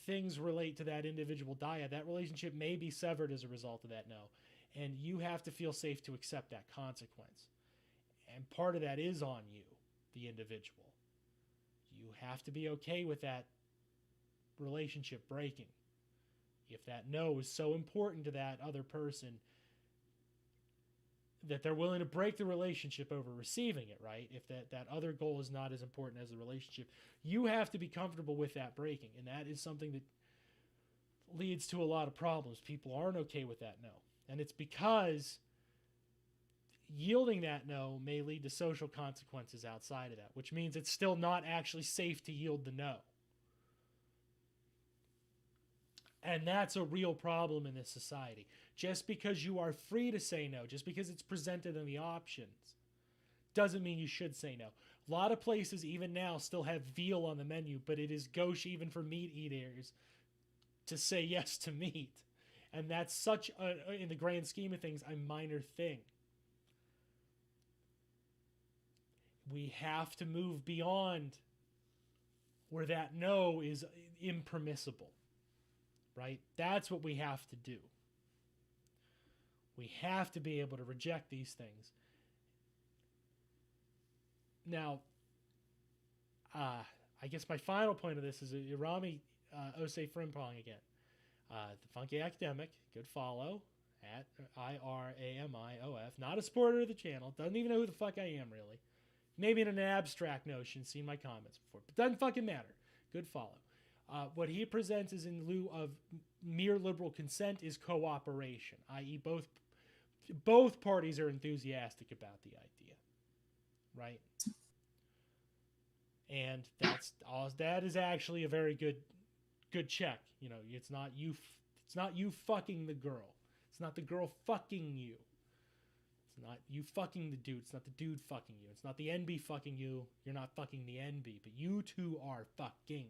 things relate to that individual dyad, that relationship may be severed as a result of that no. And you have to feel safe to accept that consequence. And part of that is on you, the individual. You have to be okay with that relationship breaking. If that no is so important to that other person that they're willing to break the relationship over receiving it, right? If that other goal is not as important as the relationship, you have to be comfortable with that breaking. And that is something that leads to a lot of problems. People aren't okay with that no. And it's because yielding that no may lead to social consequences outside of that, which means it's still not actually safe to yield the no. And that's a real problem in this society. Just because you are free to say no, just because it's presented in the options, doesn't mean you should say no. A lot of places, even now, still have veal on the menu, but it is gauche even for meat eaters to say yes to meat. And that's such, in the grand scheme of things, a minor thing. We have to move beyond where that no is impermissible. Right? That's what we have to do. We have to be able to reject these things. Now, I guess my final point of this is Irami Osei Frimpong again. The Funky Academic, good follow, at IRAMIOF. Not a supporter of the channel. Doesn't even know who the fuck I am, really. Maybe in an abstract notion, seen my comments before. But doesn't fucking matter. Good follow. What he presents is in lieu of mere liberal consent is cooperation, i.e. both parties are enthusiastic about the idea, right? and that is actually a very good check. You know, it's not you fucking the girl. It's not the girl fucking you. It's not you fucking the dude. It's not the dude fucking you. It's not the NB fucking you. You're not fucking the NB, but you two are fucking.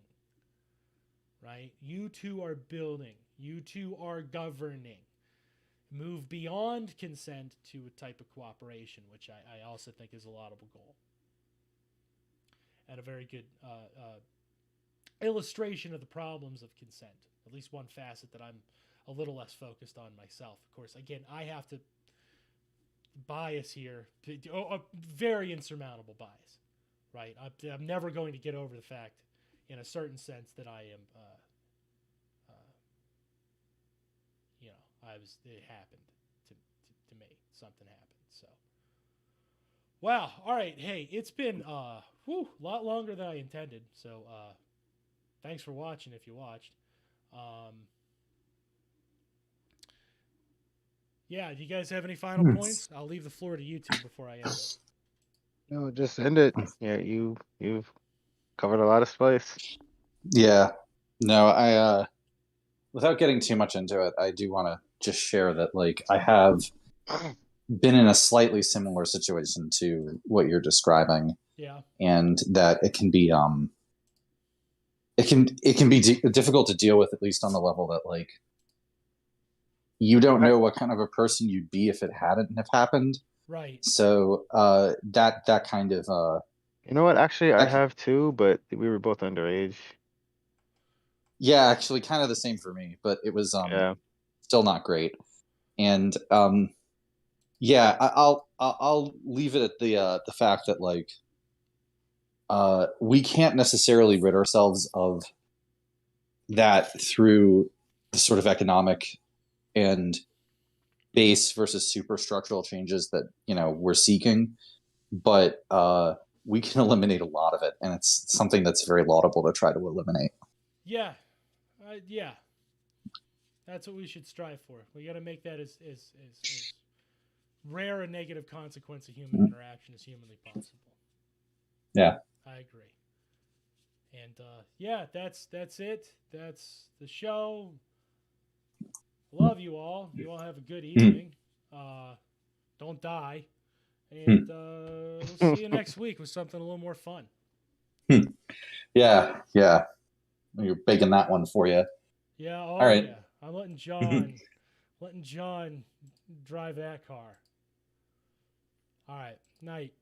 Right? You two are building. You two are governing. Move beyond consent to a type of cooperation, which I also think is a laudable goal. And a very good illustration of the problems of consent. At least one facet that I'm a little less focused on myself. Of course, again, I have to bias here, a very insurmountable bias, right? I'm never going to get over the fact, in a certain sense, that I am, it happened to me. Something happened. So, wow. All right. Hey, it's been a lot longer than I intended. So, thanks for watching if you watched. Yeah, do you guys have any final points? I'll leave the floor to you two before I end it. No, just end it. Yeah, you've covered a lot of space. Yeah. No, I without getting too much into it, I do want to just share that, like, I have been in a slightly similar situation to what you're describing. Yeah. And that it can be difficult to deal with, at least on the level that, like, you don't know what kind of a person you'd be if it hadn't have happened. Right. So that kind of you know what? Actually, I have too, but we were both underage. Yeah, actually, kind of the same for me, but it was still not great. And yeah, I'll leave it at the fact that, like, we can't necessarily rid ourselves of that through the sort of economic and base versus superstructural changes that, you know, we're seeking, but we can eliminate a lot of it, and it's something that's very laudable to try to eliminate. Yeah, yeah, that's what we should strive for. We got to make that as rare a negative consequence of human interaction as humanly possible. Yeah, I agree. And yeah, that's it. That's the show. Love you all. You all have a good evening. Don't die. And we'll see you next week with something a little more fun. Yeah. You're baking that one for you. Yeah. All right. Yeah. I'm letting John drive that car. All right. Night.